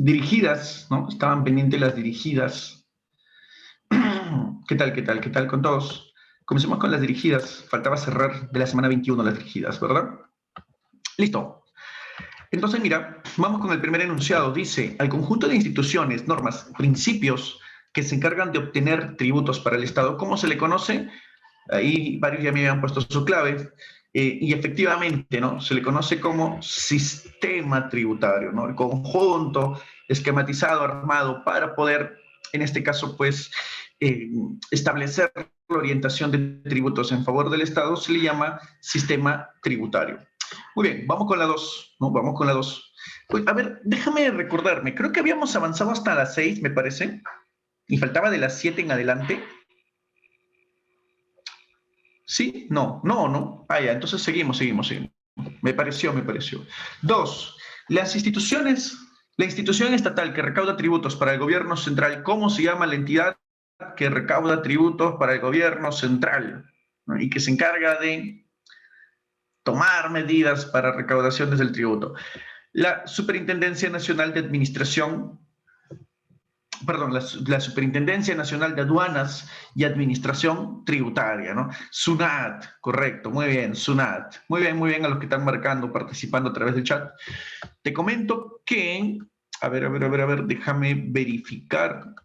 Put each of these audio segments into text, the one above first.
Dirigidas, ¿no? Estaban pendientes las dirigidas. ¿Qué tal, qué tal, qué tal con todos? Comencemos con las dirigidas. Faltaba cerrar de la semana 21 las dirigidas, ¿verdad? Listo. Entonces, mira, vamos con el primer enunciado. Dice, al conjunto de instituciones, normas, principios que se encargan de obtener tributos para el Estado, ¿cómo se le conoce? Ahí varios ya me habían puesto su clave. Y efectivamente, ¿no? Se le conoce como sistema tributario, ¿no? El conjunto esquematizado, armado para poder, en este caso, pues, eh, establecer la orientación de tributos en favor del Estado, se le llama sistema tributario. Muy bien, vamos con la 2, ¿no? Vamos con la 2. Pues, a ver, déjame recordarme, creo que habíamos avanzado hasta las 6, me parece, y faltaba de las 7 en adelante. ¿Sí? No, no, no. Ah, ya, entonces seguimos. Me pareció. Dos, la institución estatal que recauda tributos para el gobierno central, ¿cómo se llama la entidad que recauda tributos para el gobierno central? ¿No? Y que se encarga de tomar medidas para recaudaciones del tributo. La Superintendencia Nacional de Administración, perdón, la Superintendencia Nacional de Aduanas y Administración Tributaria, ¿no? SUNAT, correcto, muy bien, SUNAT. Muy bien a los que están marcando, participando a través del chat. Te comento que, a ver, déjame verificar.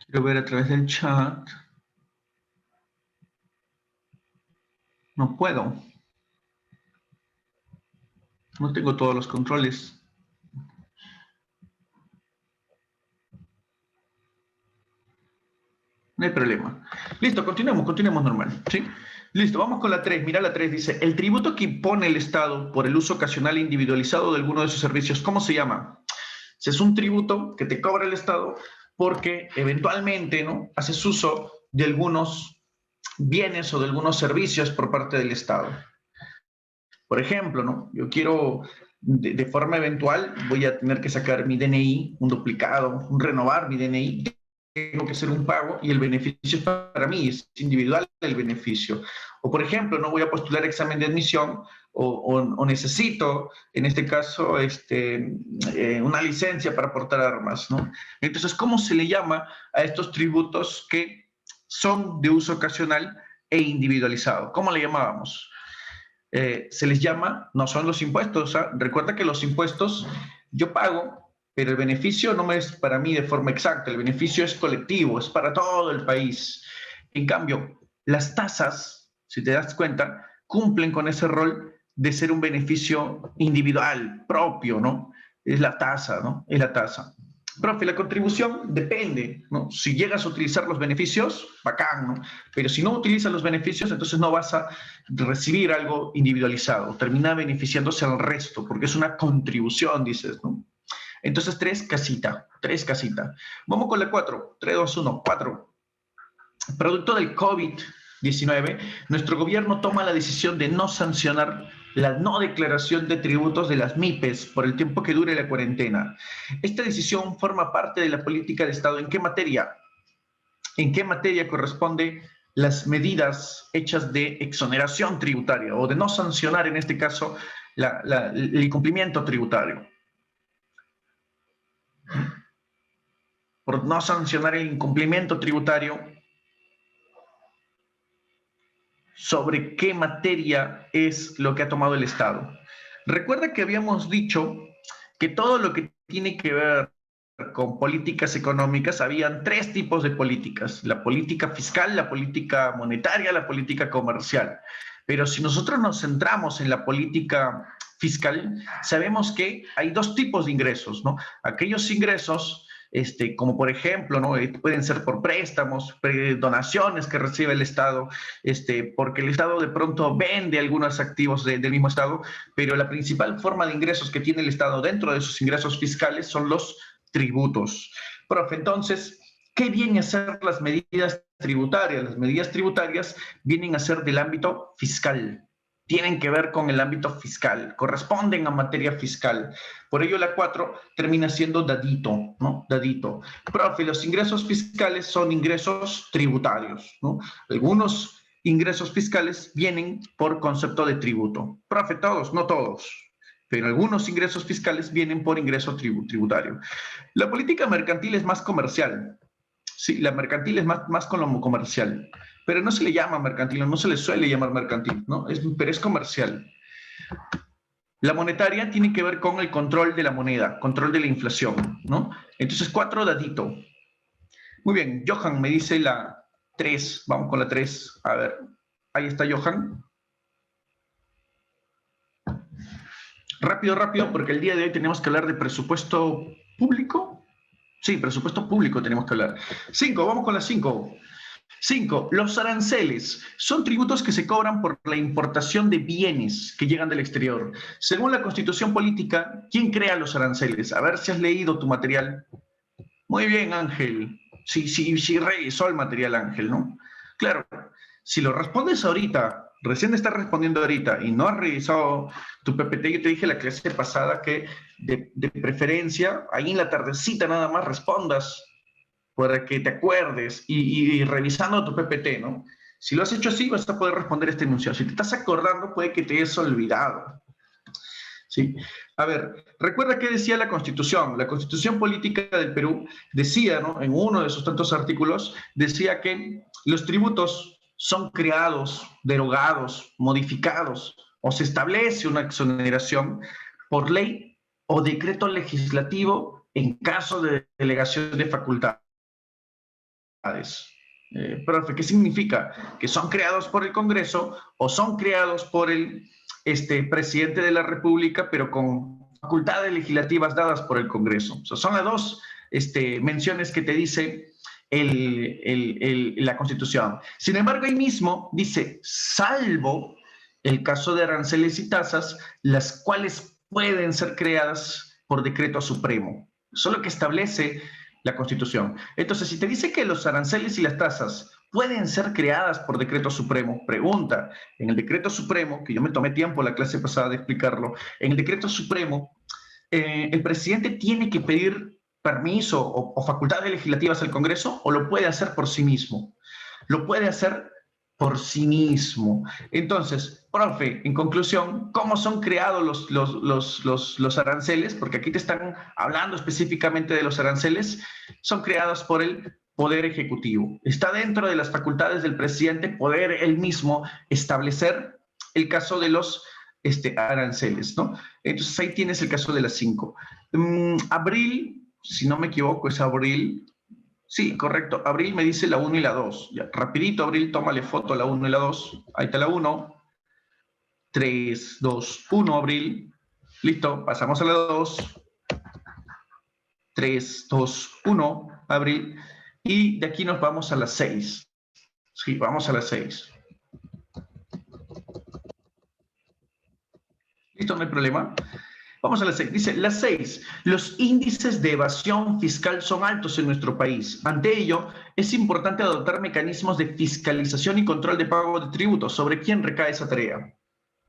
Quiero ver a través del chat. No puedo. No tengo todos los controles. No hay problema. Listo, continuemos normal, ¿sí? Listo, vamos con la 3. Mira la 3, dice, el tributo que impone el Estado por el uso ocasional e individualizado de alguno de sus servicios, ¿cómo se llama? Si es un tributo que te cobra el Estado porque eventualmente, ¿no?, haces uso de algunos bienes o de algunos servicios por parte del Estado. Por ejemplo, ¿no?, yo quiero, de forma eventual, voy a tener que sacar mi DNI, un duplicado, renovar mi DNI, tengo que hacer un pago y el beneficio es para mí, es individual el beneficio. O por ejemplo, no voy a postular examen de admisión o necesito, en este caso, una licencia para portar armas, ¿no? Entonces, ¿cómo se le llama a estos tributos que son de uso ocasional e individualizado? ¿Cómo le llamábamos? Se les llama, no son los impuestos. ¿Ah? Recuerda que los impuestos yo pago, pero el beneficio no es para mí de forma exacta, el beneficio es colectivo, es para todo el país. En cambio, las tasas, si te das cuenta, cumplen con ese rol de ser un beneficio individual, propio, ¿no? Es la tasa, ¿no? Es la tasa. Profe, la contribución depende, ¿no? Si llegas a utilizar los beneficios, bacán, ¿no? Pero si no utilizas los beneficios, entonces no vas a recibir algo individualizado, termina beneficiándose al resto, porque es una contribución, dices, ¿no? Entonces, tres casita. Vamos con la 4, 3, 2, 1, 4. Producto del COVID-19, nuestro gobierno toma la decisión de no sancionar la no declaración de tributos de las MIPES por el tiempo que dure la cuarentena. Esta decisión forma parte de la política de Estado. ¿En qué materia? ¿En qué materia corresponde las medidas hechas de exoneración tributaria o de no sancionar, en este caso, el incumplimiento tributario? Por no sancionar el incumplimiento tributario, ¿sobre qué materia es lo que ha tomado el Estado? Recuerda que habíamos dicho que todo lo que tiene que ver con políticas económicas, habían tres tipos de políticas: la política fiscal, la política monetaria, la política comercial. Pero si nosotros nos centramos en la política fiscal, sabemos que hay dos tipos de ingresos, ¿no? Aquellos ingresos, como por ejemplo, ¿no?, pueden ser por préstamos, donaciones que recibe el Estado, porque el Estado de pronto vende algunos activos del mismo Estado, pero la principal forma de ingresos que tiene el Estado dentro de sus ingresos fiscales son los tributos. Profe, entonces, ¿qué vienen a ser las medidas tributarias? Las medidas tributarias vienen a ser del ámbito fiscal, tienen que ver con el ámbito fiscal, corresponden a materia fiscal. Por ello la 4 termina siendo dadito, ¿no? Dadito. Profe, los ingresos fiscales son ingresos tributarios, ¿no? Algunos ingresos fiscales vienen por concepto de tributo. Profe, todos, no todos, pero algunos ingresos fiscales vienen por ingreso tributario. La política mercantil es más comercial. Sí, la mercantil es más con lo comercial, pero no se le llama mercantil, no se le suele llamar mercantil, ¿no? Pero es comercial. La monetaria tiene que ver con el control de la moneda, control de la inflación, ¿no? Entonces, 4 dadito. Muy bien, Johan me dice la 3, vamos con la 3. A ver, ahí está Johan. Rápido, rápido, porque el día de hoy tenemos que hablar de presupuesto público. Sí, presupuesto público tenemos que hablar. 5, vamos con la 5. 5. Los aranceles son tributos que se cobran por la importación de bienes que llegan del exterior. Según la Constitución Política, ¿quién crea los aranceles? A ver si has leído tu material. Muy bien, Ángel. Sí, revisó el material, Ángel, ¿no? Claro, si lo respondes ahorita, recién estás respondiendo ahorita y no has revisado tu PPT, yo te dije la clase pasada que de preferencia, ahí en la tardecita nada más respondas para que te acuerdes y revisando tu PPT, ¿no? Si lo has hecho así, vas a poder responder este enunciado. Si te estás acordando, puede que te hayas olvidado. ¿Sí? A ver, recuerda qué decía la Constitución. La Constitución Política del Perú decía, ¿no?, en uno de sus tantos artículos, decía que los tributos son creados, derogados, modificados, o se establece una exoneración por ley o decreto legislativo en caso de delegación de facultades. Profe, ¿qué significa? Que son creados por el Congreso o son creados por el presidente de la República, pero con facultades legislativas dadas por el Congreso. O sea, son las dos menciones que te dice la Constitución. Sin embargo, ahí mismo dice, salvo el caso de aranceles y tasas, las cuales pueden ser creadas por decreto supremo. Eso es lo que establece la Constitución. Entonces, si te dice que los aranceles y las tasas pueden ser creadas por decreto supremo, pregunta, en el decreto supremo, que yo me tomé tiempo la clase pasada de explicarlo, en el decreto supremo, el presidente tiene que pedir permiso o facultades legislativas al Congreso o lo puede hacer por sí mismo. Lo puede hacer por sí mismo. Entonces, profe, en conclusión, ¿cómo son creados los aranceles? Porque aquí te están hablando específicamente de los aranceles. Son creados por el Poder Ejecutivo. Está dentro de las facultades del presidente poder él mismo establecer el caso de los aranceles, ¿no? Entonces, ahí tienes el caso de las 5. Abril, si no me equivoco, es Abril. Sí, correcto. Abril me dice la 1 y la 2. Ya, rapidito, Abril, tómale foto a la 1 y la 2. Ahí está la 1. 3, 2, 1, Abril. Listo, pasamos a la 2. 3, 2, 1, Abril. Y de aquí nos vamos a la 6. Sí, vamos a la 6. ¿Listo? No hay problema. Vamos a la 6. Dice, la 6. Los índices de evasión fiscal son altos en nuestro país. Ante ello, es importante adoptar mecanismos de fiscalización y control de pago de tributos. ¿Sobre quién recae esa tarea?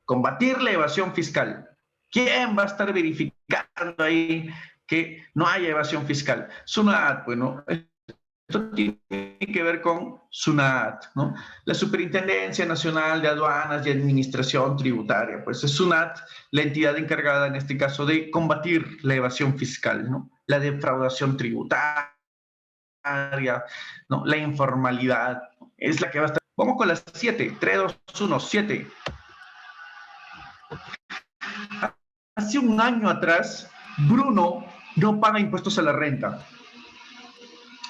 Combatir la evasión fiscal. ¿Quién va a estar verificando ahí que no haya evasión fiscal? SUNAT, bueno, esto tiene que ver con SUNAT, ¿no? La Superintendencia Nacional de Aduanas y Administración Tributaria, pues es SUNAT la entidad encargada en este caso de combatir la evasión fiscal, ¿no? La defraudación tributaria, ¿no? La informalidad, es la que va a estar. Vamos con las 7, 3, 2, 1, 7. Hace un año atrás, Bruno no paga impuestos a la renta,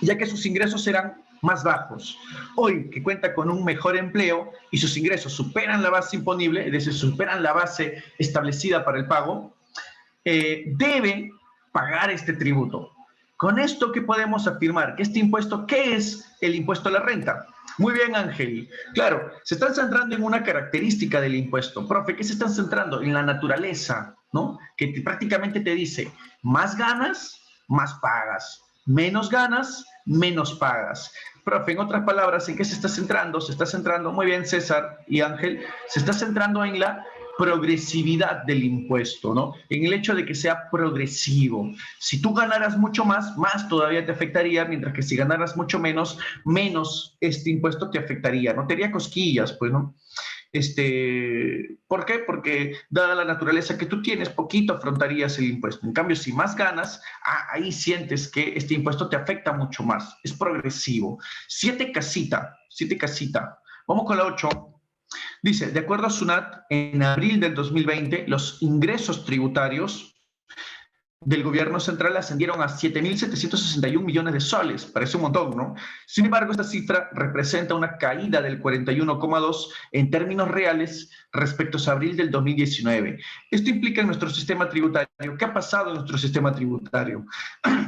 ya que sus ingresos eran más bajos. Hoy, que cuenta con un mejor empleo y sus ingresos superan la base imponible, es decir, superan la base establecida para el pago, debe pagar este tributo. Con esto, ¿qué podemos afirmar? Que este impuesto, ¿qué es el impuesto a la renta? Muy bien, Ángel. Claro, se están centrando en una característica del impuesto. Profe, ¿qué se están centrando? En la naturaleza, ¿no? Que prácticamente te dice, más ganas, más pagas. Menos ganas, menos pagas. Profe, en otras palabras, ¿en qué se está centrando? Se está centrando, muy bien, César y Ángel, se está centrando en la progresividad del impuesto, ¿no? En el hecho de que sea progresivo. Si tú ganaras mucho más, más todavía te afectaría, mientras que si ganaras mucho menos, menos este impuesto te afectaría, ¿no? Te haría cosquillas, pues, ¿no? ¿Por qué? Porque dada la naturaleza que tú tienes, poquito afrontarías el impuesto. En cambio, si más ganas, ahí sientes que este impuesto te afecta mucho más. Es progresivo. Siete casita. Vamos con la 8. Dice, de acuerdo a SUNAT, en abril del 2020, los ingresos tributarios del gobierno central ascendieron a 7.761 millones de soles. Parece un montón, ¿no? Sin embargo, esta cifra representa una caída del 41,2% en términos reales respecto a abril del 2019. Esto implica en nuestro sistema tributario. ¿Qué ha pasado en nuestro sistema tributario?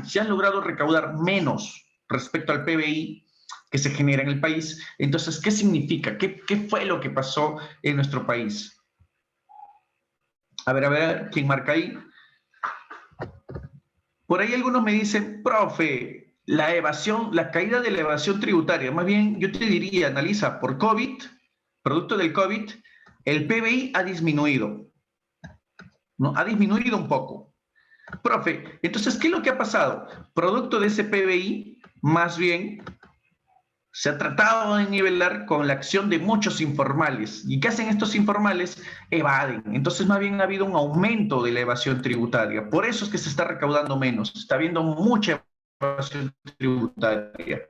Se han logrado recaudar menos respecto al PBI que se genera en el país. Entonces, ¿qué significa? ¿Qué fue lo que pasó en nuestro país? A ver, ¿quién marca ahí? Por ahí algunos me dicen, profe, la caída de la evasión tributaria, más bien yo te diría, analiza, por COVID, producto del COVID, el PBI ha disminuido, ¿no? Ha disminuido un poco. Profe, entonces, ¿qué es lo que ha pasado? Producto de ese PBI, más bien, se ha tratado de nivelar con la acción de muchos informales. ¿Y qué hacen estos informales? Evaden. Entonces, más bien ha habido un aumento de la evasión tributaria. Por eso es que se está recaudando menos. Está habiendo mucha evasión tributaria.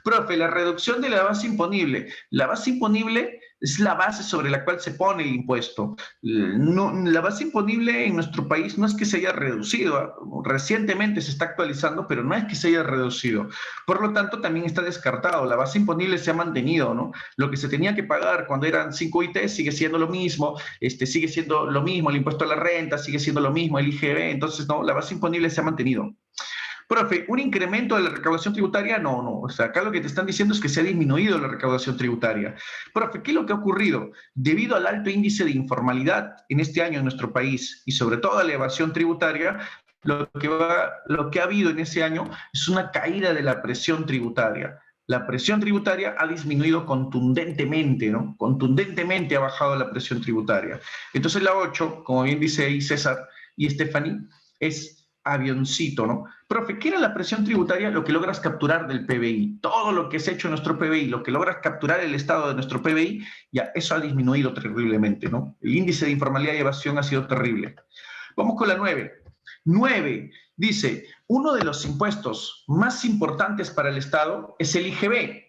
Profe, la reducción de la base imponible. La base imponible es la base sobre la cual se pone el impuesto. No, la base imponible en nuestro país no es que se haya reducido. Recientemente se está actualizando, pero no es que se haya reducido. Por lo tanto, también está descartado. La base imponible se ha mantenido, ¿no? Lo que se tenía que pagar cuando eran 5 IT sigue siendo lo mismo, sigue siendo lo mismo el impuesto a la renta, sigue siendo lo mismo el IGB. Entonces, no, la base imponible se ha mantenido. Profe, ¿un incremento de la recaudación tributaria? No. O sea, acá lo que te están diciendo es que se ha disminuido la recaudación tributaria. Profe, ¿qué es lo que ha ocurrido? Debido al alto índice de informalidad en este año en nuestro país y sobre todo a la evasión tributaria, lo que ha habido en ese año es una caída de la presión tributaria. La presión tributaria ha disminuido contundentemente, ¿no? Contundentemente ha bajado la presión tributaria. Entonces la 8, como bien dice ahí César y Stephanie, es avioncito, ¿no? Profe, ¿qué era la presión tributaria? Lo que logras capturar del PBI. Todo lo que se ha hecho en nuestro PBI, lo que logras capturar el estado de nuestro PBI, ya eso ha disminuido terriblemente, ¿no? El índice de informalidad y evasión ha sido terrible. Vamos con la 9. 9 dice, uno de los impuestos más importantes para el Estado es el IGB,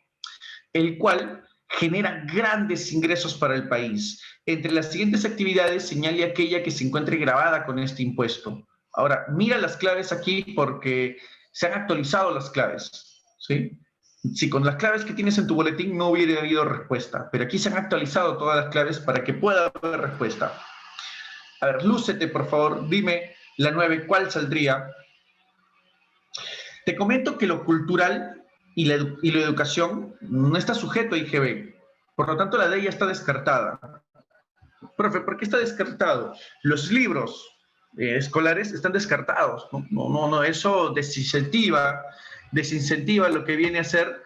el cual genera grandes ingresos para el país. Entre las siguientes actividades señale aquella que se encuentre grabada con este impuesto. Ahora, mira las claves aquí porque se han actualizado las claves, ¿sí? Si con las claves que tienes en tu boletín no hubiera habido respuesta, pero aquí se han actualizado todas las claves para que pueda haber respuesta. A ver, lúcete, por favor, dime la 9, ¿cuál saldría? Te comento que lo cultural y la educación no está sujeto a IGB, por lo tanto la ley ya está descartada. Profe, ¿por qué está descartado? Los libros escolares están descartados. No, eso desincentiva lo que viene a ser,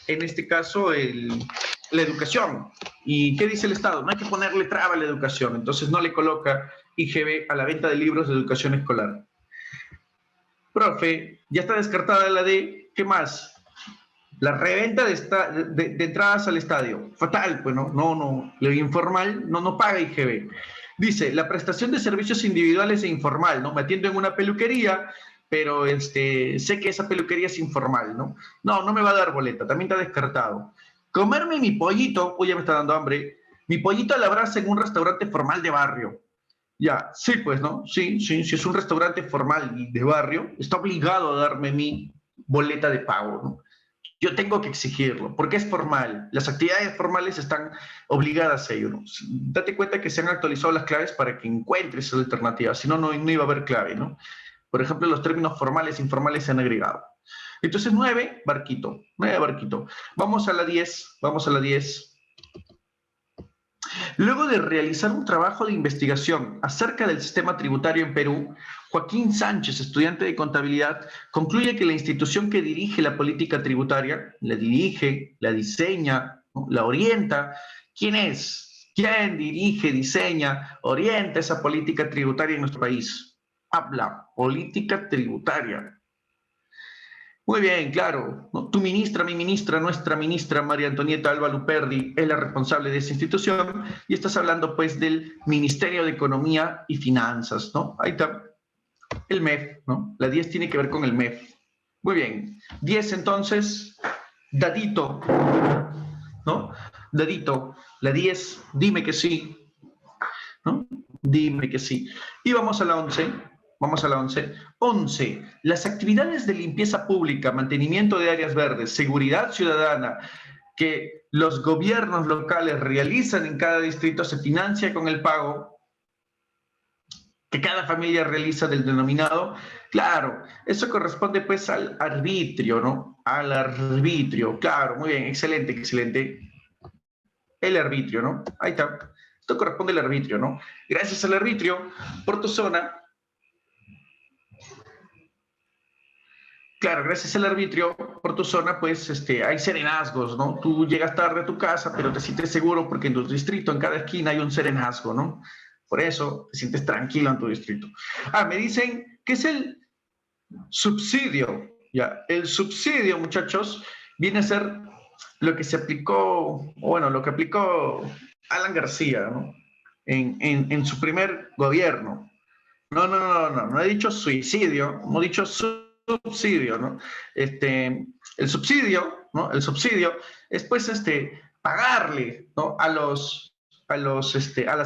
en este caso, la educación. ¿Y qué dice el Estado? No hay que ponerle traba a la educación, entonces no le coloca IGB a la venta de libros de educación escolar. Profe, ya está descartada la D, ¿qué más? La reventa de entradas al estadio. Fatal, pues no, lo informal no paga IGB. Dice, la prestación de servicios individuales e informal, ¿no? Me atiendo en una peluquería, pero sé que esa peluquería es informal, ¿no? No me va a dar boleta, también está descartado. Comerme mi pollito, ya me está dando hambre, mi pollito a la brasa en un restaurante formal de barrio. Ya, sí, pues, ¿no? Sí, si es un restaurante formal y de barrio, está obligado a darme mi boleta de pago, ¿no? Yo tengo que exigirlo, porque es formal. Las actividades formales están obligadas a ello, ¿no? Date cuenta que se han actualizado las claves para que encuentres esa alternativa, si no, no iba a haber clave, ¿no? Por ejemplo, los términos formales e informales se han agregado. Entonces, 9, barquito. Vamos a la 10. Luego de realizar un trabajo de investigación acerca del sistema tributario en Perú, Joaquín Sánchez, estudiante de contabilidad, concluye que la institución que dirige la política tributaria, la dirige, la diseña, ¿no? La orienta, ¿quién es? ¿Quién dirige, diseña, orienta esa política tributaria en nuestro país? Habla, política tributaria. Muy bien, claro. ¿No? Tu ministra, mi ministra, nuestra ministra María Antonieta Alba Luperdi es la responsable de esa institución y estás hablando pues del Ministerio de Economía y Finanzas, ¿no? Ahí está, el MEF, ¿no? La 10 tiene que ver con el MEF. Muy bien. 10 entonces, dadito, ¿no? Dadito, la 10, dime que sí, ¿no? Dime que sí. Y vamos a la 11. Vamos a la 11. 11. Las actividades de limpieza pública, mantenimiento de áreas verdes, seguridad ciudadana que los gobiernos locales realizan en cada distrito se financia con el pago que cada familia realiza del denominado. Claro, eso corresponde pues al arbitrio, ¿no? Al arbitrio, claro, muy bien, excelente, excelente. El arbitrio, ¿no? Ahí está. Esto corresponde al arbitrio, ¿no? Gracias al arbitrio, por tu zona. Claro, gracias al arbitrio por tu zona, pues hay serenazgos, ¿no? Tú llegas tarde a tu casa, pero te sientes seguro porque en tu distrito, en cada esquina hay un serenazgo, ¿no? Por eso te sientes tranquilo en tu distrito. Ah, me dicen que es el subsidio. Ya, el subsidio, muchachos, viene a ser lo que se aplicó, bueno, lo que aplicó Alan García, ¿no? En su primer gobierno. No he dicho suicidio, no he dicho subsidio, ¿no? El subsidio, ¿no? El subsidio es pues pagarle, ¿no? A las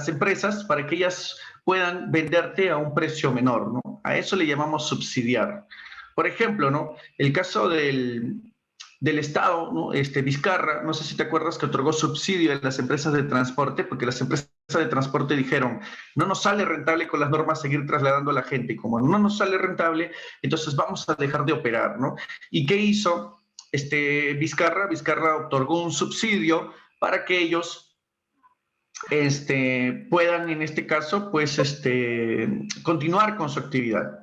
empresas para que ellas puedan venderte a un precio menor, ¿no? A eso le llamamos subsidiar. Por ejemplo, ¿no? El caso del Estado, ¿no? Vizcarra, no sé si te acuerdas que otorgó subsidio a las empresas de transporte, porque las empresas de transporte dijeron, no nos sale rentable con las normas seguir trasladando a la gente, y como no nos sale rentable, entonces vamos a dejar de operar, ¿no? ¿Y qué hizo Vizcarra? Vizcarra otorgó un subsidio para que ellos puedan, en este caso, pues, continuar con su actividad.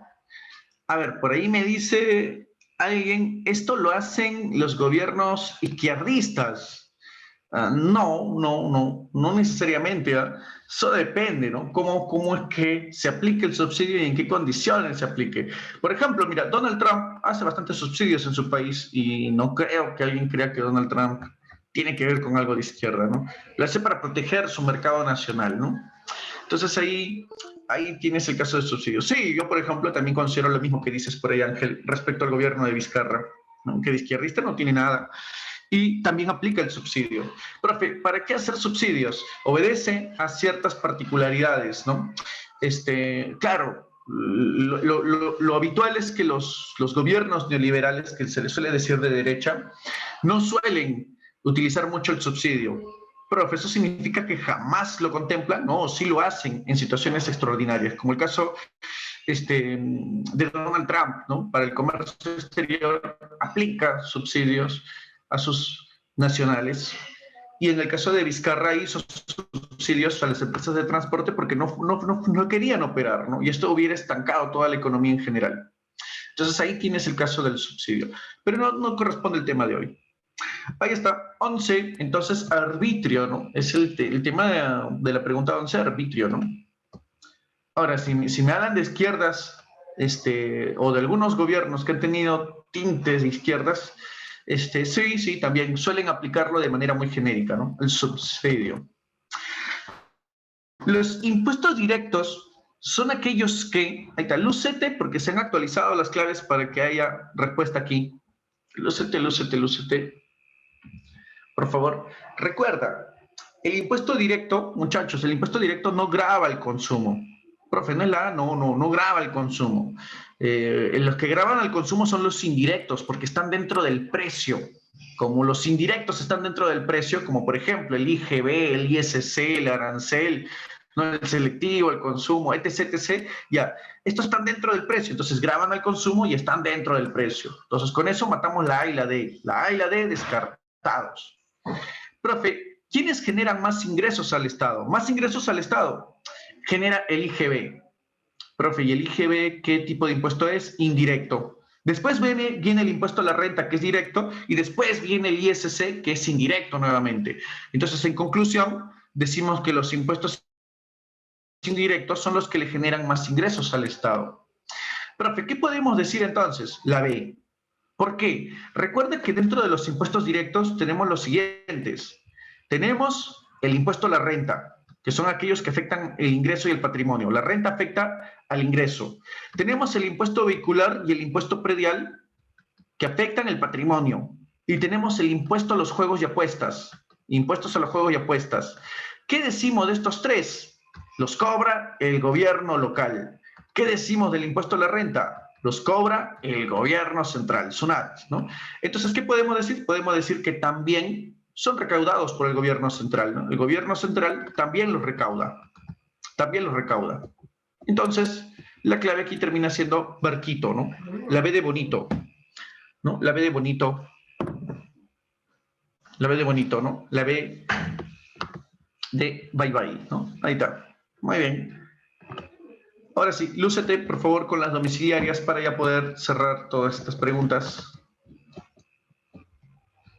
A ver, por ahí me dice alguien, esto lo hacen los gobiernos izquierdistas. No necesariamente. Eso depende, ¿no? ¿Cómo es que se aplique el subsidio y en qué condiciones se aplique? Por ejemplo, mira, Donald Trump hace bastantes subsidios en su país y no creo que alguien crea que Donald Trump tiene que ver con algo de izquierda, ¿no? Lo hace para proteger su mercado nacional, ¿no? Entonces ahí tienes el caso de subsidio. Sí, yo por ejemplo también considero lo mismo que dices por ahí, Ángel, respecto al gobierno de Vizcarra, ¿no? Que de izquierdista no tiene nada. Y también aplica el subsidio. Profe, ¿para qué hacer subsidios? Obedece a ciertas particularidades, ¿no? Claro, lo habitual es que los gobiernos neoliberales, que se les suele decir de derecha, no suelen utilizar mucho el subsidio. Profe, ¿eso significa que jamás lo contemplan? No, sí lo hacen en situaciones extraordinarias, como el caso de Donald Trump, ¿no? Para el comercio exterior aplica subsidios a sus nacionales. Y en el caso de Vizcarra hizo subsidios a las empresas de transporte porque no querían operar, ¿no? Y esto hubiera estancado toda la economía en general. Entonces ahí tienes el caso del subsidio. Pero no corresponde el tema de hoy. Ahí está, 11, entonces arbitrio, ¿no? Es el tema de la pregunta 11, arbitrio, ¿no? Ahora, si me hablan de izquierdas, o de algunos gobiernos que han tenido tintes de izquierdas, sí, también suelen aplicarlo de manera muy genérica, ¿no? El subsidio. Los impuestos directos son aquellos que, ahí está, lúcete, porque se han actualizado las claves para que haya respuesta aquí. Lúcete. Por favor, recuerda, el impuesto directo, muchachos, el impuesto directo no grava el consumo. Profe, no es la A, no grava el consumo. Los que graban el consumo son los indirectos, porque están dentro del precio. Como los indirectos están dentro del precio, como por ejemplo el IGB, el ISC, el arancel, ¿no? El selectivo, el consumo, etc., ya, estos están dentro del precio, entonces graban el consumo y están dentro del precio. Entonces con eso matamos la A y la D. La A y la D descartados. Profe, ¿quiénes generan más ingresos al Estado? Más ingresos al Estado genera el IGB. Profe, ¿y el IGB qué tipo de impuesto es? Indirecto. Después viene el impuesto a la renta, que es directo, y después viene el ISC, que es indirecto nuevamente. Entonces, en conclusión, decimos que los impuestos indirectos son los que le generan más ingresos al Estado. Profe, ¿qué podemos decir entonces? La B. ¿Por qué? Recuerda que dentro de los impuestos directos tenemos los siguientes. Tenemos el impuesto a la renta, que son aquellos que afectan el ingreso y el patrimonio. La renta afecta al ingreso. Tenemos el impuesto vehicular y el impuesto predial, que afectan el patrimonio. Y tenemos el impuesto a los juegos y apuestas. Impuestos a los juegos y apuestas. ¿Qué decimos de estos tres? Los cobra el gobierno local. ¿Qué decimos del impuesto a la renta? Los cobra el gobierno central, SUNAT, ¿no? Entonces, ¿qué podemos decir? Podemos decir que también son recaudados por el gobierno central, ¿no? El gobierno central también los recauda. También los recauda. Entonces, la clave aquí termina siendo barquito, ¿no? La B de bonito, ¿no? La B de bonito. La B de bonito, ¿no? La B de bye bye, ¿no? Ahí está. Muy bien. Ahora sí, lúcete, por favor, con las domiciliarias para ya poder cerrar todas estas preguntas.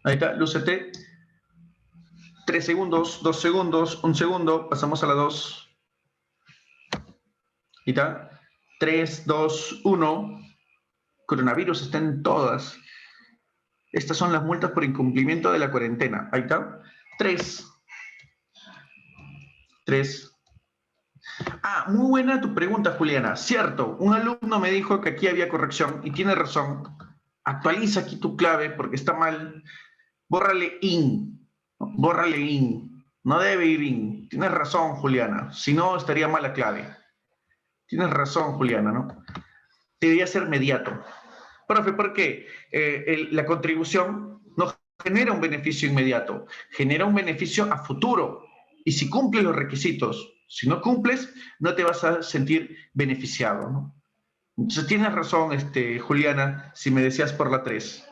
Ahí está, lúcete. 3 segundos, 2 segundos, 1 segundo, pasamos a la 2. Ahí está. 3, 2, 1. Coronavirus está en todas. Estas son las multas por incumplimiento de la cuarentena. Ahí está. 3. 3. Ah, muy buena tu pregunta, Juliana. Cierto, un alumno me dijo que aquí había corrección y tiene razón. Actualiza aquí tu clave porque está mal. Bórrale in. Bórrale in. No debe ir in. Tienes razón, Juliana. Si no, estaría mal la clave. Tienes razón, Juliana, ¿no? Debería ser mediato. Profe, ¿por qué? La contribución no genera un beneficio inmediato, genera un beneficio a futuro. Y si cumples los requisitos, si no cumples, no te vas a sentir beneficiado, ¿no? Entonces tienes razón, Juliana, si me decías por la 3.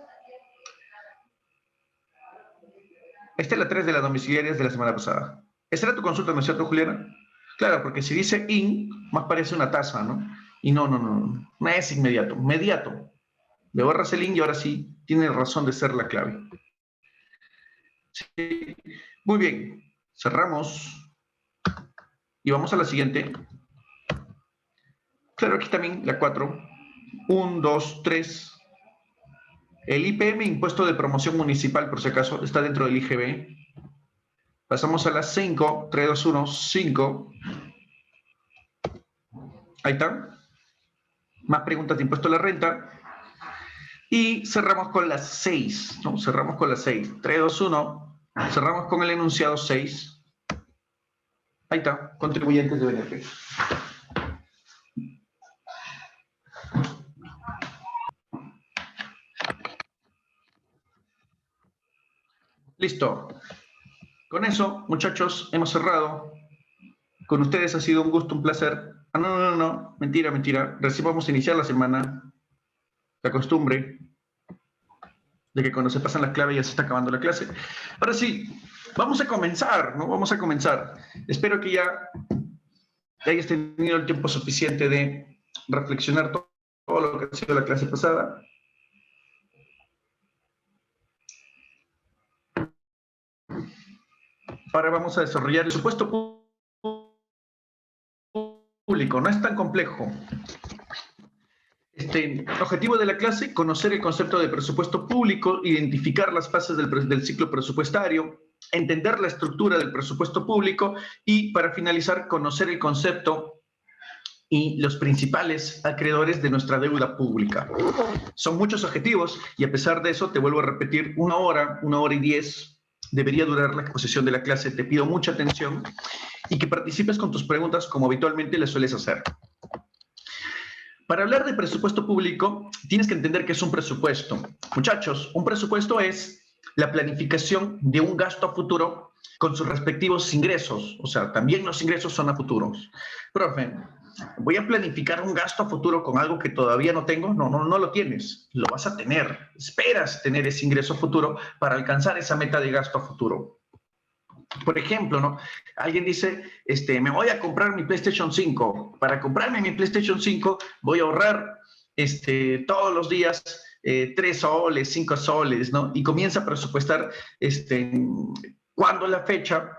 Esta es la 3 de las domiciliarias de la semana pasada. ¿Esa era tu consulta, no es cierto, Juliana? Claro, porque si dice in, más parece una tasa, ¿no? Y no es inmediato, mediato. Le borras el in y ahora sí tiene razón de ser la clave. Sí. Muy bien, cerramos. Y vamos a la siguiente. Claro, aquí también la 4. 1, 2, 3. El IPM, Impuesto de Promoción Municipal, por si acaso, está dentro del IGB. Pasamos a las 5. 3, 2, 1, 5. Ahí está. Más preguntas de impuesto a la renta. Y cerramos con las 6. ¿No? Cerramos con las 6. 3, 2, 1. Cerramos con el enunciado 6. Ahí está. Contribuyentes de BNP. Listo. Con eso, muchachos, hemos cerrado. Con ustedes ha sido un gusto, un placer. Ah, no. Mentira. Recién vamos a iniciar la semana. La costumbre de que cuando se pasan las claves ya se está acabando la clase. Ahora sí, vamos a comenzar, ¿no? Vamos a comenzar. Espero que ya hayas tenido el tiempo suficiente de reflexionar todo lo que ha sido la clase pasada. Ahora vamos a desarrollar el presupuesto público. No es tan complejo. Objetivo de la clase, conocer el concepto de presupuesto público, identificar las fases del ciclo presupuestario, entender la estructura del presupuesto público y, para finalizar, conocer el concepto y los principales acreedores de nuestra deuda pública. Son muchos objetivos y, a pesar de eso, te vuelvo a repetir, 1 hora, 1 hora y 10 debería durar la exposición de la clase. Te pido mucha atención y que participes con tus preguntas como habitualmente le sueles hacer. Para hablar de presupuesto público, tienes que entender que es un presupuesto. Muchachos, un presupuesto es la planificación de un gasto a futuro con sus respectivos ingresos. O sea, también los ingresos son a futuros. Profe, ¿voy a planificar un gasto a futuro con algo que todavía no tengo? No lo tienes. Lo vas a tener. Esperas tener ese ingreso a futuro para alcanzar esa meta de gasto a futuro. Por ejemplo, ¿no? Alguien dice, me voy a comprar mi PlayStation 5. Para comprarme mi PlayStation 5 voy a ahorrar todos los días 3 soles, 5 soles, ¿no? Y comienza a presupuestar cuándo es la fecha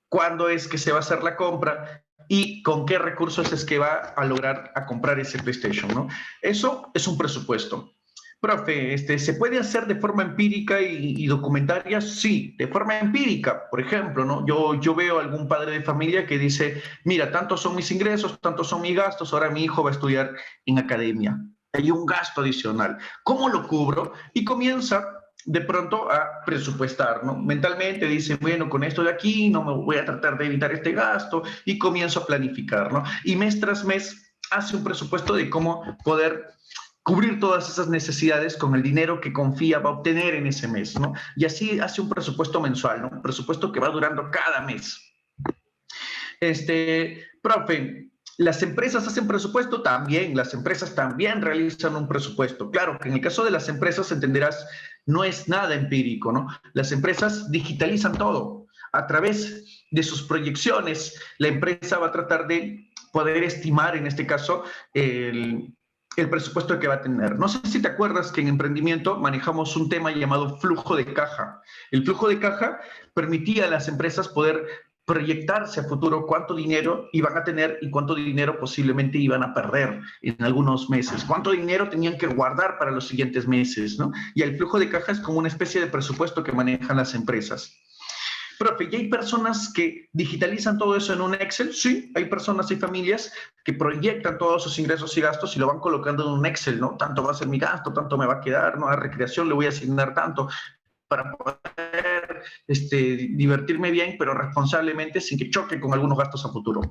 cuándo es que se va a hacer la compra y con qué recursos es que va a lograr a comprar ese PlayStation, ¿no? Eso es un presupuesto. Profe, ¿se puede hacer de forma empírica y documentaria? Sí, de forma empírica. Por ejemplo, ¿no? Yo veo algún padre de familia que dice, mira, tantos son mis ingresos, tantos son mis gastos, ahora mi hijo va a estudiar en academia. Hay un gasto adicional. ¿Cómo lo cubro? Y comienza de pronto a presupuestar, ¿no? Mentalmente dice, bueno, con esto de aquí no me voy a tratar de evitar este gasto y comienzo a planificar, ¿no? Y mes tras mes hace un presupuesto de cómo poder cubrir todas esas necesidades con el dinero que confía va a obtener en ese mes, ¿no? Y así hace un presupuesto mensual, ¿no? Un presupuesto que va durando cada mes. Profe, ¿las empresas hacen presupuesto? También, las empresas también realizan un presupuesto. Claro que en el caso de las empresas, entenderás, no es nada empírico, ¿no? Las empresas digitalizan todo. A través de sus proyecciones, la empresa va a tratar de poder estimar, en este caso, el presupuesto que va a tener. No sé si te acuerdas que en emprendimiento manejamos un tema llamado flujo de caja. El flujo de caja permitía a las empresas poder proyectarse a futuro cuánto dinero iban a tener y cuánto dinero posiblemente iban a perder en algunos meses, cuánto dinero tenían que guardar para los siguientes meses, ¿no? Y el flujo de caja es como una especie de presupuesto que manejan las empresas. Profe, ¿y hay personas que digitalizan todo eso en un Excel? Sí, hay personas y familias que proyectan todos sus ingresos y gastos y lo van colocando en un Excel, ¿no? Tanto va a ser mi gasto, tanto me va a quedar, ¿no? A recreación le voy a asignar tanto para poder divertirme bien, pero responsablemente sin que choque con algunos gastos a futuro.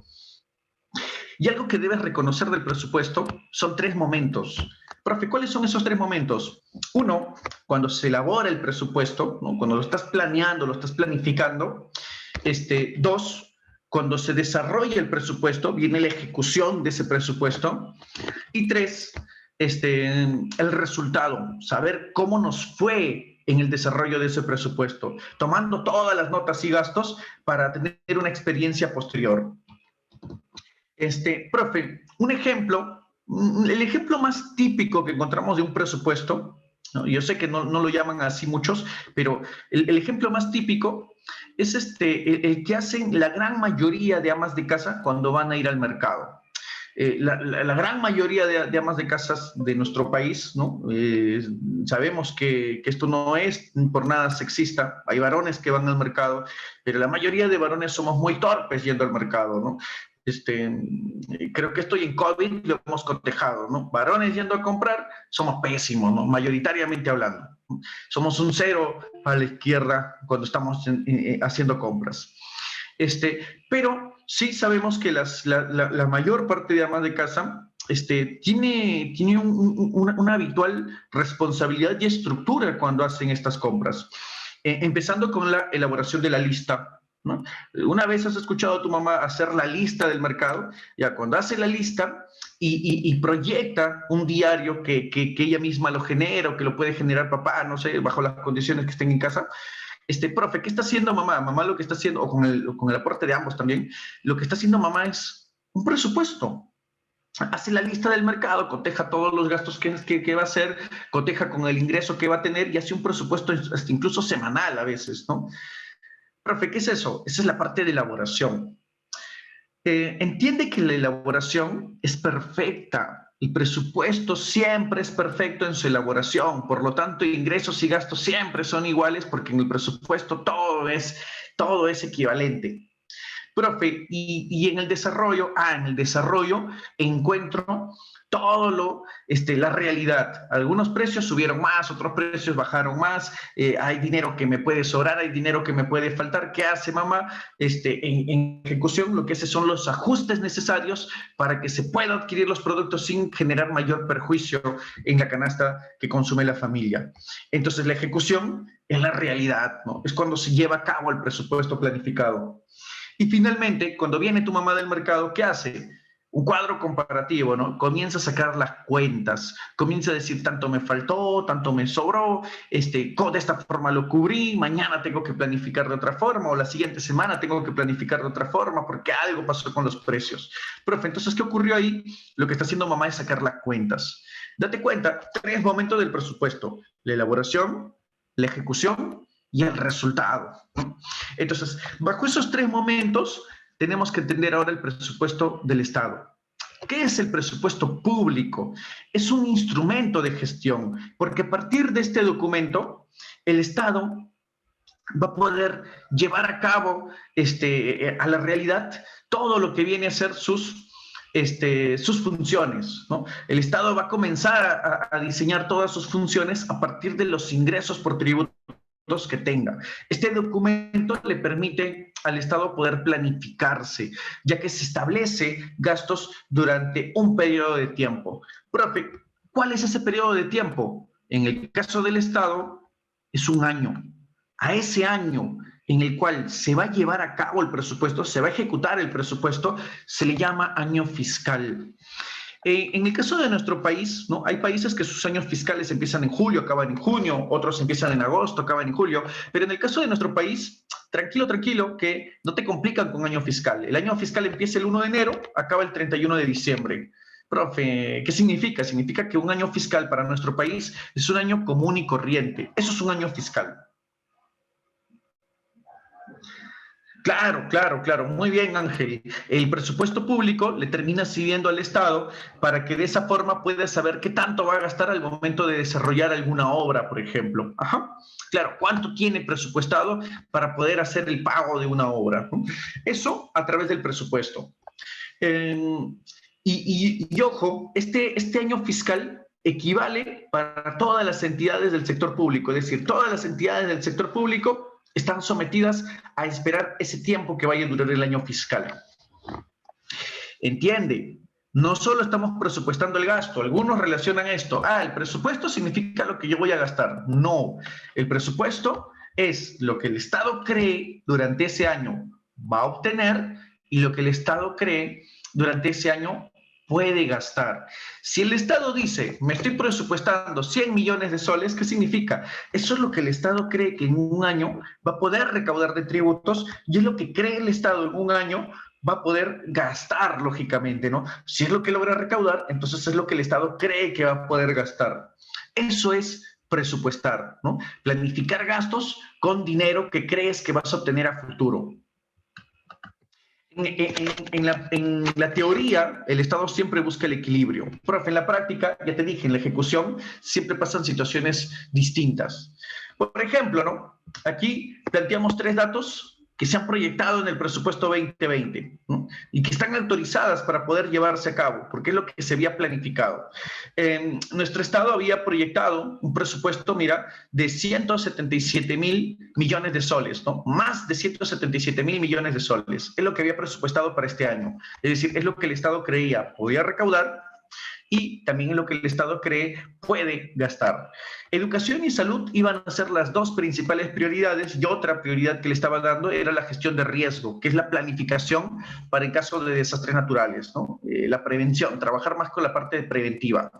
Y algo que debes reconocer del presupuesto son 3 momentos. Profe, ¿cuáles son esos 3 momentos? Uno, cuando se elabora el presupuesto, ¿no? Cuando lo estás planeando, lo estás planificando. Dos, cuando se desarrolla el presupuesto, viene la ejecución de ese presupuesto. Y 3, el resultado, saber cómo nos fue en el desarrollo de ese presupuesto, tomando todas las notas y gastos para tener una experiencia posterior. Profe, un ejemplo, el ejemplo más típico que encontramos de un presupuesto, ¿no? Yo sé que no lo llaman así muchos, pero el ejemplo más típico es el que hacen la gran mayoría de amas de casa cuando van a ir al mercado. La gran mayoría de amas de casas de nuestro país, ¿no? Sabemos que esto no es por nada sexista, hay varones que van al mercado, pero la mayoría de varones somos muy torpes yendo al mercado, ¿no? Creo que esto y en COVID lo hemos cotejado, ¿no? Varones yendo a comprar, somos pésimos, ¿no? Mayoritariamente hablando. Somos un 0 a la izquierda cuando estamos haciendo compras. Pero sí sabemos que la mayor parte de amas de casa tiene una habitual responsabilidad y estructura cuando hacen estas compras. Empezando con la elaboración de la lista, ¿no? Una vez has escuchado a tu mamá hacer la lista del mercado, ya cuando hace la lista y proyecta un diario que ella misma lo genera o que lo puede generar papá, no sé, bajo las condiciones que estén en casa, profe, ¿qué está haciendo mamá? Mamá lo que está haciendo, o con el aporte de ambos también, lo que está haciendo mamá es un presupuesto. Hace la lista del mercado, coteja todos los gastos que va a hacer, coteja con el ingreso que va a tener y hace un presupuesto hasta incluso semanal a veces, ¿no? Profe, ¿qué es eso? Esa es la parte de elaboración. Entiende que la elaboración es perfecta. El presupuesto siempre es perfecto en su elaboración. Por lo tanto, ingresos y gastos siempre son iguales porque en el presupuesto todo es equivalente. Profe, y en el desarrollo, en el desarrollo encuentro todo la realidad. Algunos precios subieron más, otros precios bajaron más, hay dinero que me puede sobrar, hay dinero que me puede faltar. ¿Qué hace mamá? En ejecución lo que hace son los ajustes necesarios para que se pueda adquirir los productos sin generar mayor perjuicio en la canasta que consume la familia. Entonces la ejecución es la realidad, ¿no? Es cuando se lleva a cabo el presupuesto planificado. Y finalmente, cuando viene tu mamá del mercado, ¿qué hace? Un cuadro comparativo, ¿no? Comienza a sacar las cuentas, comienza a decir, tanto me faltó, tanto me sobró, de esta forma lo cubrí, mañana tengo que planificar de otra forma, o la siguiente semana tengo que planificar de otra forma, porque algo pasó con los precios. Profe, entonces, ¿qué ocurrió ahí? Lo que está haciendo mamá es sacar las cuentas. Date cuenta, 3 momentos del presupuesto: la elaboración, la ejecución y el resultado, ¿no? Entonces, bajo esos tres momentos, tenemos que entender ahora el presupuesto del Estado. ¿Qué es el presupuesto público? Es un instrumento de gestión, porque a partir de este documento, el Estado va a poder llevar a cabo a la realidad todo lo que viene a ser sus funciones, ¿no? El Estado va a comenzar a diseñar todas sus funciones a partir de los ingresos por tributos que tenga. Este documento le permite al Estado poder planificarse, ya que se establece gastos durante un periodo de tiempo. Profe, ¿cuál es ese periodo de tiempo? En el caso del Estado, es un año. A ese año en el cual se va a llevar a cabo el presupuesto, se va a ejecutar el presupuesto, se le llama año fiscal. En el caso de nuestro país, ¿no? Hay países que sus años fiscales empiezan en julio, acaban en junio, otros empiezan en agosto, acaban en julio, pero en el caso de nuestro país, tranquilo, tranquilo, que no te complican con año fiscal. El año fiscal empieza el 1 de enero, acaba el 31 de diciembre. Profe, ¿qué significa? Significa que un año fiscal para nuestro país es un año común y corriente. Eso es un año fiscal. Claro, claro, claro. Muy bien, Ángel. El presupuesto público le termina sirviendo al Estado para que de esa forma pueda saber qué tanto va a gastar al momento de desarrollar alguna obra, por ejemplo. Ajá. Claro, cuánto tiene presupuestado para poder hacer el pago de una obra, ¿no? Eso a través del presupuesto. Eh, y ojo, este año fiscal equivale para todas las entidades del sector público, es decir, todas las entidades del sector público están sometidas a esperar ese tiempo que vaya a durar el año fiscal. Entiende, no solo estamos presupuestando el gasto, algunos relacionan esto, el presupuesto significa lo que yo voy a gastar. No, el presupuesto es lo que el Estado cree durante ese año va a obtener y lo que el Estado cree durante ese año puede gastar. Si el Estado dice, me estoy presupuestando 100 millones de soles, ¿qué significa? Eso es lo que el Estado cree que en un año va a poder recaudar de tributos y es lo que cree el Estado en un año va a poder gastar, lógicamente, ¿no? Si es lo que logra recaudar, entonces es lo que el Estado cree que va a poder gastar. Eso es presupuestar, ¿no? Planificar gastos con dinero que crees que vas a obtener a futuro. En la teoría, el Estado siempre busca el equilibrio. Profe, en la práctica, ya te dije, en la ejecución siempre pasan situaciones distintas. Por ejemplo, ¿no? Aquí planteamos 3 datos que se han proyectado en el presupuesto 2020, ¿no? Y que están autorizadas para poder llevarse a cabo, porque es lo que se había planificado. Nuestro Estado había proyectado un presupuesto, mira, de 177.000 millones de soles, ¿no? Más de 177.000 millones de soles. Es lo que había presupuestado para este año. Es decir, es lo que el Estado creía podía recaudar y también lo que el Estado cree puede gastar. Educación y salud iban a ser las 2 principales prioridades y otra prioridad que le estaba dando era la gestión de riesgo, que es la planificación para el caso de desastres naturales, ¿no? La prevención, trabajar más con la parte preventiva.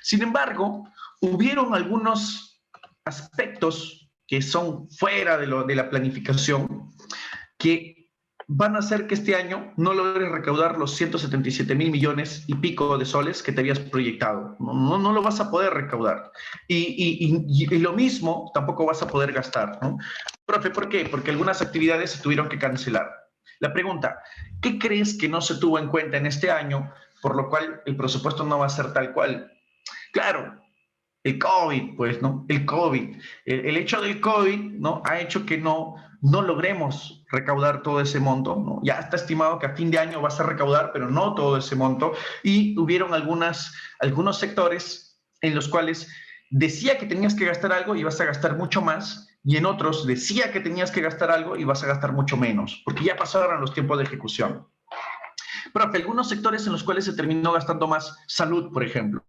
Sin embargo, hubieron algunos aspectos que son fuera de la planificación que van a hacer que este año no logres recaudar los 177.000 millones y pico de soles que te habías proyectado. No lo vas a poder recaudar. Y lo mismo tampoco vas a poder gastar, ¿no? Profe, ¿por qué? Porque algunas actividades se tuvieron que cancelar. La pregunta, ¿qué crees que no se tuvo en cuenta en este año, por lo cual el presupuesto no va a ser tal cual? Claro, el COVID, pues, ¿no? El COVID. El hecho del COVID, ¿no? Ha hecho que no logremos recaudar todo ese monto, ¿no? Ya está estimado que a fin de año vas a recaudar, pero no todo ese monto. Y hubieron algunos sectores en los cuales decía que tenías que gastar algo y vas a gastar mucho más, y en otros decía que tenías que gastar algo y vas a gastar mucho menos, porque ya pasaron los tiempos de ejecución. Profe, algunos sectores en los cuales se terminó gastando más, salud, por ejemplo.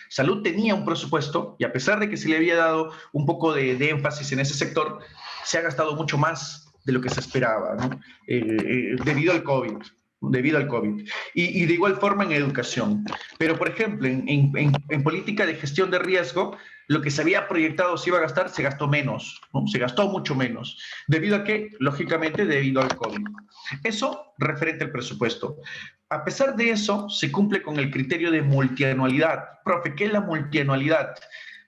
Salud tenía un presupuesto y a pesar de que se le había dado un poco de énfasis en ese sector, se ha gastado mucho más de lo que se esperaba, ¿no? Debido al COVID. Debido al COVID. Y de igual forma en educación. Pero, por ejemplo, en política de gestión de riesgo, lo que se había proyectado se iba a gastar, se gastó menos, ¿no? Se gastó mucho menos. ¿Debido a qué? Lógicamente, debido al COVID. Eso referente al presupuesto. A pesar de eso, se cumple con el criterio de multianualidad. Profe, ¿qué es la multianualidad?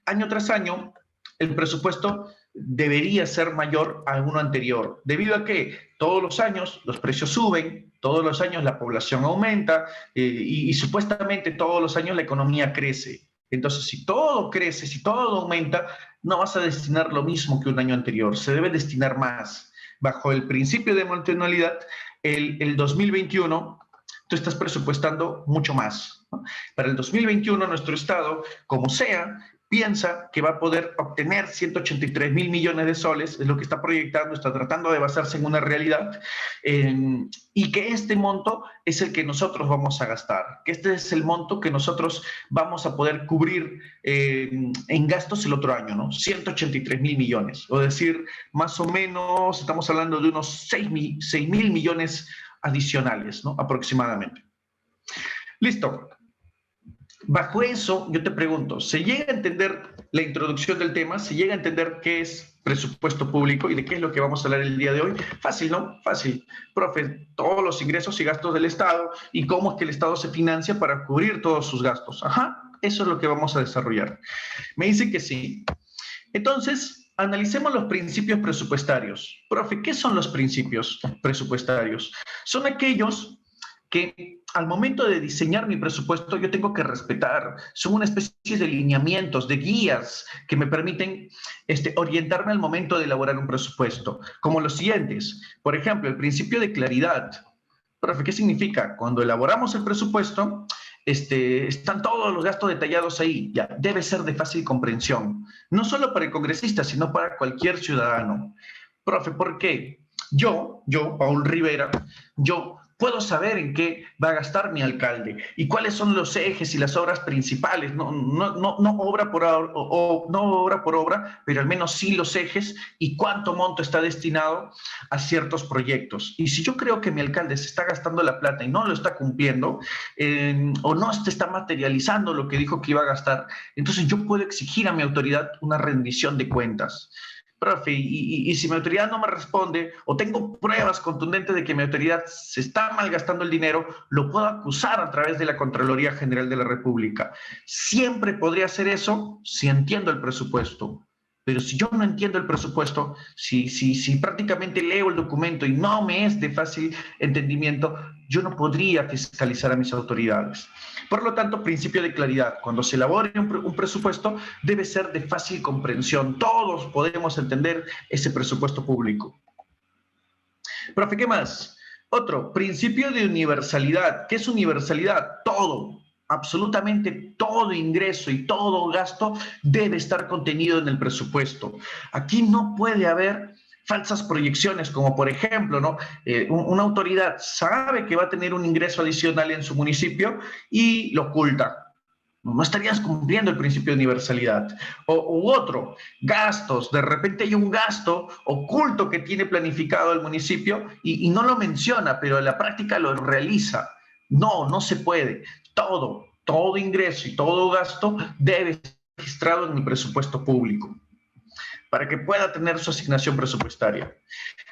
Año tras año, el presupuesto debería ser mayor a uno anterior, debido a que todos los años los precios suben, todos los años la población aumenta y supuestamente todos los años la economía crece. Entonces, si todo crece, si todo aumenta, no vas a destinar lo mismo que un año anterior, se debe destinar más. Bajo el principio de multianualidad, el 2021, tú estás presupuestando mucho más, ¿no? Para el 2021, nuestro Estado, como sea, piensa que va a poder obtener 183.000 millones de soles, es lo que está proyectando, está tratando de basarse en una realidad, y que este monto es el que nosotros vamos a gastar, que este es el monto que nosotros vamos a poder cubrir en gastos el otro año, ¿no? 183.000 millones, o decir, más o menos, estamos hablando de unos 6.000 millones adicionales, ¿no? Aproximadamente. Listo. Bajo eso, yo te pregunto, ¿se llega a entender la introducción del tema? ¿Se llega a entender qué es presupuesto público y de qué es lo que vamos a hablar el día de hoy? Fácil, ¿no? Fácil. Profe, todos los ingresos y gastos del Estado y cómo es que el Estado se financia para cubrir todos sus gastos. Ajá, eso es lo que vamos a desarrollar. Me dicen que sí. Entonces, analicemos los principios presupuestarios. Profe, ¿qué son los principios presupuestarios? Son aquellos que al momento de diseñar mi presupuesto yo tengo que respetar. Son una especie de lineamientos, de guías que me permiten orientarme al momento de elaborar un presupuesto, como los siguientes. Por ejemplo, el principio de claridad. Profe, ¿qué significa? Cuando elaboramos el presupuesto, están todos los gastos detallados ahí. Ya, debe ser de fácil comprensión, no solo para el congresista, sino para cualquier ciudadano. Profe, ¿por qué? Yo, Paul Rivera, yo puedo saber en qué va a gastar mi alcalde y cuáles son los ejes y las obras principales, no obra por obra, no obra por obra, pero al menos sí los ejes y cuánto monto está destinado a ciertos proyectos. Y si yo creo que mi alcalde se está gastando la plata y no lo está cumpliendo, o no se está materializando lo que dijo que iba a gastar, entonces yo puedo exigir a mi autoridad una rendición de cuentas. Profe, y si mi autoridad no me responde o tengo pruebas contundentes de que mi autoridad se está malgastando el dinero, lo puedo acusar a través de la Contraloría General de la República. Siempre podría hacer eso si entiendo el presupuesto. Pero si yo no entiendo el presupuesto, si prácticamente leo el documento y no me es de fácil entendimiento, yo no podría fiscalizar a mis autoridades. Por lo tanto, principio de claridad. Cuando se elabore un presupuesto, debe ser de fácil comprensión. Todos podemos entender ese presupuesto público. Profe, ¿qué más? Otro, principio de universalidad. ¿Qué es universalidad? Todo, absolutamente todo ingreso y todo gasto debe estar contenido en el presupuesto. Aquí no puede haber falsas proyecciones, como por ejemplo, ¿no? Una autoridad sabe que va a tener un ingreso adicional en su municipio y lo oculta. No estarías cumpliendo el principio de universalidad. U otro, gastos. De repente hay un gasto oculto que tiene planificado el municipio y no lo menciona, pero en la práctica lo realiza. No se puede. Todo ingreso y todo gasto debe ser registrado en el presupuesto público para que pueda tener su asignación presupuestaria.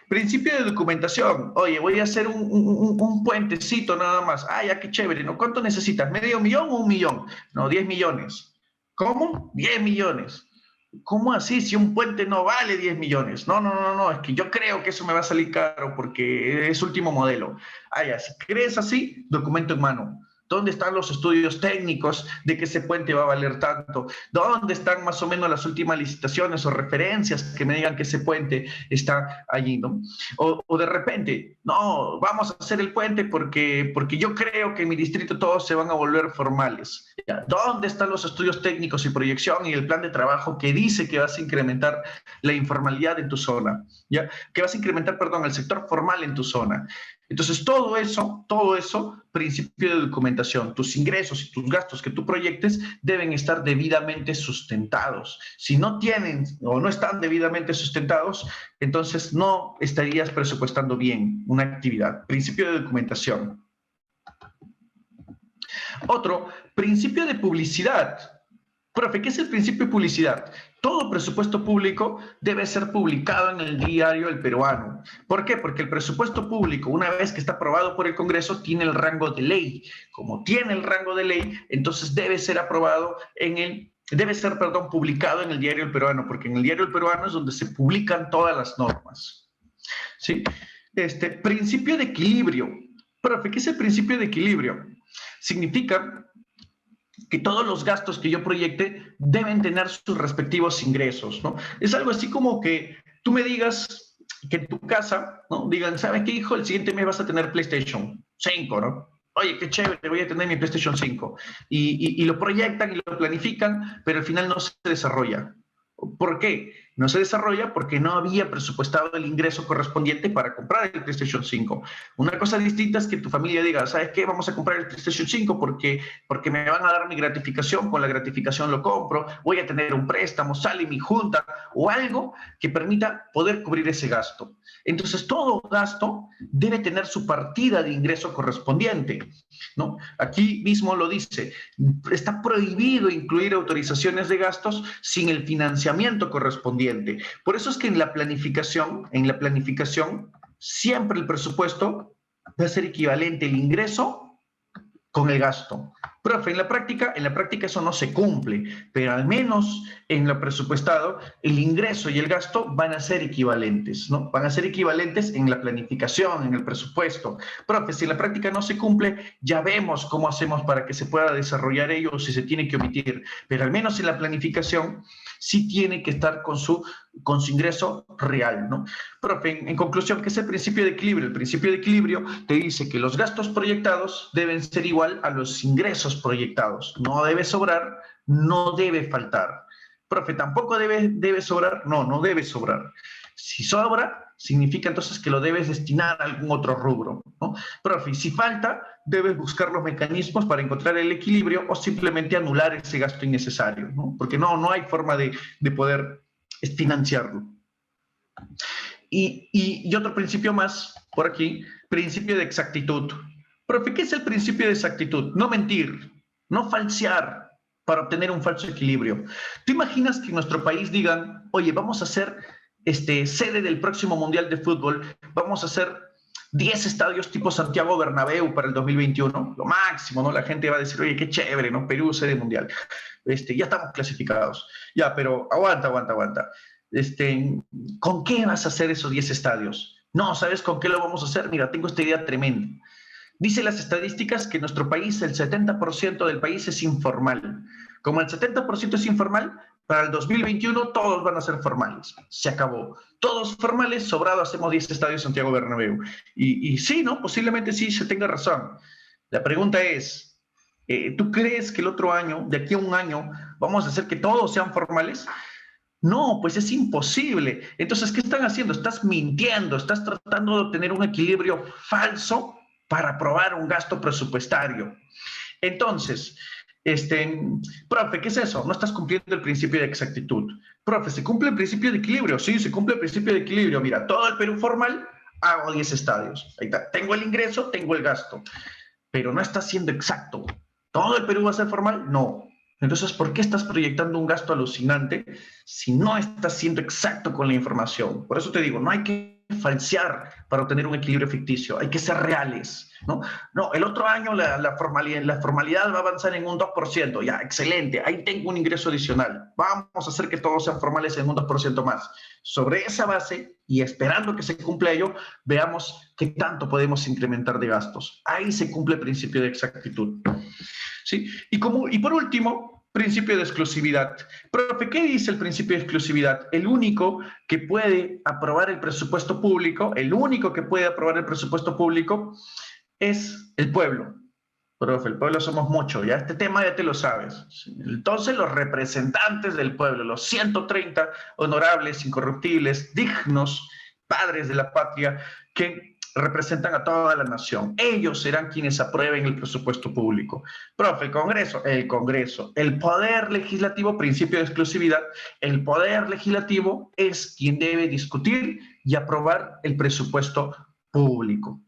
Principio de documentación. Oye, voy a hacer un puentecito nada más. Ah, ya, qué chévere, ¿no? ¿Cuánto necesitas? ¿Medio millón o 1 millón? No, 10 millones. ¿Cómo? 10 millones. ¿Cómo así? Si un puente no vale 10 millones. No, es que yo creo que eso me va a salir caro porque es último modelo. Ah, ya, si crees así, documento en mano. ¿Dónde están los estudios técnicos de que ese puente va a valer tanto? ¿Dónde están más o menos las últimas licitaciones o referencias que me digan que ese puente está allí, ¿no? O de repente, no, vamos a hacer el puente porque yo creo que en mi distrito todos se van a volver formales. ¿Ya? ¿Dónde están los estudios técnicos y proyección y el plan de trabajo que dice que vas a incrementar la informalidad en tu zona? ¿Ya? Que vas a incrementar, perdón, el sector formal en tu zona. Entonces, todo eso, principio de documentación, tus ingresos y tus gastos que tú proyectes deben estar debidamente sustentados. Si no tienen o no están debidamente sustentados, entonces no estarías presupuestando bien una actividad. Principio de documentación. Otro, principio de publicidad. Profe, ¿qué es el principio de publicidad? Todo presupuesto público debe ser publicado en el diario El Peruano. ¿Por qué? Porque el presupuesto público, una vez que está aprobado por el Congreso, tiene el rango de ley. Como tiene el rango de ley, entonces debe ser aprobado en el debe ser, perdón, publicado en el Diario El Peruano, porque en el Diario El Peruano es donde se publican todas las normas. ¿Sí? Principio de equilibrio. Profe, ¿qué es el principio de equilibrio? Significa que todos los gastos que yo proyecte deben tener sus respectivos ingresos, ¿no? Es algo así como que tú me digas que en tu casa, ¿no? Digan, ¿sabes qué, hijo? El siguiente mes vas a tener PlayStation 5, ¿no? Oye, qué chévere, voy a tener mi PlayStation 5. Y lo proyectan y lo planifican, pero al final no se desarrolla. ¿Por qué? No se desarrolla porque no había presupuestado el ingreso correspondiente para comprar el PlayStation 5. Una cosa distinta es que tu familia diga, ¿sabes qué? Vamos a comprar el PlayStation 5 porque me van a dar mi gratificación, con la gratificación lo compro, voy a tener un préstamo, sale mi junta o algo que permita poder cubrir ese gasto. Entonces, todo gasto debe tener su partida de ingreso correspondiente, ¿no? Aquí mismo lo dice, está prohibido incluir autorizaciones de gastos sin el financiamiento correspondiente. Por eso es que en la planificación, siempre el presupuesto va a ser equivalente el ingreso con el gasto. Profe, en la práctica eso no se cumple, pero al menos en lo presupuestado, el ingreso y el gasto van a ser equivalentes, ¿no? Van a ser equivalentes en la planificación, en el presupuesto. Profe, si en la práctica no se cumple, ya vemos cómo hacemos para que se pueda desarrollar ello o si se tiene que omitir, pero al menos en la planificación sí tiene que estar con su ingreso real, ¿no? Profe, en conclusión, ¿qué es el principio de equilibrio? El principio de equilibrio te dice que los gastos proyectados deben ser igual a los ingresos proyectados. No debe sobrar, no debe faltar. Profe, ¿tampoco debe sobrar? No, no debe sobrar. Si sobra, significa entonces que lo debes destinar a algún otro rubro, ¿no? Profe, si falta, debes buscar los mecanismos para encontrar el equilibrio o simplemente anular ese gasto innecesario, ¿no? Porque no hay forma de poder financiarlo. Y otro principio más, por aquí, principio de exactitud. Profe, ¿qué es el principio de exactitud? No mentir, no falsear para obtener un falso equilibrio. ¿Tú imaginas que en nuestro país digan, oye, vamos a ser sede del próximo Mundial de Fútbol, vamos a hacer 10 estadios tipo Santiago Bernabéu para el 2021? Lo máximo, ¿no? La gente va a decir, oye, qué chévere, ¿no? Perú, sede mundial. Ya estamos clasificados. Ya, pero aguanta. ¿Con qué vas a hacer esos 10 estadios? No, ¿sabes con qué lo vamos a hacer? Mira, tengo esta idea tremenda. Dice las estadísticas que en nuestro país el 70% del país es informal. Como el 70% es informal, para el 2021 todos van a ser formales. Se acabó. Todos formales, sobrado, hacemos 10 estadios Santiago Bernabéu. Y sí, ¿no? Posiblemente sí se tenga razón. La pregunta es, ¿tú crees que el otro año, de aquí a un año, vamos a hacer que todos sean formales? No, pues es imposible. Entonces, ¿qué están haciendo? Estás mintiendo, estás tratando de obtener un equilibrio falso para aprobar un gasto presupuestario. Entonces, profe, ¿qué es eso? No estás cumpliendo el principio de exactitud. Profe, ¿se cumple el principio de equilibrio? Sí, se cumple el principio de equilibrio. Mira, todo el Perú formal, hago 10 estadios. Ahí está. Tengo el ingreso, tengo el gasto. Pero no está siendo exacto. ¿Todo el Perú va a ser formal? No. Entonces, ¿por qué estás proyectando un gasto alucinante si no estás siendo exacto con la información? Por eso te digo, no hay que falsear para obtener un equilibrio ficticio, hay que ser reales, ¿no? No, el otro año la formalidad va a avanzar en un 2%, ya, excelente, ahí tengo un ingreso adicional, vamos a hacer que todos sean formales en un 2% más. Sobre esa base y esperando que se cumpla ello, veamos qué tanto podemos incrementar de gastos. Ahí se cumple el principio de exactitud. ¿Sí? Y por último, principio de exclusividad. Profe, ¿qué dice el principio de exclusividad? El único que puede aprobar el presupuesto público, es el pueblo. Profe, el pueblo somos muchos, ya este tema ya te lo sabes. Entonces, los representantes del pueblo, los 130 honorables, incorruptibles, dignos padres de la patria, que representan a toda la nación. Ellos serán quienes aprueben el presupuesto público. Profe, el Congreso, el Poder Legislativo, principio de exclusividad, el Poder Legislativo es quien debe discutir y aprobar el presupuesto público.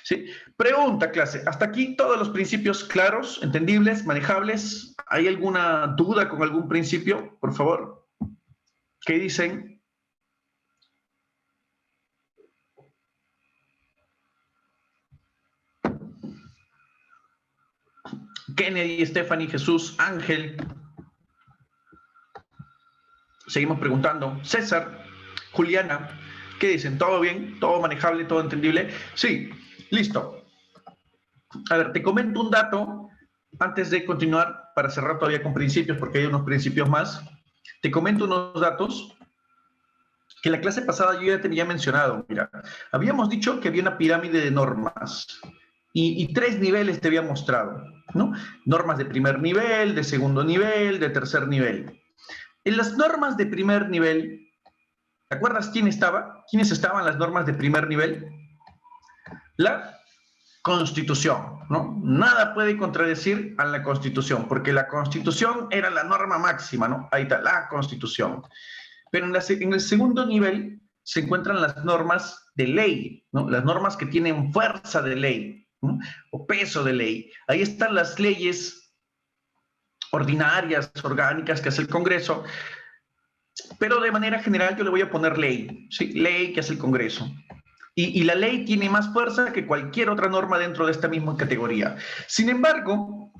¿Sí? Pregunta, clase. ¿Hasta aquí todos los principios claros, entendibles, manejables? ¿Hay alguna duda con algún principio? Por favor. ¿Qué dicen? Kennedy, Stephanie, Jesús, Ángel. Seguimos preguntando. César, Juliana, ¿qué dicen? ¿Todo bien? ¿Todo manejable? ¿Todo entendible? Sí, listo. A ver, te comento un dato antes de continuar para cerrar todavía con principios, porque hay unos principios más. Te comento unos datos que la clase pasada yo ya tenía mencionado. Mira, habíamos dicho que había una pirámide de normas y 3 niveles te había mostrado, ¿no? Normas de primer nivel, de segundo nivel, de tercer nivel. En las normas de primer nivel, ¿te acuerdas quién estaba? ¿Quiénes estaban las normas de primer nivel? La Constitución, ¿no? Nada puede contradecir a la Constitución, porque la Constitución era la norma máxima, ¿no? Ahí está, la Constitución. Pero en el segundo nivel se encuentran las normas de ley, ¿no? Las normas que tienen fuerza de ley, ¿no? O peso de ley. Ahí están las leyes ordinarias, orgánicas que hace el Congreso, pero de manera general yo le voy a poner ley, ¿sí? Ley que hace el Congreso. Y la ley tiene más fuerza que cualquier otra norma dentro de esta misma categoría. Sin embargo,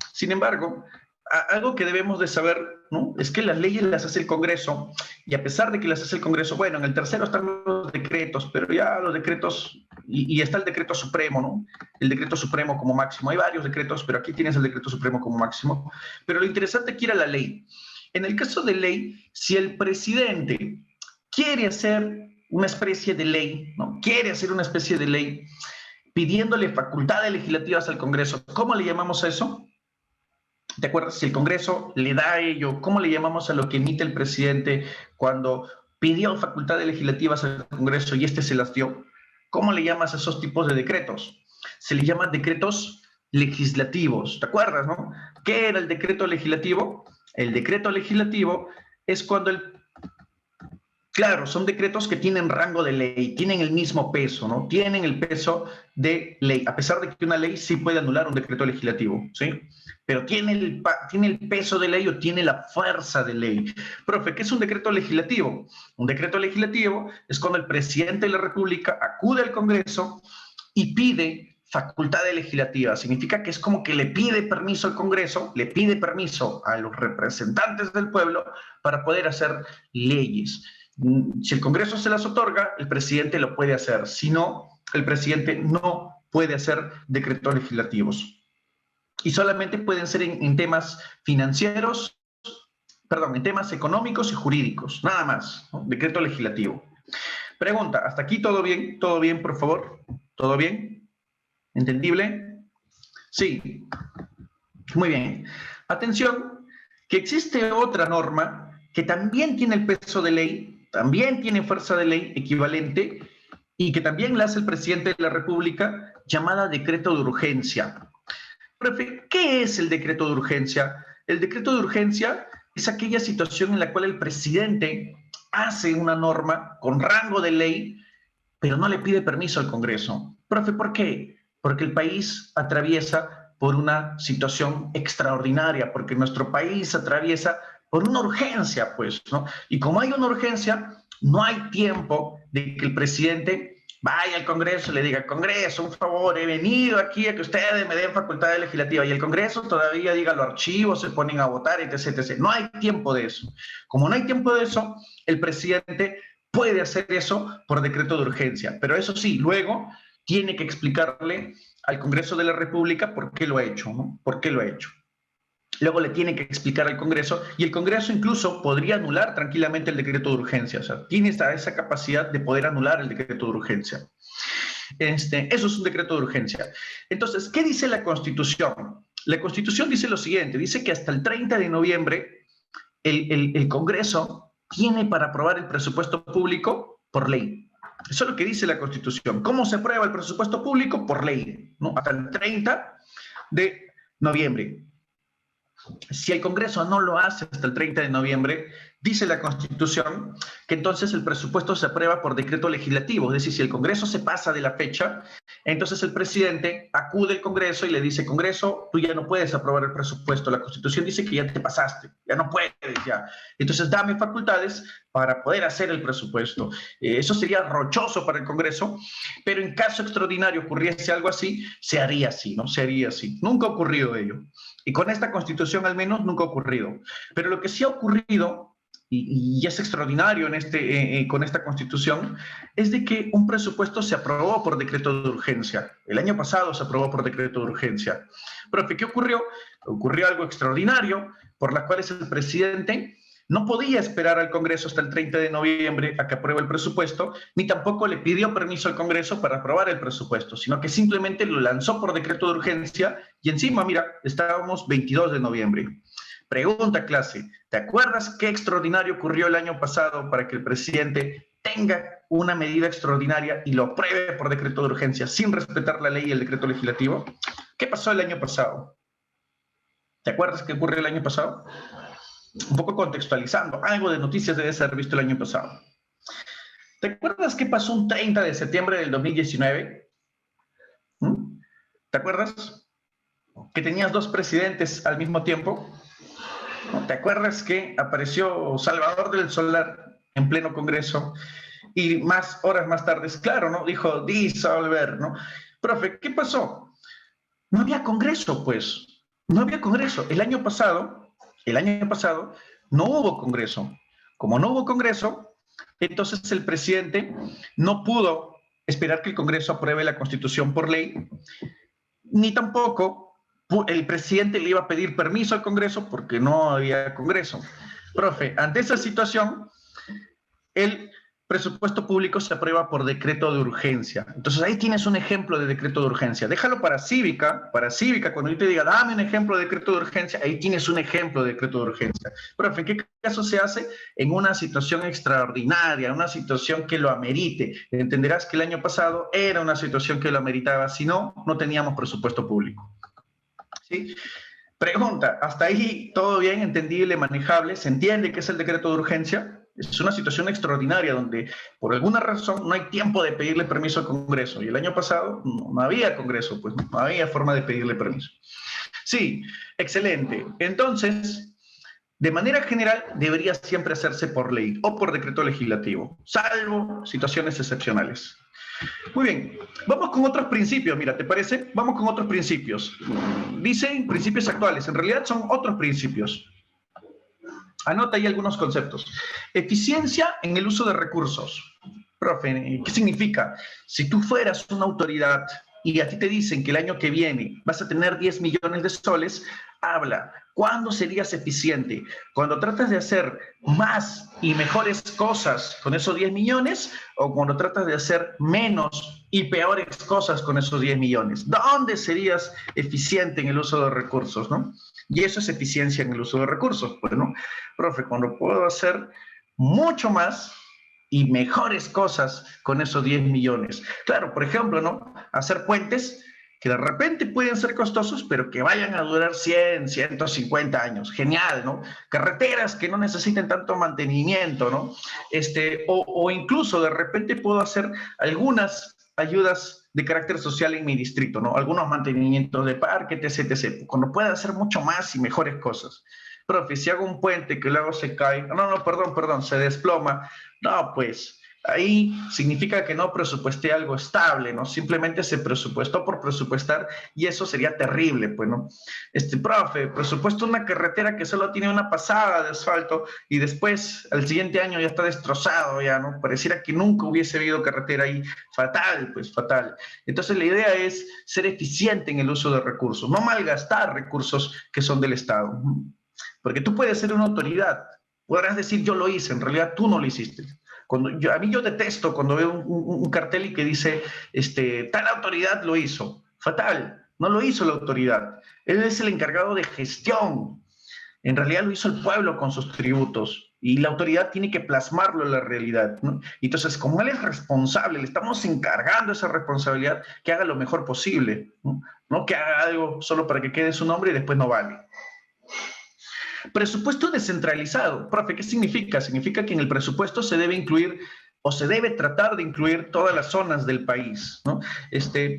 algo que debemos de saber, ¿no? Es que las leyes las hace el Congreso, y a pesar de que las hace el Congreso, bueno, en el tercero están los decretos, pero ya los decretos, y está el decreto supremo, ¿no? El decreto supremo como máximo. Hay varios decretos, pero aquí tienes el decreto supremo como máximo. Pero lo interesante aquí era la ley. En el caso de ley, si el presidente quiere hacer una especie de ley, ¿no? Quiere hacer una especie de ley pidiéndole facultades legislativas al Congreso. ¿Cómo le llamamos a eso? ¿Te acuerdas? Si el Congreso le da a ello, ¿cómo le llamamos a lo que emite el presidente cuando pidió facultades legislativas al Congreso y este se las dio? ¿Cómo le llamas a esos tipos de decretos? Se le llaman decretos legislativos. ¿Te acuerdas, no? ¿Qué era el decreto legislativo? El decreto legislativo es cuando Claro, son decretos que tienen rango de ley, tienen el mismo peso, ¿no? Tienen el peso de ley, a pesar de que una ley sí puede anular un decreto legislativo, ¿sí? Pero tiene el peso de ley o tiene la fuerza de ley. Profe, ¿qué es un decreto legislativo? Un decreto legislativo es cuando el presidente de la República acude al Congreso y pide facultades legislativas. Significa que es como que le pide permiso al Congreso, le pide permiso a los representantes del pueblo para poder hacer leyes. Si el Congreso se las otorga, el presidente lo puede hacer. Si no, el presidente no puede hacer decretos legislativos. Y solamente pueden ser en temas financieros, perdón, en temas económicos y jurídicos, nada más, ¿no? Decreto legislativo. Pregunta, ¿hasta aquí todo bien? ¿Todo bien, por favor? ¿Todo bien? ¿Entendible? Sí. Muy bien. Atención, que existe otra norma que también tiene el peso de ley, también tiene fuerza de ley equivalente y que también la hace el presidente de la República, llamada decreto de urgencia. Profe, ¿qué es el decreto de urgencia? El decreto de urgencia es aquella situación en la cual el presidente hace una norma con rango de ley, pero no le pide permiso al Congreso. Profe, ¿por qué? Porque el país atraviesa por una situación extraordinaria, porque nuestro país atraviesa por una urgencia, pues, ¿no? Y como hay una urgencia, no hay tiempo de que el presidente vaya al Congreso y le diga, Congreso, un favor, he venido aquí a que ustedes me den facultades legislativas, y el Congreso todavía diga los archivos, se ponen a votar, etc., etc. No hay tiempo de eso. Como no hay tiempo de eso, el presidente puede hacer eso por decreto de urgencia, pero eso sí, luego tiene que explicarle al Congreso de la República por qué lo ha hecho, ¿no? ¿Por qué lo ha hecho? Luego le tiene que explicar al Congreso, y el Congreso incluso podría anular tranquilamente el decreto de urgencia. O sea, tiene esa capacidad de poder anular el decreto de urgencia. Eso es un decreto de urgencia. Entonces, ¿qué dice la Constitución? La Constitución dice lo siguiente, dice que hasta el 30 de noviembre el Congreso tiene para aprobar el presupuesto público por ley. Eso es lo que dice la Constitución. ¿Cómo se aprueba el presupuesto público? Por ley, ¿no? Hasta el 30 de noviembre. Si el Congreso no lo hace hasta el 30 de noviembre, dice la Constitución que entonces el presupuesto se aprueba por decreto legislativo. Es decir, si el Congreso se pasa de la fecha, entonces el presidente acude al Congreso y le dice, Congreso, tú ya no puedes aprobar el presupuesto. La Constitución dice que ya te pasaste, ya no puedes, ya. Entonces dame facultades para poder hacer el presupuesto. Eso sería rochoso para el Congreso, pero en caso extraordinario ocurriese algo así, se haría así, ¿no? Se haría así. Nunca ha ocurrido ello. Y con esta Constitución al menos nunca ha ocurrido. Pero lo que sí ha ocurrido y es extraordinario con esta Constitución, es de que un presupuesto se aprobó por decreto de urgencia. El año pasado se aprobó por decreto de urgencia. Profe, ¿qué ocurrió? Ocurrió algo extraordinario, por las cuales el presidente no podía esperar al Congreso hasta el 30 de noviembre a que apruebe el presupuesto, ni tampoco le pidió permiso al Congreso para aprobar el presupuesto, sino que simplemente lo lanzó por decreto de urgencia y encima, mira, estábamos 22 de noviembre. Pregunta clase, ¿te acuerdas qué extraordinario ocurrió el año pasado para que el presidente tenga una medida extraordinaria y lo apruebe por decreto de urgencia sin respetar la ley y el decreto legislativo? ¿Qué pasó el año pasado? ¿Te acuerdas qué ocurrió el año pasado? Un poco contextualizando, algo de noticias debes haber visto el año pasado. ¿Te acuerdas qué pasó un 30 de septiembre del 2019? ¿Te acuerdas que tenías dos presidentes al mismo tiempo? ¿Te acuerdas que apareció Salvador del Solar en pleno Congreso y más horas más tarde, claro, ¿no? Dijo disolver, ¿no? Profe, ¿qué pasó? No había Congreso, pues. No había Congreso. El año pasado no hubo Congreso. Como no hubo Congreso, entonces el presidente no pudo esperar que el Congreso apruebe la Constitución por ley, ni tampoco el presidente le iba a pedir permiso al Congreso porque no había Congreso. Profe, ante esa situación, el presupuesto público se aprueba por decreto de urgencia. Entonces ahí tienes un ejemplo de decreto de urgencia. Déjalo para cívica, cuando yo te diga, dame un ejemplo de decreto de urgencia, ahí tienes un ejemplo de decreto de urgencia. Profe, ¿en qué caso se hace? En una situación extraordinaria, una situación que lo amerite. Entenderás que el año pasado era una situación que lo ameritaba, si no, no teníamos presupuesto público. ¿Sí? Pregunta, ¿hasta ahí todo bien, entendible, manejable? ¿Se entiende qué es el decreto de urgencia? Es una situación extraordinaria donde por alguna razón no hay tiempo de pedirle permiso al Congreso. Y el año pasado no había Congreso, pues no había forma de pedirle permiso. Sí, excelente. Entonces, de manera general, debería siempre hacerse por ley o por decreto legislativo, salvo situaciones excepcionales. Muy bien, vamos con otros principios, mira, ¿te parece? Vamos con otros principios. Dicen principios actuales, en realidad son otros principios. Anota ahí algunos conceptos. Eficiencia en el uso de recursos. Profe, ¿qué significa? Si tú fueras una autoridad y a ti te dicen que el año que viene vas a tener 10 millones de soles, habla. ¿Cuándo serías eficiente? ¿Cuando tratas de hacer más y mejores cosas con esos 10 millones o cuando tratas de hacer menos y peores cosas con esos 10 millones? ¿Dónde serías eficiente en el uso de recursos, no? Y eso es eficiencia en el uso de recursos. Bueno, profe, cuando puedo hacer mucho más y mejores cosas con esos 10 millones. Claro, por ejemplo, ¿no? Hacer puentes que de repente pueden ser costosos, pero que vayan a durar 100, 150 años. Genial, ¿no? Carreteras que no necesiten tanto mantenimiento, ¿no? O incluso de repente puedo hacer algunas ayudas de carácter social en mi distrito, ¿no? Algunos mantenimientos de parque, etc, etc. Cuando pueda hacer mucho más y mejores cosas. Profe, si hago un puente que luego se cae, perdón, se desploma, no, pues ahí significa que no presupuesté algo estable, ¿no? Simplemente se presupuestó por presupuestar y eso sería terrible, pues, ¿no? Profe, presupuesto una carretera que solo tiene una pasada de asfalto y después, al siguiente año ya está destrozado, ya, ¿no? Pareciera que nunca hubiese habido carretera ahí. Fatal, pues, fatal. Entonces, la idea es ser eficiente en el uso de recursos, no malgastar recursos que son del Estado. Porque tú puedes ser una autoridad, podrás decir yo lo hice, en realidad tú no lo hiciste. A mí yo detesto cuando veo un cartel y que dice, tal autoridad lo hizo. Fatal, no lo hizo la autoridad. Él es el encargado de gestión. En realidad lo hizo el pueblo con sus tributos y la autoridad tiene que plasmarlo en la realidad, ¿no? Entonces, como él es responsable, le estamos encargando esa responsabilidad, que haga lo mejor posible, ¿no? No que haga algo solo para que quede su nombre y después no vale. Presupuesto descentralizado. Profe, ¿qué significa? Significa que en el presupuesto se debe incluir o se debe tratar de incluir todas las zonas del país, ¿no?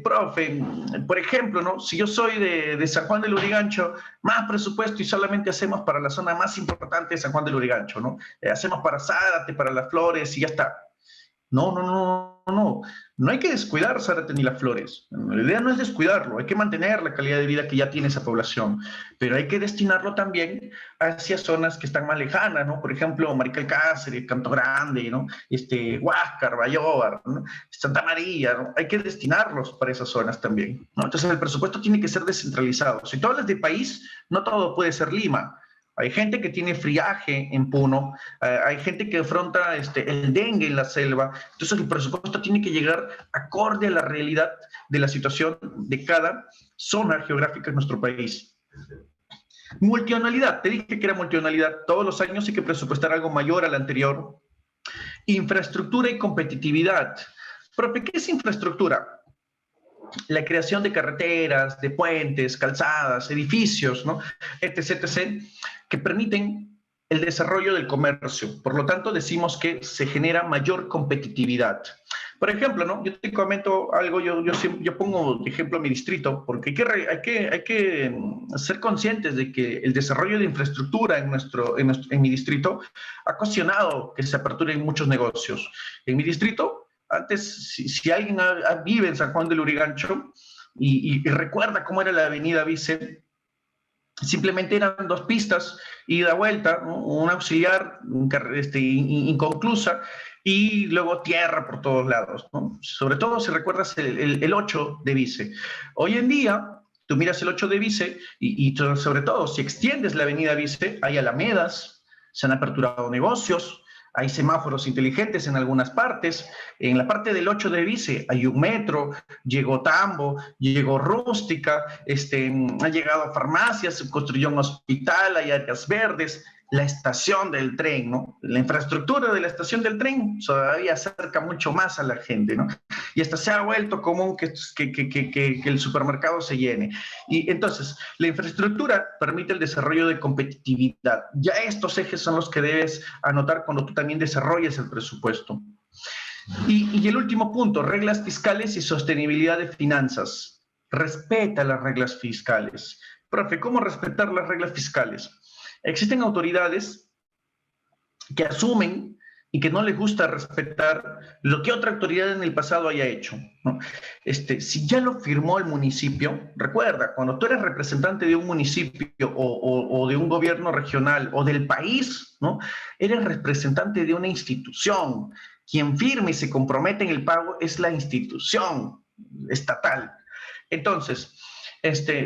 Profe, por ejemplo, ¿no? Si yo soy de San Juan del Lurigancho, más presupuesto y solamente hacemos para la zona más importante de San Juan del Lurigancho, ¿no? Hacemos para Zárate, para Las Flores y ya está. No, no hay que descuidar Zárate ni Las Flores. La idea no es descuidarlo, hay que mantener la calidad de vida que ya tiene esa población, pero hay que destinarlo también hacia zonas que están más lejanas, ¿no? Por ejemplo, Marical Cáceres, Canto Grande, ¿no? Huáscar, Bayóvar, ¿no? Santa María, ¿no? Hay que destinarlos para esas zonas también, ¿no? Entonces el presupuesto tiene que ser descentralizado. Si tú hablas de país, no todo puede ser Lima. Hay gente que tiene friaje en Puno, hay gente que afronta el dengue en la selva. Entonces el presupuesto tiene que llegar acorde a la realidad de la situación de cada zona geográfica en nuestro país. Multianualidad, te dije que era multianualidad. Todos los años hay que presupuestar algo mayor al anterior. Infraestructura y competitividad. Profe, ¿qué es infraestructura? La creación de carreteras, de puentes, calzadas, edificios, ¿no? etc., etc., que permiten el desarrollo del comercio. Por lo tanto, decimos que se genera mayor competitividad. Por ejemplo, ¿no? Yo te comento algo, yo pongo de ejemplo mi distrito, porque hay que ser conscientes de que el desarrollo de infraestructura en mi distrito ha ocasionado que se aperturen muchos negocios. En mi distrito, antes, si alguien vive en San Juan del Urigancho y recuerda cómo era la avenida Vice, simplemente eran 2 pistas, ida vuelta, ¿no? Un auxiliar inconclusa y luego tierra por todos lados, ¿no? Sobre todo si recuerdas el 8 de Vice. Hoy en día, tú miras el 8 de Vice y sobre todo si extiendes la avenida Vice, hay alamedas, se han aperturado negocios, hay semáforos inteligentes en algunas partes. En la parte del 8 de Vice hay un metro, llegó Tambo, llegó Rústica, ha llegado farmacias, se construyó un hospital, hay áreas verdes, la estación del tren, ¿no? La infraestructura de la estación del tren todavía acerca mucho más a la gente, ¿no? Y hasta se ha vuelto común que el supermercado se llene. Y entonces, la infraestructura permite el desarrollo de competitividad. Ya estos ejes son los que debes anotar cuando tú también desarrolles el presupuesto. Y el último punto, reglas fiscales y sostenibilidad de finanzas. Respeta las reglas fiscales. Profe, ¿cómo respetar las reglas fiscales? Existen autoridades que asumen y que no les gusta respetar lo que otra autoridad en el pasado haya hecho, ¿no? Si ya lo firmó el municipio, recuerda, cuando tú eres representante de un municipio o de un gobierno regional o del país, ¿no? Eres representante de una institución. Quien firme y se compromete en el pago es la institución estatal. Entonces,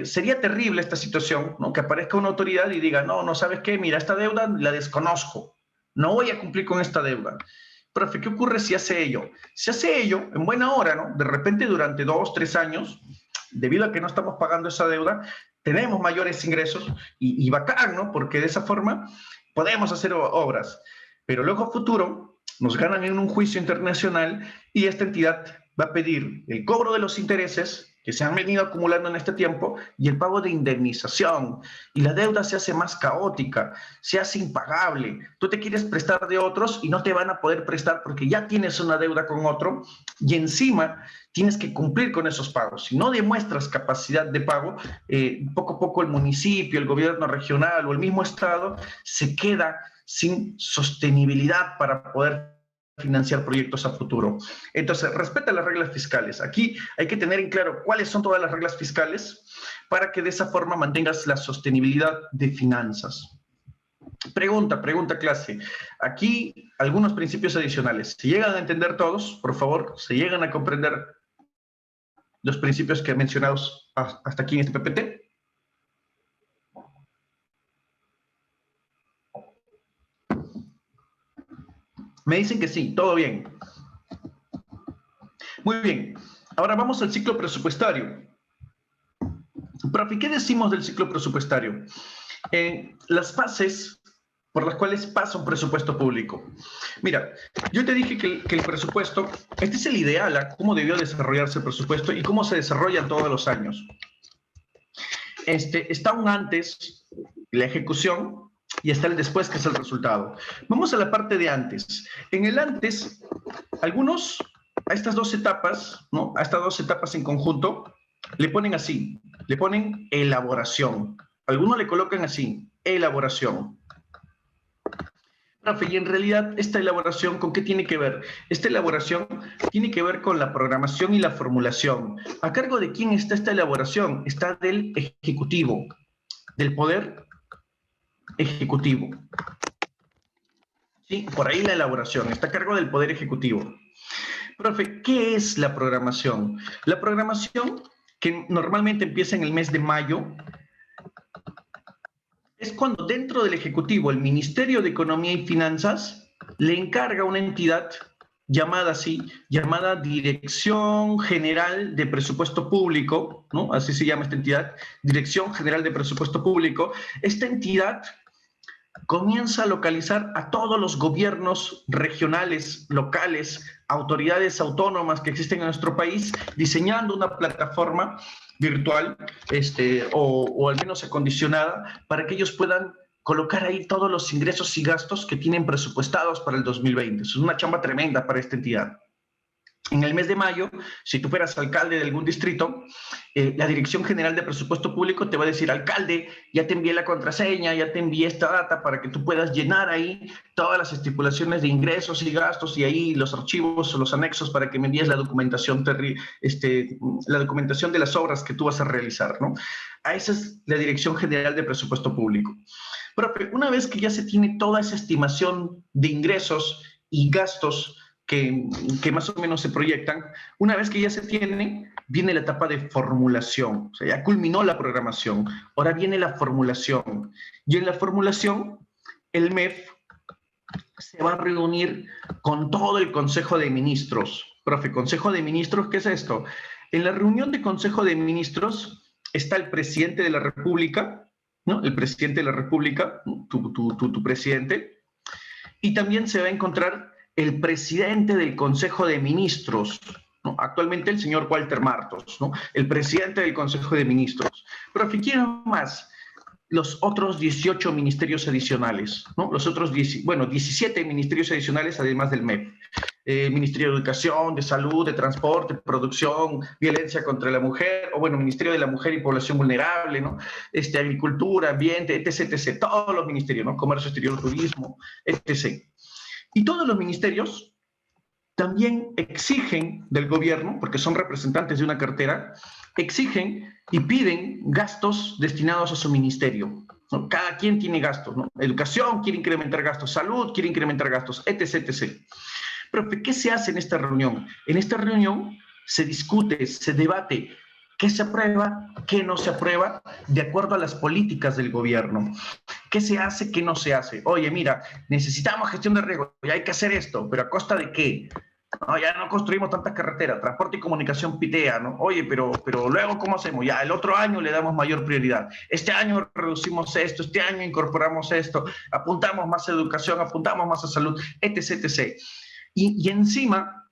sería terrible esta situación, ¿no? Que aparezca una autoridad y diga, no, ¿sabes qué? Mira, esta deuda la desconozco. No voy a cumplir con esta deuda. Profe, ¿qué ocurre si hace ello? Si hace ello en buena hora, ¿no? De repente durante 2, 3 años, debido a que no estamos pagando esa deuda, tenemos mayores ingresos y bacán, ¿no? Porque de esa forma podemos hacer obras. Pero luego a futuro nos ganan en un juicio internacional y esta entidad va a pedir el cobro de los intereses que se han venido acumulando en este tiempo y el pago de indemnización. Y la deuda se hace más caótica, se hace impagable. Tú te quieres prestar de otros y no te van a poder prestar porque ya tienes una deuda con otro y encima tienes que cumplir con esos pagos. Si no demuestras capacidad de pago, poco a poco el municipio, el gobierno regional o el mismo estado se queda sin sostenibilidad para poder financiar proyectos a futuro. Entonces, respeta las reglas fiscales. Aquí hay que tener en claro cuáles son todas las reglas fiscales para que de esa forma mantengas la sostenibilidad de finanzas. Pregunta clase. Aquí algunos principios adicionales. Si llegan a entender todos, por favor, se llegan a comprender los principios que he mencionado hasta aquí en este PPT. Me dicen que sí, todo bien. Muy bien. Ahora vamos al ciclo presupuestario. Profe, ¿qué decimos del ciclo presupuestario? Las fases por las cuales pasa un presupuesto público. Mira, yo te dije que el presupuesto, este es el ideal a cómo debió desarrollarse el presupuesto y cómo se desarrolla todos los años. Está un antes, la ejecución, y está el después, que es el resultado. Vamos a la parte de antes. En el antes, algunos a estas 2 etapas, ¿no? A estas 2 etapas en conjunto, le ponen así, le ponen elaboración. Algunos le colocan así, elaboración. Profe, y en realidad esta elaboración, ¿con qué tiene que ver? Esta elaboración tiene que ver con la programación y la formulación. ¿A cargo de quién está esta elaboración? Está del Ejecutivo, del Poder Ejecutivo. Sí, por ahí la elaboración, está a cargo del Poder Ejecutivo. Profe, ¿qué es la programación? La programación, que normalmente empieza en el mes de mayo, es cuando dentro del Ejecutivo, el Ministerio de Economía y Finanzas le encarga a una entidad llamada así, llamada Dirección General de Presupuesto Público, ¿no? Así se llama esta entidad, Dirección General de Presupuesto Público. Esta entidad comienza a localizar a todos los gobiernos regionales, locales, autoridades autónomas que existen en nuestro país, diseñando una plataforma virtual o al menos acondicionada para que ellos puedan colocar ahí todos los ingresos y gastos que tienen presupuestados para el 2020. Es una chamba tremenda para esta entidad. En el mes de mayo, si tú fueras alcalde de algún distrito, la Dirección General de Presupuesto Público te va a decir, alcalde, ya te envié la contraseña, ya te envié esta data para que tú puedas llenar ahí todas las estipulaciones de ingresos y gastos y ahí los archivos o los anexos para que me envíes la documentación, la documentación de las obras que tú vas a realizar, ¿no? A esa es la Dirección General de Presupuesto Público. Pero una vez que ya se tiene toda esa estimación de ingresos y gastos que más o menos se proyectan, una vez que ya se tiene, viene la etapa de formulación. O sea, ya culminó la programación, ahora viene la formulación. Y en la formulación, el MEF se va a reunir con todo el Consejo de Ministros. Profe, Consejo de Ministros, ¿qué es esto? En la reunión de Consejo de Ministros está el presidente de la República, ¿no? El presidente de la República, tu presidente, y también se va a encontrar el presidente del Consejo de Ministros, ¿no? Actualmente el señor Walter Martos, ¿no? El presidente del Consejo de Ministros. Pero ¿quién más? Los otros 18 ministerios adicionales, ¿no? Los otros 17 ministerios adicionales además del MEP. Ministerio de Educación, de Salud, de Transporte, Producción, Violencia contra la Mujer, o bueno, Ministerio de la Mujer y Población Vulnerable, ¿no? Agricultura, Ambiente, etc., etc., todos los ministerios, ¿no? Comercio Exterior, Turismo, etc. Y todos los ministerios también exigen del gobierno, porque son representantes de una cartera, exigen y piden gastos destinados a su ministerio, ¿no? Cada quien tiene gastos, ¿no? Educación quiere incrementar gastos, salud quiere incrementar gastos, etc., etc. Pero ¿qué se hace en esta reunión? En esta reunión se discute, se debate qué se aprueba, qué no se aprueba, de acuerdo a las políticas del gobierno. ¿Qué se hace, qué no se hace? Oye, mira, necesitamos gestión de riesgo, ya hay que hacer esto, pero ¿a costa de qué? No, ya no construimos tantas carreteras, transporte y comunicación pitea, ¿no? Oye, pero luego, ¿cómo hacemos? Ya, el otro año le damos mayor prioridad. Este año reducimos esto, este año incorporamos esto, apuntamos más a educación, apuntamos más a salud, etc., etc. Y encima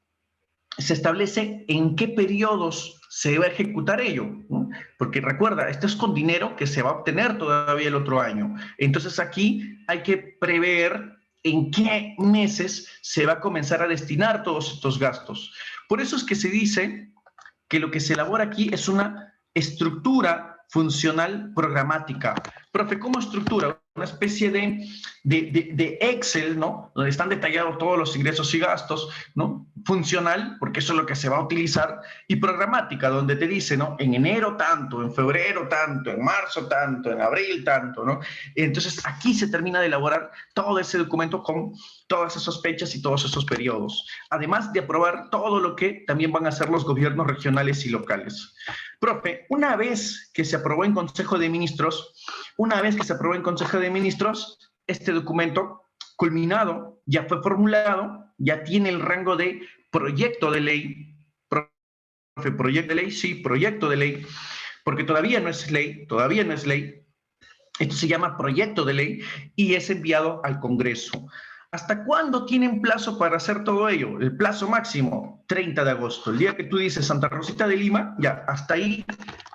se establece en qué periodos se va a ejecutar ello, ¿no? Porque recuerda, esto es con dinero que se va a obtener todavía el otro año. Entonces aquí hay que prever en qué meses se va a comenzar a destinar todos estos gastos. Por eso es que se dice que lo que se elabora aquí es una estructura funcional programática. Profe, ¿cómo estructura? Una especie de Excel, ¿no? Donde están detallados todos los ingresos y gastos, ¿no? Funcional, porque eso es lo que se va a utilizar, y programática, donde te dice, ¿no? En enero tanto, en febrero tanto, en marzo tanto, en abril tanto, ¿no? Entonces aquí se termina de elaborar todo ese documento con todas esas fechas y todos esos periodos, además de aprobar todo lo que también van a hacer los gobiernos regionales y locales. Profe, una vez que se aprobó en Consejo de Ministros, este documento culminado ya fue formulado, ya tiene el rango de proyecto de ley. Profe, proyecto de ley, sí, proyecto de ley, porque todavía no es ley. Esto se llama proyecto de ley y es enviado al Congreso. ¿Hasta cuándo tienen plazo para hacer todo ello? El plazo máximo, 30 de agosto. El día que tú dices Santa Rosita de Lima, ya, hasta ahí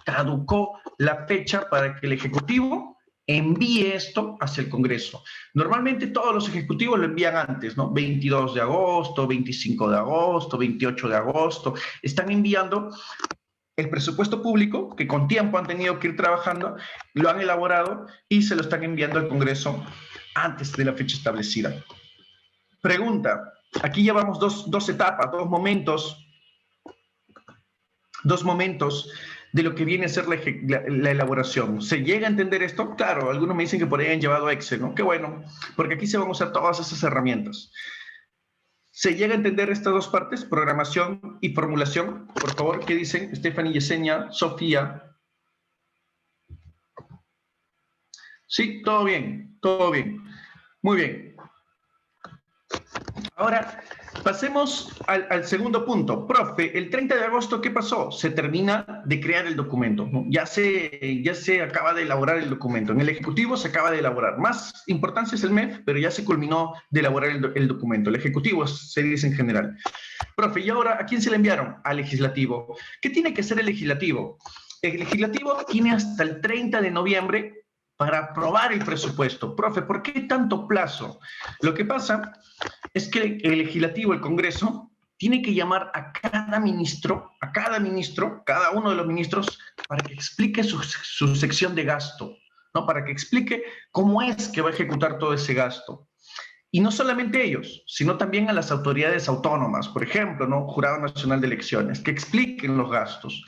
caducó la fecha para que el Ejecutivo envíe esto hacia el Congreso. Normalmente todos los ejecutivos lo envían antes, ¿no? 22 de agosto, 25 de agosto, 28 de agosto. Están enviando el presupuesto público, que con tiempo han tenido que ir trabajando, lo han elaborado y se lo están enviando al Congreso antes de la fecha establecida. Pregunta, aquí llevamos dos etapas, dos momentos de lo que viene a ser la elaboración. ¿Se llega a entender esto? Claro, algunos me dicen que por ahí han llevado Excel, ¿no? Qué bueno, porque aquí se van a usar todas esas herramientas. ¿Se llega a entender estas dos partes, programación y formulación? Por favor, ¿qué dicen? Stephanie, Yesenia, Sofía. Sí, todo bien, todo bien. Muy bien. Ahora, pasemos al segundo punto. Profe, el 30 de agosto, ¿qué pasó? Se termina de crear el documento, ¿no? Ya se acaba de elaborar el documento. En el Ejecutivo se acaba de elaborar. Más importancia es el MEF, pero ya se culminó de elaborar el documento. El Ejecutivo se dice en general. Profe, ¿y ahora a quién se le enviaron? Al Legislativo. ¿Qué tiene que hacer el Legislativo? El Legislativo tiene hasta el 30 de noviembre para aprobar el presupuesto. Profe, ¿por qué tanto plazo? Lo que pasa es que el Legislativo, el Congreso, tiene que llamar a cada ministro, cada uno de los ministros, para que explique su sección de gasto, ¿no? Para que explique cómo es que va a ejecutar todo ese gasto. Y no solamente ellos, sino también a las autoridades autónomas, por ejemplo, ¿no? Jurado Nacional de Elecciones, que expliquen los gastos.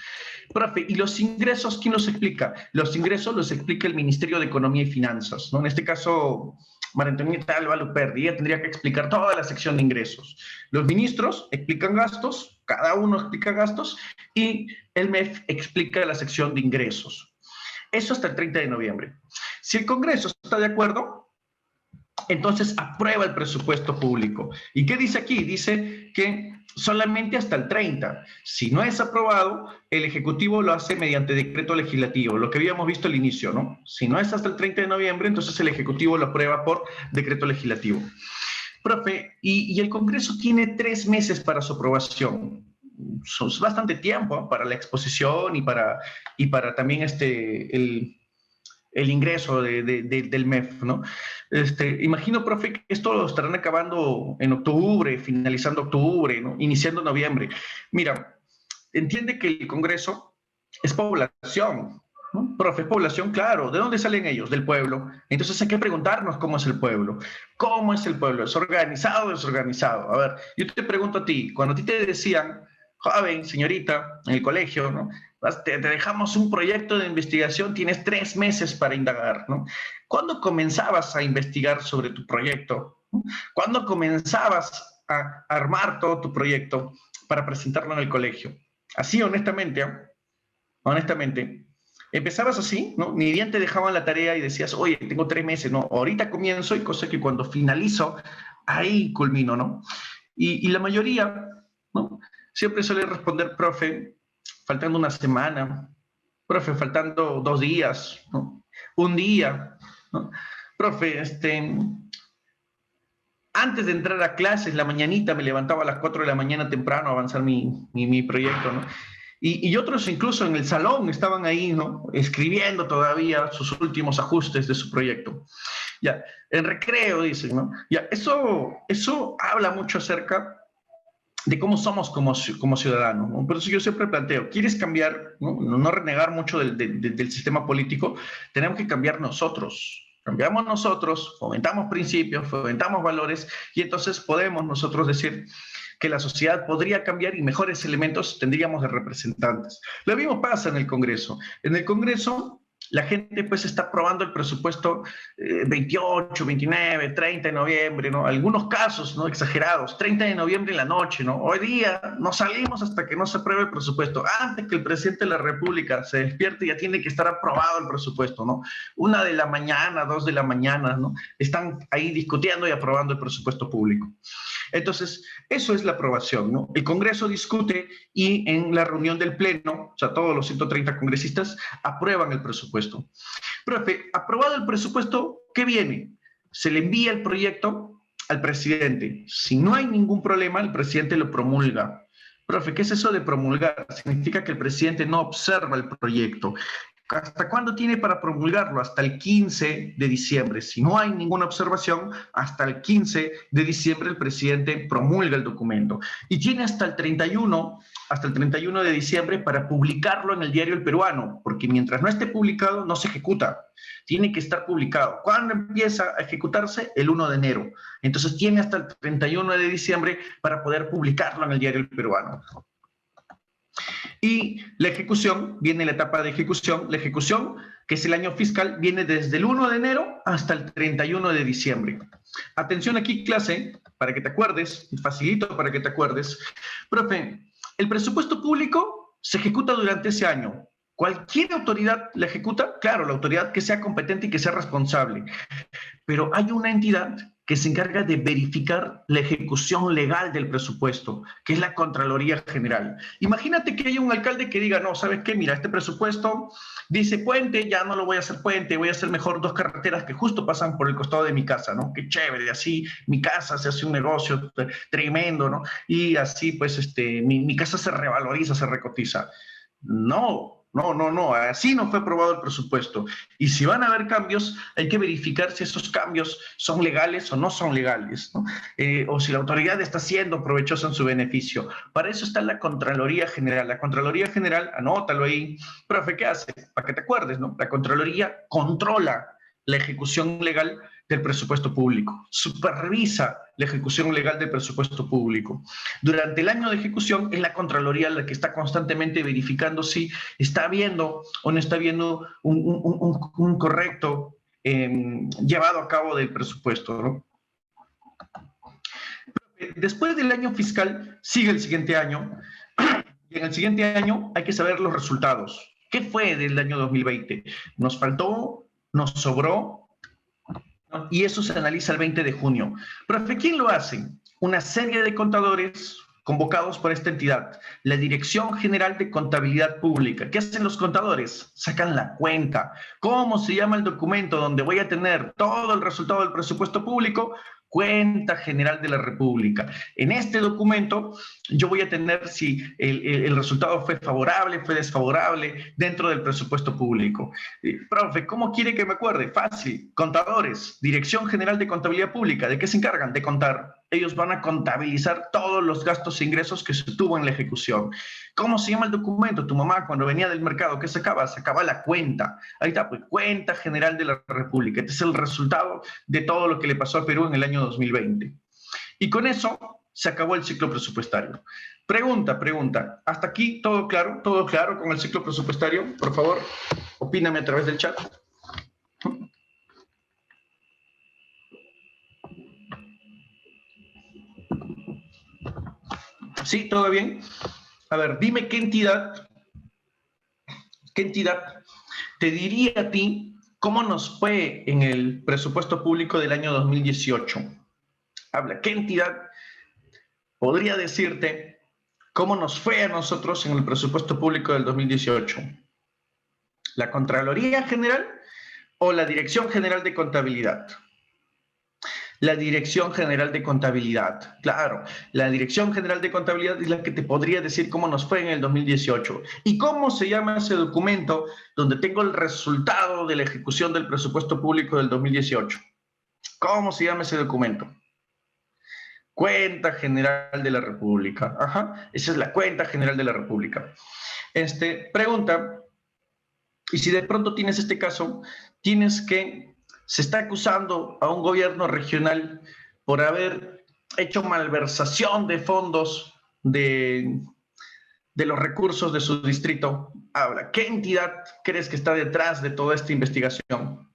Profe, ¿y los ingresos quién los explica? Los ingresos los explica el Ministerio de Economía y Finanzas, ¿no? En este caso, María Antonieta Alba Luperdi, ella tendría que explicar toda la sección de ingresos. Los ministros explican gastos, cada uno explica gastos, y el MEF explica la sección de ingresos. Eso hasta el 30 de noviembre. Si el Congreso está de acuerdo, entonces aprueba el presupuesto público. ¿Y qué dice aquí? Dice que solamente hasta el 30. Si no es aprobado, el Ejecutivo lo hace mediante decreto legislativo, lo que habíamos visto al inicio, ¿no? Si no es hasta el 30 de noviembre, entonces el Ejecutivo lo aprueba por decreto legislativo. Profe, y el Congreso tiene 3 meses para su aprobación. Es bastante tiempo para la exposición y para también el ingreso del MEF, ¿no? Imagino, profe, que esto lo estarán acabando en octubre, finalizando octubre, ¿no? Iniciando noviembre. Mira, entiende que el Congreso es población, ¿no? Profe, es población, claro. ¿De dónde salen ellos? Del pueblo. Entonces hay que preguntarnos cómo es el pueblo. ¿Cómo es el pueblo? ¿Es organizado o desorganizado? A ver, yo te pregunto a ti, cuando a ti te decían, joven, señorita, en el colegio, ¿no? Te dejamos un proyecto de investigación, tienes 3 meses para indagar, ¿no? ¿Cuándo comenzabas a investigar sobre tu proyecto? ¿Cuándo comenzabas a armar todo tu proyecto para presentarlo en el colegio? Así, honestamente, empezabas así, ¿no? Ni bien te dejaban la tarea y decías, oye, tengo 3 meses, ¿no? Ahorita comienzo y cosa que cuando finalizo, ahí culmino, ¿no? Y la mayoría, ¿no? Siempre suele responder, profe, faltando una semana, profe, faltando 2 días, ¿no? Un día, ¿no? Profe, antes de entrar a clases, la mañanita, me levantaba a las 4 de la mañana temprano a avanzar mi proyecto, ¿no? Y otros incluso en el salón estaban ahí, ¿no? Escribiendo todavía sus últimos ajustes de su proyecto. Ya, en recreo, dicen, ¿no? Ya, eso habla mucho acerca de cómo somos como ciudadanos, ¿no? Por eso yo siempre planteo, ¿quieres cambiar, no renegar mucho del sistema político? Tenemos que cambiar nosotros. Cambiamos nosotros, fomentamos principios, fomentamos valores, y entonces podemos nosotros decir que la sociedad podría cambiar y mejores elementos tendríamos de representantes. Lo mismo pasa en el Congreso. En el Congreso, la gente pues está aprobando el presupuesto 28, 29, 30 de noviembre, ¿no? Algunos casos, ¿no? Exagerados, 30 de noviembre en la noche, ¿no? Hoy día no salimos hasta que no se apruebe el presupuesto. Antes que el presidente de la República se despierte, ya tiene que estar aprobado el presupuesto, ¿no? 1 de la mañana, 2 de la mañana, ¿no? Están ahí discutiendo y aprobando el presupuesto público. Entonces, eso es la aprobación, ¿no? El Congreso discute y en la reunión del Pleno, o sea, todos los 130 congresistas aprueban el presupuesto. Profe, aprobado el presupuesto, ¿qué viene? Se le envía el proyecto al presidente. Si no hay ningún problema, el presidente lo promulga. Profe, ¿qué es eso de promulgar? Significa que el presidente no observa el proyecto. ¿Hasta cuándo tiene para promulgarlo? Hasta el 15 de diciembre. Si no hay ninguna observación, hasta el 15 de diciembre el presidente promulga el documento. Y tiene hasta el 31 de diciembre para publicarlo en el diario El Peruano, porque mientras no esté publicado no se ejecuta. Tiene que estar publicado. ¿Cuándo empieza a ejecutarse? El 1 de enero. Entonces tiene hasta el 31 de diciembre para poder publicarlo en el diario El Peruano. Y la ejecución, viene la etapa de ejecución. La ejecución, que es el año fiscal, viene desde el 1 de enero hasta el 31 de diciembre. Atención aquí, clase, para que te acuerdes, facilito para que te acuerdes. Profe, el presupuesto público se ejecuta durante ese año. ¿Cualquier autoridad la ejecuta? Claro, la autoridad que sea competente y que sea responsable. Pero hay una entidad que se encarga de verificar la ejecución legal del presupuesto, que es la Contraloría General. Imagínate que hay un alcalde que diga, no, ¿sabes qué? Mira, este presupuesto dice puente, ya no lo voy a hacer puente, voy a hacer mejor 2 carreteras que justo pasan por el costado de mi casa, ¿no? Qué chévere, así mi casa se hace un negocio tremendo, ¿no? Y así, pues, mi casa se revaloriza, se recotiza. No, así no fue aprobado el presupuesto. Y si van a haber cambios, hay que verificar si esos cambios son legales o no son legales, ¿no? O si la autoridad está siendo provechosa en su beneficio. Para eso está la Contraloría General. La Contraloría General, anótalo ahí. Profe, ¿qué hace? Para que te acuerdes, ¿no? La Contraloría controla la ejecución legal del presupuesto público, supervisa la ejecución legal del presupuesto público. Durante el año de ejecución es la Contraloría la que está constantemente verificando si está habiendo o no está habiendo un correcto llevado a cabo del presupuesto, ¿no? Después del año fiscal sigue el siguiente año y en el siguiente año hay que saber los resultados. ¿Qué fue del año 2020? ¿Nos faltó? ¿Nos sobró? Y eso se analiza el 20 de junio. Profe, ¿quién lo hace? Una serie de contadores convocados por esta entidad, la Dirección General de Contabilidad Pública. ¿Qué hacen los contadores? Sacan la cuenta. ¿Cómo se llama el documento donde voy a tener todo el resultado del presupuesto público? Cuenta General de la República. En este documento yo voy a tener si el resultado fue favorable, fue desfavorable dentro del presupuesto público. Profe, ¿cómo quiere que me acuerde? Fácil. Contadores, Dirección General de Contabilidad Pública. ¿De qué se encargan? De contar. Ellos van a contabilizar todos los gastos e ingresos que se tuvo en la ejecución. ¿Cómo se llama el documento? Tu mamá cuando venía del mercado, ¿qué sacaba? Sacaba la cuenta. Ahí está, pues, Cuenta General de la República. Este es el resultado de todo lo que le pasó a Perú en el año 2020. Y con eso se acabó el ciclo presupuestario. Pregunta. ¿Hasta aquí todo claro? ¿Todo claro con el ciclo presupuestario? Por favor, opíname a través del chat. ¿Sí? ¿Todo bien? A ver, dime qué entidad te diría a ti cómo nos fue en el presupuesto público del año 2018. Habla, ¿qué entidad podría decirte cómo nos fue a nosotros en el presupuesto público del 2018? ¿La Contraloría General o la Dirección General de Contabilidad? La Dirección General de Contabilidad, claro. La Dirección General de Contabilidad es la que te podría decir cómo nos fue en el 2018. ¿Y cómo se llama ese documento donde tengo el resultado de la ejecución del presupuesto público del 2018? ¿Cómo se llama ese documento? Cuenta General de la República. Ajá, esa es la Cuenta General de la República. Pregunta, y si de pronto tienes este caso, tienes que... Se está acusando a un gobierno regional por haber hecho malversación de fondos de los recursos de su distrito. Ahora, ¿qué entidad crees que está detrás de toda esta investigación?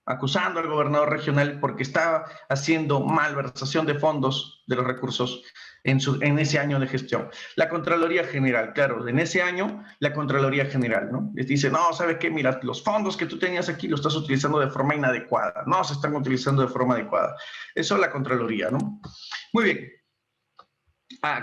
Acusando al gobernador regional porque estaba haciendo malversación de fondos de los recursos en ese año de gestión. La Contraloría General, claro, en ese año, la Contraloría General, ¿no? Les dice, no, ¿sabes qué? Mira, los fondos que tú tenías aquí los estás utilizando de forma inadecuada, no se están utilizando de forma adecuada. Eso es la Contraloría, ¿no? Muy bien.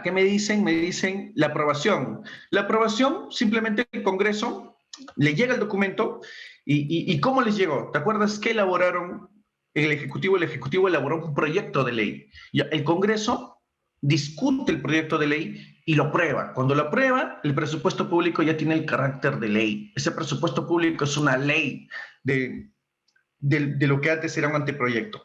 ¿Qué me dicen? Me dicen la aprobación. La aprobación, simplemente el Congreso le llega el documento y ¿cómo les llegó? ¿Te acuerdas que elaboraron el Ejecutivo? El Ejecutivo elaboró un proyecto de ley. El Congreso discute el proyecto de ley y lo aprueba. Cuando lo aprueba, el presupuesto público ya tiene el carácter de ley. Ese presupuesto público es una ley de lo que antes era un anteproyecto.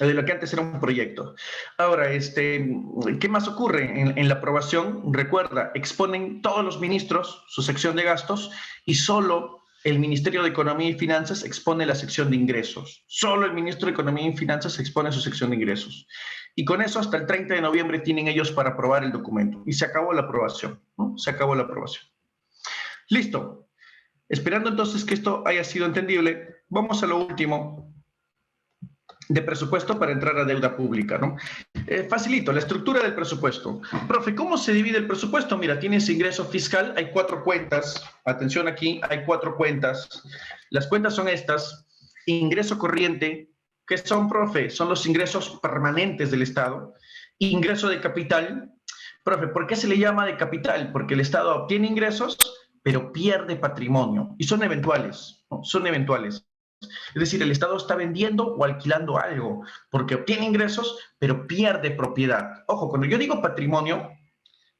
De lo que antes era un proyecto. Ahora, ¿qué más ocurre en la aprobación? Recuerda, exponen todos los ministros su sección de gastos y solo el Ministerio de Economía y Finanzas expone la sección de ingresos. Solo el Ministro de Economía y Finanzas expone su sección de ingresos. Y con eso hasta el 30 de noviembre tienen ellos para aprobar el documento. Y se acabó la aprobación, ¿no? Se acabó la aprobación. Listo. Esperando entonces que esto haya sido entendible, vamos a lo último de presupuesto para entrar a deuda pública, ¿no? Facilito, la estructura del presupuesto. Profe, ¿cómo se divide el presupuesto? Mira, tienes ingreso fiscal, hay 4 cuentas. Atención aquí, hay 4 cuentas. Las cuentas son estas. Ingreso corriente, ¿qué son, profe? Son los ingresos permanentes del Estado. Ingreso de capital. Profe, ¿por qué se le llama de capital? Porque el Estado obtiene ingresos, pero pierde patrimonio. Y son eventuales, ¿no? Son eventuales. Es decir, el Estado está vendiendo o alquilando algo porque obtiene ingresos, pero pierde propiedad. Ojo, cuando yo digo patrimonio,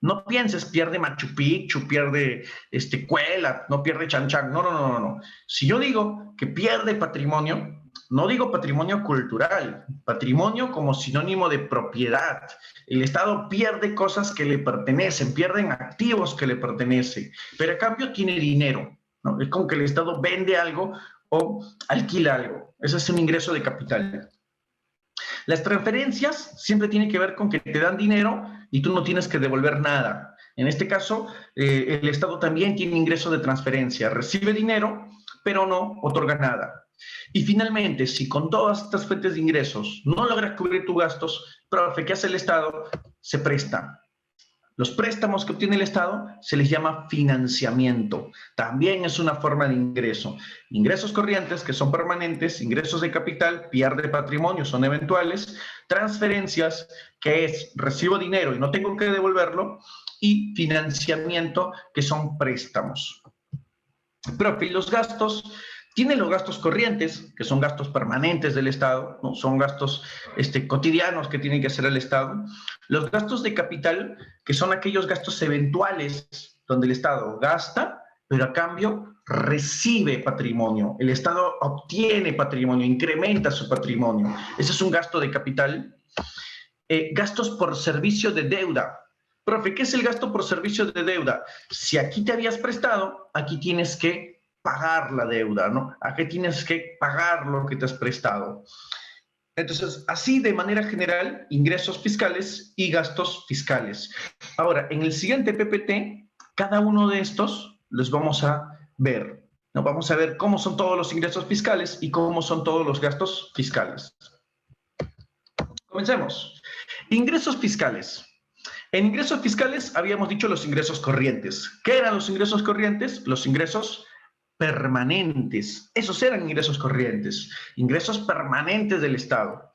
no pienses pierde Machu Picchu, pierde Cuela, no pierde Chan Chan. No, no, no, no. Si yo digo que pierde patrimonio, no digo patrimonio cultural, patrimonio como sinónimo de propiedad. El Estado pierde cosas que le pertenecen, pierden activos que le pertenecen, pero a cambio tiene dinero, ¿no? Es como que el Estado vende algo o alquila algo. Ese es un ingreso de capital. Las transferencias siempre tienen que ver con que te dan dinero y tú no tienes que devolver nada. En este caso, el Estado también tiene ingreso de transferencia. Recibe dinero, pero no otorga nada. Y finalmente, si con todas estas fuentes de ingresos no logras cubrir tus gastos, profe, ¿qué hace el Estado? Se presta. Los préstamos que obtiene el Estado se les llama financiamiento. También es una forma de ingreso. Ingresos corrientes, que son permanentes, ingresos de capital, pierde patrimonio, son eventuales, transferencias, que es recibo dinero y no tengo que devolverlo, y financiamiento, que son préstamos. Profe, ¿y los gastos? Tienen los gastos corrientes, que son gastos permanentes del Estado, ¿no? Son gastos cotidianos que tiene que hacer el Estado. Los gastos de capital, que son aquellos gastos eventuales donde el Estado gasta, pero a cambio recibe patrimonio. El Estado obtiene patrimonio, incrementa su patrimonio. Ese es un gasto de capital. Gastos por servicio de deuda. Profe, ¿qué es el gasto por servicio de deuda? Si aquí te habías prestado, aquí tienes que pagar la deuda, ¿no? Aquí tienes que pagar lo que te has prestado. Entonces, así de manera general, ingresos fiscales y gastos fiscales. Ahora, en el siguiente PPT, cada uno de estos los vamos a ver, ¿no? Vamos a ver cómo son todos los ingresos fiscales y cómo son todos los gastos fiscales. Comencemos. Ingresos fiscales. En ingresos fiscales habíamos dicho los ingresos corrientes. ¿Qué eran los ingresos corrientes? Los ingresos permanentes. Esos eran ingresos corrientes, ingresos permanentes del Estado.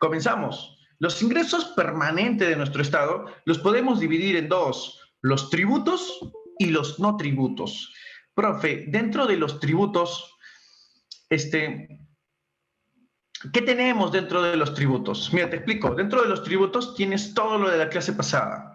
Comenzamos. Los ingresos permanentes de nuestro Estado los podemos dividir en dos, los tributos y los no tributos. Profe, dentro de los tributos, ¿qué tenemos dentro de los tributos? Mira, te explico. Dentro de los tributos tienes todo lo de la clase pasada.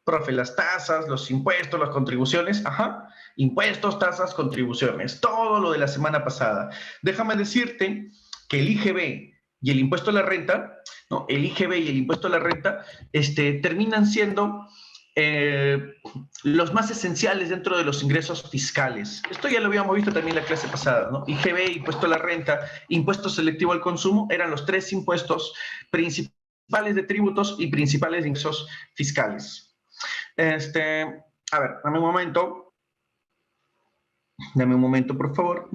Profe, las tasas, los impuestos, las contribuciones, ajá, impuestos, tasas, contribuciones, todo lo de la semana pasada. Déjame decirte que el IGB y el impuesto a la renta, ¿no? El IGB y el impuesto a la renta, terminan siendo los más esenciales dentro de los ingresos fiscales. Esto ya lo habíamos visto también en la clase pasada, ¿no? IGB, impuesto a la renta, impuesto selectivo al consumo, eran los 3 impuestos principales de tributos y principales de ingresos fiscales. A ver, dame un momento. Dame un momento, por favor.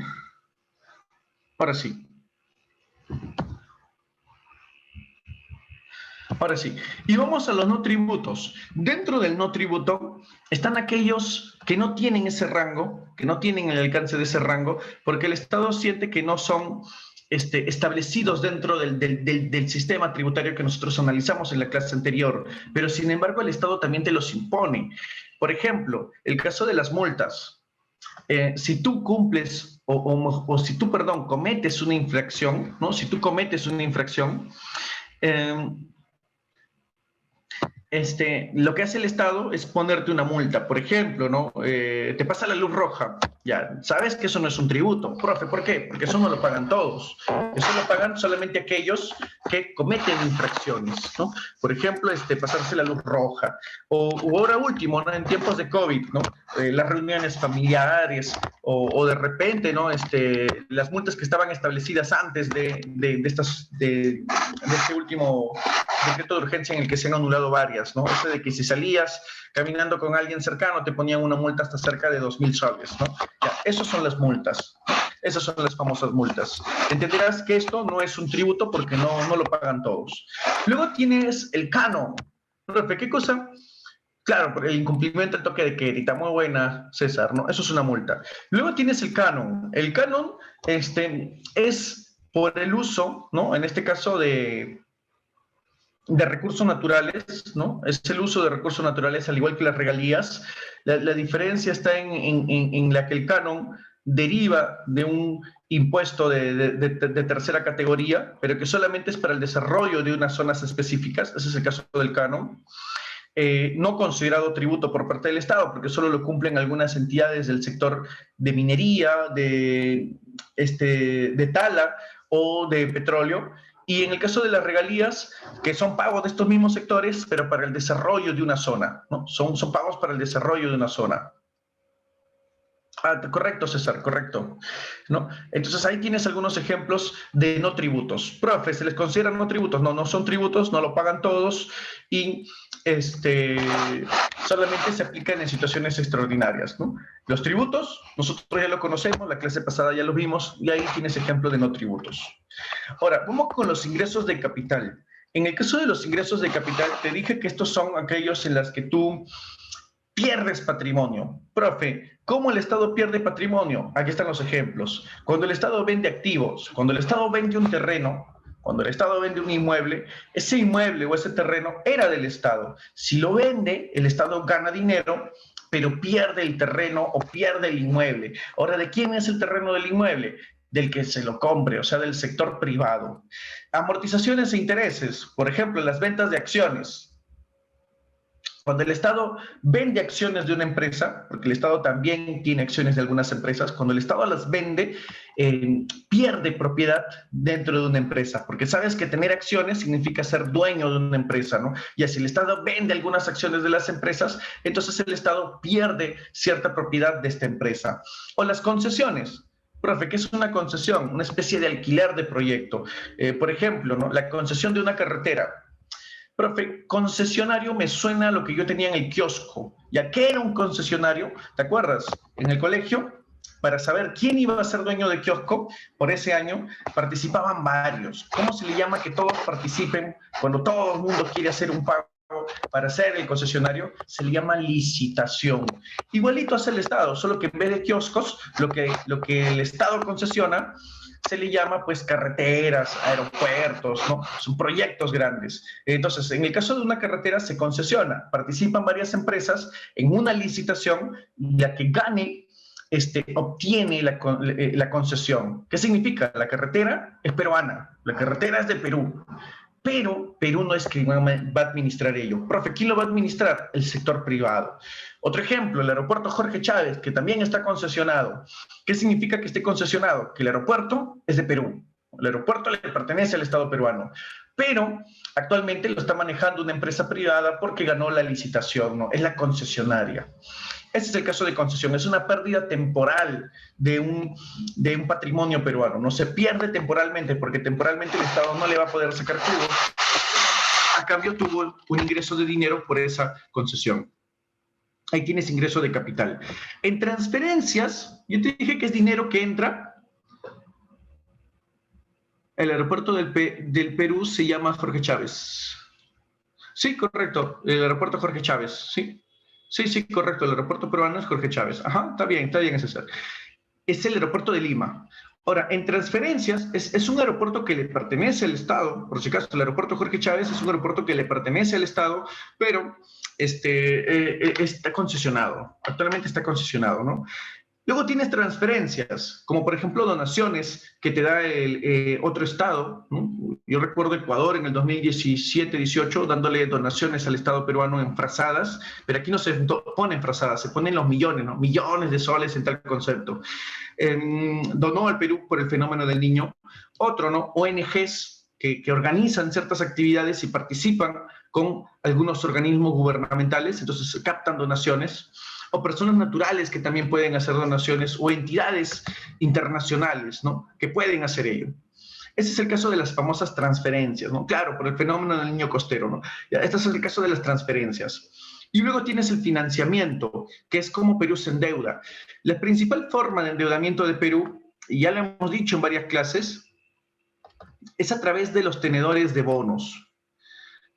Ahora sí. Ahora sí. Y vamos a los no tributos. Dentro del no tributo están aquellos que no tienen ese rango, que no tienen el alcance de ese rango, porque el Estado siente que no son establecidos dentro del sistema tributario que nosotros analizamos en la clase anterior, pero sin embargo el Estado también te los impone. Por ejemplo, el caso de las multas. Si tú cumples o si tú, perdón, cometes una infracción, ¿no? Si tú cometes una infracción, lo que hace el Estado es ponerte una multa. Por ejemplo, ¿no? Te pasa la luz roja. Ya, sabes que eso no es un tributo. Profe, ¿por qué? Porque eso no lo pagan todos. Eso lo pagan solamente aquellos que cometen infracciones, ¿no? Por ejemplo, pasarse la luz roja. O ahora último, ¿no? En tiempos de COVID, ¿no? Las reuniones familiares o de repente, ¿no? Las multas que estaban establecidas antes de este último decreto de urgencia en el que se han anulado varias, ¿no? Eso de que si salías caminando con alguien cercano te ponían una multa hasta cerca de 2.000 soles, ¿no? Ya, esas son las multas. Esas son las famosas multas. Entenderás que esto no es un tributo porque no lo pagan todos. Luego tienes el canon. Profe, ¿qué cosa? Claro, por el incumplimiento del toque de queda. Muy buena, César, ¿no? Eso es una multa. Luego tienes el canon. El canon es por el uso, ¿no? En este caso de recursos naturales, ¿no? Es el uso de recursos naturales, al igual que las regalías. La diferencia está en la que el canon deriva de un impuesto de tercera categoría, pero que solamente es para el desarrollo de unas zonas específicas. Ese es el caso del canon. No considerado tributo por parte del Estado, porque solo lo cumplen algunas entidades del sector de minería, de tala o de petróleo. Y en el caso de las regalías, que son pagos de estos mismos sectores, pero para el desarrollo de una zona, ¿no? Son pagos para el desarrollo de una zona. Correcto, César, correcto, ¿no? Entonces ahí tienes algunos ejemplos de no tributos. Profe, ¿se les consideran no tributos? No, no son tributos, no lo pagan todos y solamente se aplican en situaciones extraordinarias, ¿no? Los tributos, nosotros ya lo conocemos, la clase pasada ya lo vimos, y ahí tienes ejemplo de no tributos. Ahora, vamos con los ingresos de capital. En el caso de los ingresos de capital, te dije que estos son aquellos en los que tú pierdes patrimonio. Profe, ¿cómo el Estado pierde patrimonio? Aquí están los ejemplos. Cuando el Estado vende activos, cuando el Estado vende un terreno, cuando el Estado vende un inmueble, ese inmueble o ese terreno era del Estado. Si lo vende, el Estado gana dinero, pero pierde el terreno o pierde el inmueble. Ahora, ¿de quién es el terreno del inmueble? Del que se lo compre, o sea, del sector privado. Amortizaciones e intereses, por ejemplo, las ventas de acciones. Cuando el Estado vende acciones de una empresa, porque el Estado también tiene acciones de algunas empresas, cuando el Estado las vende, pierde propiedad dentro de una empresa, porque sabes que tener acciones significa ser dueño de una empresa, ¿no? Y si el Estado vende algunas acciones de las empresas, entonces el Estado pierde cierta propiedad de esta empresa. O las concesiones. Profe, ¿qué es una concesión? Una especie de alquiler de proyecto. Por ejemplo, ¿no? La concesión de una carretera. Profe, concesionario me suena a lo que yo tenía en el kiosco. ¿Ya qué era un concesionario? ¿Te acuerdas? En el colegio, para saber quién iba a ser dueño de kiosco por ese año, participaban varios. ¿Cómo se le llama que todos participen cuando todo el mundo quiere hacer un pago para ser el concesionario? Se le llama licitación. Igualito hace el Estado, solo que en vez de kioscos, lo que el Estado concesiona se le llama pues carreteras, aeropuertos, ¿no? Son proyectos grandes. Entonces, en el caso de una carretera se concesiona, participan varias empresas en una licitación y la que gane obtiene la concesión. ¿Qué significa? La carretera es peruana, la carretera es de Perú, pero Perú no es quien va a administrar ello. Profe, ¿quién lo va a administrar? El sector privado. Otro ejemplo, el aeropuerto Jorge Chávez, que también está concesionado. ¿Qué significa que esté concesionado? Que el aeropuerto es de Perú. El aeropuerto le pertenece al Estado peruano, pero actualmente lo está manejando una empresa privada porque ganó la licitación, ¿no? Es la concesionaria. Ese es el caso de concesión, es una pérdida temporal de un patrimonio peruano. No se pierde temporalmente porque temporalmente el Estado no le va a poder sacar jugo. A cambio tuvo un ingreso de dinero por esa concesión. Ahí tienes ingreso de capital. En transferencias, yo te dije que es dinero que entra. El aeropuerto del Perú se llama Jorge Chávez. Sí, correcto, el aeropuerto Jorge Chávez, sí. Sí, correcto, el aeropuerto peruano es Jorge Chávez. Ajá, está bien, César. Es el aeropuerto de Lima. Ahora, en transferencias, es un aeropuerto que le pertenece al Estado, por si acaso, el aeropuerto Jorge Chávez es un aeropuerto que le pertenece al Estado, pero está concesionado, actualmente está concesionado, ¿no? Luego tienes transferencias, como por ejemplo donaciones que te da otro estado, ¿no? Yo recuerdo Ecuador en el 2017-18 dándole donaciones al Estado peruano en frazadas, pero aquí no se ponen frazadas, se ponen los millones, ¿no? Millones de soles en tal concepto. Donó al Perú por el fenómeno del niño. Otro, ¿no? ONGs que organizan ciertas actividades y participan con algunos organismos gubernamentales, entonces captan donaciones, o personas naturales que también pueden hacer donaciones, o entidades internacionales, ¿no? Que pueden hacer ello. Ese es el caso de las famosas transferencias, ¿no? Claro, por el fenómeno del niño costero, ¿no? Este es el caso de las transferencias. Y luego tienes el financiamiento, que es como Perú se endeuda. La principal forma de endeudamiento de Perú, y ya lo hemos dicho en varias clases, es a través de los tenedores de bonos.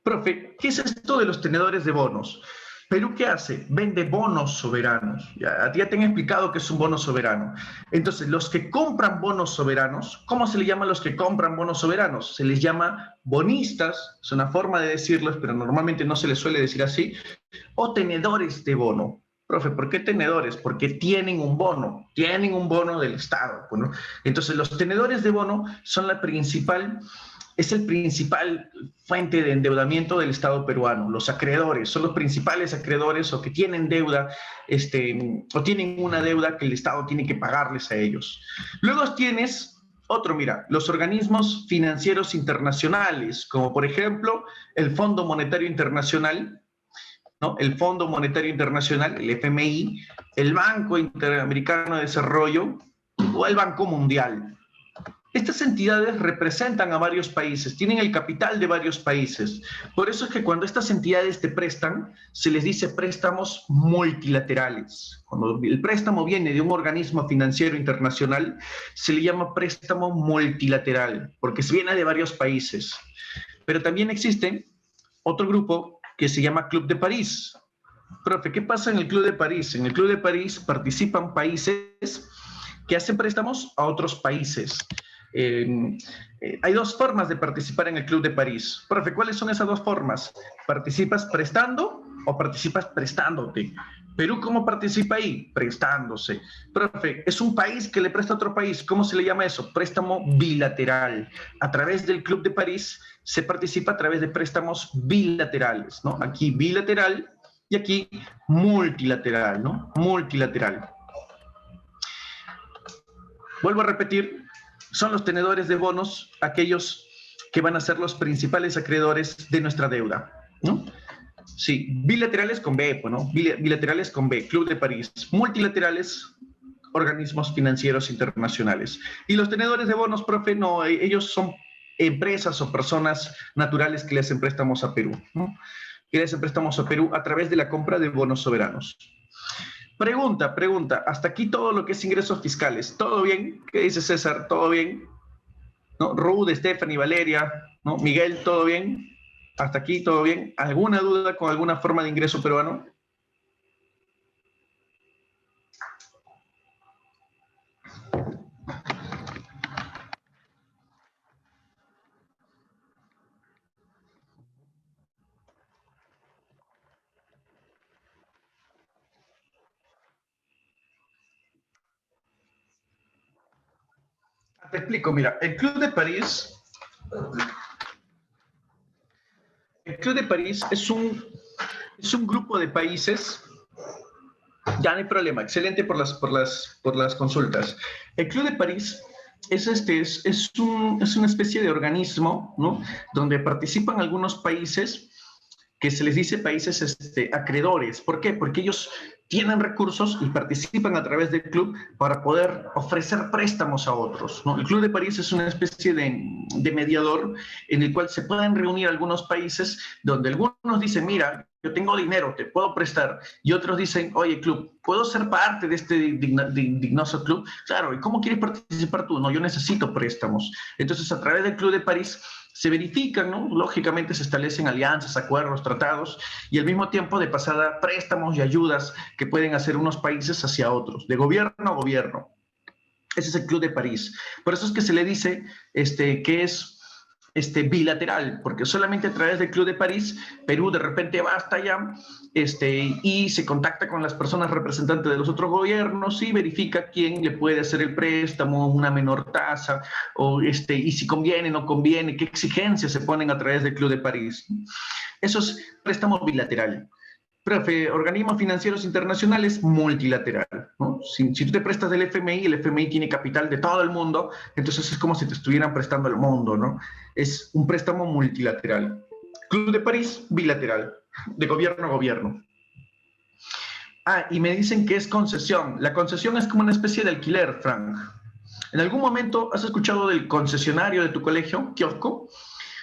Profe, ¿qué es esto de los tenedores de bonos? ¿Perú qué hace? Vende bonos soberanos. Ya te han explicado que es un bono soberano. Entonces, los que compran bonos soberanos, ¿cómo se le llama a los que compran bonos soberanos? Se les llama bonistas, es una forma de decirlos, pero normalmente no se les suele decir así, o tenedores de bono. Profe, ¿por qué tenedores? Porque tienen un bono del Estado. Bueno, entonces, los tenedores de bono son es el principal fuente de endeudamiento del Estado peruano. Los acreedores son los principales acreedores o que tienen deuda, o tienen una deuda que el Estado tiene que pagarles a ellos. Luego tienes otro, mira, los organismos financieros internacionales, como por ejemplo el Fondo Monetario Internacional, ¿no? El Fondo Monetario Internacional, el FMI, el Banco Interamericano de Desarrollo o el Banco Mundial. Estas entidades representan a varios países, tienen el capital de varios países. Por eso es que cuando estas entidades te prestan, se les dice préstamos multilaterales. Cuando el préstamo viene de un organismo financiero internacional, se le llama préstamo multilateral, porque se viene de varios países. Pero también existe otro grupo que se llama Club de París. Profe, ¿qué pasa en el Club de París? En el Club de París participan países que hacen préstamos a otros países. Hay dos formas de participar en el Club de París. Profe, ¿cuáles son esas dos formas? ¿Participas prestando o participas prestándote? ¿Perú cómo participa ahí? Prestándose. Profe, es un país que le presta a otro país. ¿Cómo se le llama eso? Préstamo bilateral. A través del Club de París se participa a través de préstamos bilaterales, ¿no? Aquí bilateral y aquí multilateral, ¿no? Multilateral. Vuelvo a repetir, son los tenedores de bonos aquellos que van a ser los principales acreedores de nuestra deuda, ¿no? Sí, bilaterales con B, pues, ¿no? Bilaterales con B, Club de París. Multilaterales, organismos financieros internacionales. Y los tenedores de bonos, profe, no, ellos son empresas o personas naturales que le hacen préstamos a Perú, ¿no? Que le hacen préstamos a Perú a través de la compra de bonos soberanos. Pregunta, hasta aquí todo lo que es ingresos fiscales, ¿todo bien? ¿Qué dice César? ¿Todo bien? ¿No? Ruth, Stephanie, Valeria, ¿no? Miguel, ¿todo bien? Hasta aquí, ¿todo bien? ¿Alguna duda con alguna forma de ingreso peruano? Te explico, mira, el Club de París es un grupo de países. Ya no hay problema, excelente por las consultas. El Club de París es una especie de organismo, ¿no? Donde participan algunos países que se les dice países acreedores. ¿Por qué? Porque ellos tienen recursos y participan a través del club para poder ofrecer préstamos a otros, ¿no? El Club de París es una especie de mediador en el cual se pueden reunir algunos países donde algunos dicen, mira, yo tengo dinero, te puedo prestar, y otros dicen, oye, club, ¿puedo ser parte de este dignoso club? Claro, ¿y cómo quieres participar tú? No, yo necesito préstamos. Entonces, a través del Club de París se verifican, ¿no? Lógicamente se establecen alianzas, acuerdos, tratados, y al mismo tiempo de pasada préstamos y ayudas que pueden hacer unos países hacia otros, de gobierno a gobierno. Ese es el Club de París. Por eso es que se le dice que es bilateral, porque solamente a través del Club de París, Perú de repente va hasta allá y se contacta con las personas representantes de los otros gobiernos y verifica quién le puede hacer el préstamo a una menor tasa, y si conviene, no conviene, qué exigencias se ponen a través del Club de París. Eso es préstamo bilateral. Profe, organismos financieros internacionales, multilateral, ¿no? Si tú te prestas del FMI, el FMI tiene capital de todo el mundo, entonces es como si te estuvieran prestando el mundo, ¿no? Es un préstamo multilateral. Club de París, bilateral, de gobierno a gobierno. Ah, y me dicen que es concesión. La concesión es como una especie de alquiler, Frank. ¿En algún momento has escuchado del concesionario de tu colegio, kiosco?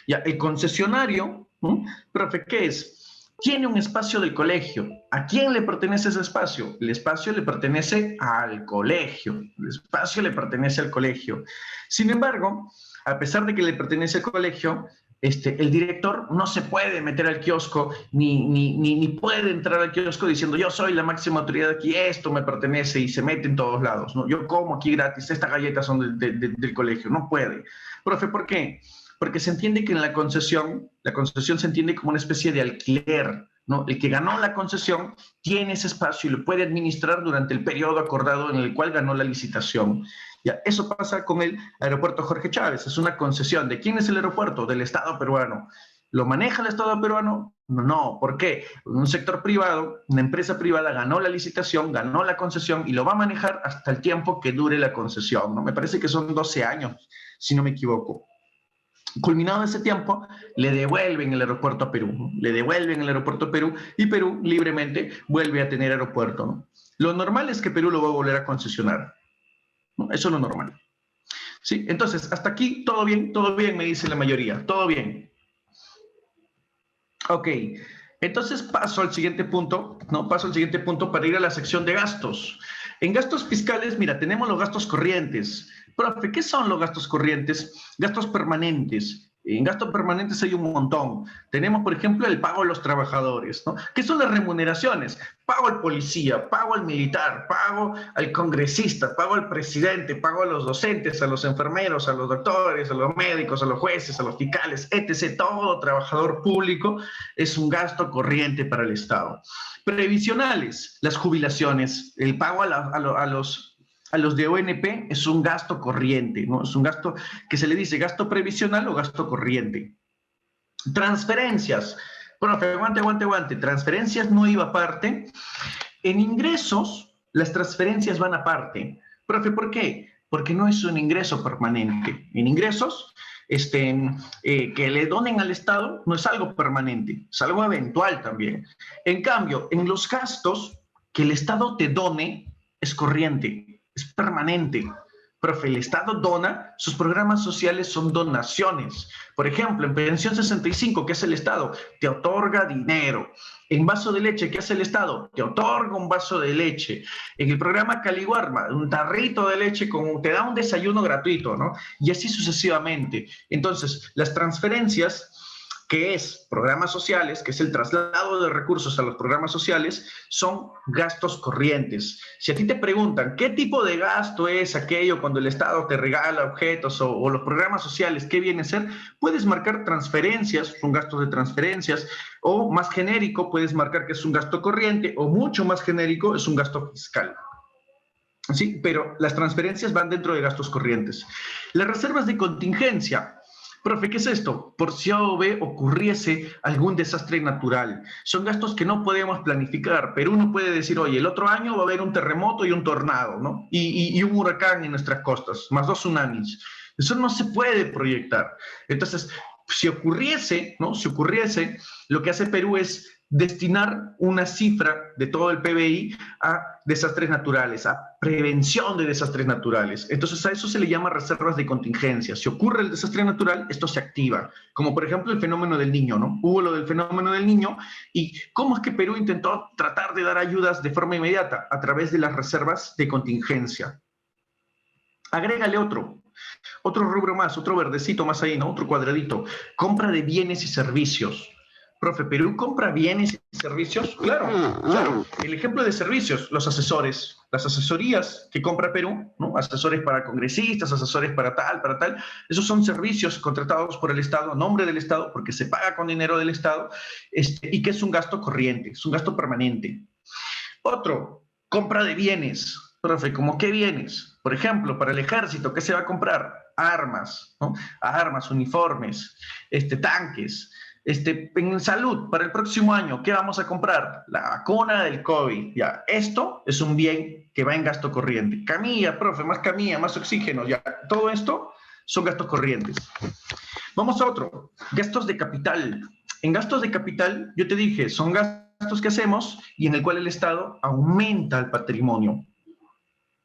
Ya, el concesionario, ¿no? Profe, ¿qué es? Tiene un espacio del colegio. ¿A quién le pertenece ese espacio? El espacio le pertenece al colegio. El espacio le pertenece al colegio. Sin embargo, a pesar de que le pertenece al colegio, el director no se puede meter al kiosco ni puede entrar al kiosco diciendo yo soy la máxima autoridad aquí, esto me pertenece y se mete en todos lados, ¿no? Yo como aquí gratis, estas galletas son del colegio. No puede. Profe, ¿por qué? Porque se entiende que en la concesión se entiende como una especie de alquiler, ¿no? El que ganó la concesión tiene ese espacio y lo puede administrar durante el periodo acordado en el cual ganó la licitación. Ya, eso pasa con el aeropuerto Jorge Chávez, es una concesión. ¿De quién es el aeropuerto? Del Estado peruano. ¿Lo maneja el Estado peruano? No, ¿por qué? Un sector privado, una empresa privada ganó la licitación, ganó la concesión y lo va a manejar hasta el tiempo que dure la concesión, ¿no? Me parece que son 12 años, si no me equivoco. Culminado ese tiempo, le devuelven el aeropuerto a Perú, ¿no? Le devuelven el aeropuerto a Perú y Perú libremente vuelve a tener aeropuerto, ¿no? Lo normal es que Perú lo va a volver a concesionar, ¿no? Eso es lo normal. ¿Sí? Entonces, hasta aquí todo bien, me dice la mayoría, todo bien. Ok, entonces paso al siguiente punto, ¿no? Paso al siguiente punto para ir a la sección de gastos. En gastos fiscales, mira, tenemos los gastos corrientes. Profe, ¿qué son los gastos corrientes? Gastos permanentes. En gastos permanentes hay un montón. Tenemos, por ejemplo, el pago a los trabajadores, ¿no? ¿Qué son las remuneraciones? Pago al policía, pago al militar, pago al congresista, pago al presidente, pago a los docentes, a los enfermeros, a los doctores, a los médicos, a los jueces, a los fiscales, etc. Todo trabajador público es un gasto corriente para el Estado. Previsionales, las jubilaciones, el pago a los de ONP es un gasto corriente, ¿no? Es un gasto que se le dice gasto previsional o gasto corriente. Transferencias. Profe, aguante. Transferencias no iba aparte. En ingresos, las transferencias van aparte. Profe, ¿por qué? Porque no es un ingreso permanente. En ingresos, que le donen al Estado no es algo permanente, es algo eventual también. En cambio, en los gastos, que el Estado te done es corriente, es permanente. Profe, el Estado dona, sus programas sociales son donaciones. Por ejemplo, en Pensión 65, ¿qué hace el Estado? Te otorga dinero. En vaso de leche, ¿qué hace el Estado? Te otorga un vaso de leche. En el programa Caliguarma, un tarrito de leche te da un desayuno gratuito, ¿no? Y así sucesivamente. Entonces, las transferencias, que es programas sociales, que es el traslado de recursos a los programas sociales, son gastos corrientes. Si a ti te preguntan qué tipo de gasto es aquello cuando el Estado te regala objetos o los programas sociales, ¿qué viene a ser? Puedes marcar transferencias, son gastos de transferencias, o más genérico, puedes marcar que es un gasto corriente, o mucho más genérico, es un gasto fiscal. Sí, pero las transferencias van dentro de gastos corrientes. Las reservas de contingencia. Profe, ¿qué es esto? Por si A o B ocurriese algún desastre natural. Son gastos que no podemos planificar. Perú no puede decir, oye, el otro año va a haber un terremoto y un tornado, ¿no? Y un huracán en nuestras costas, más 2 tsunamis. Eso no se puede proyectar. Entonces, si ocurriese, ¿no? Si ocurriese, lo que hace Perú es destinar una cifra de todo el PBI a desastres naturales, a prevención de desastres naturales. Entonces a eso se le llama reservas de contingencia. Si ocurre el desastre natural, esto se activa, como por ejemplo el fenómeno del Niño, ¿no? Hubo lo del fenómeno del Niño y ¿cómo es que Perú intentó tratar de dar ayudas de forma inmediata? A través de las reservas de contingencia. Agrégale otro rubro más, otro verdecito más ahí, ¿no? Otro cuadradito. Compra de bienes y servicios. Profe, ¿Perú compra bienes y servicios? Claro, claro. El ejemplo de servicios, los asesores, las asesorías que compra Perú, ¿no? Asesores para congresistas, asesores para tal, esos son servicios contratados por el Estado, a nombre del Estado, porque se paga con dinero del Estado, y que es un gasto corriente, es un gasto permanente. Otro, compra de bienes. Profe, ¿cómo qué bienes? Por ejemplo, para el ejército, ¿qué se va a comprar? Armas, ¿no? Armas, uniformes, tanques. En salud, para el próximo año, ¿qué vamos a comprar? La vacuna del COVID. Ya, esto es un bien que va en gasto corriente. Camilla, profe, más oxígeno, ya. Todo esto son gastos corrientes. Vamos a otro, gastos de capital. En gastos de capital, yo te dije, son gastos que hacemos y en el cual el Estado aumenta el patrimonio.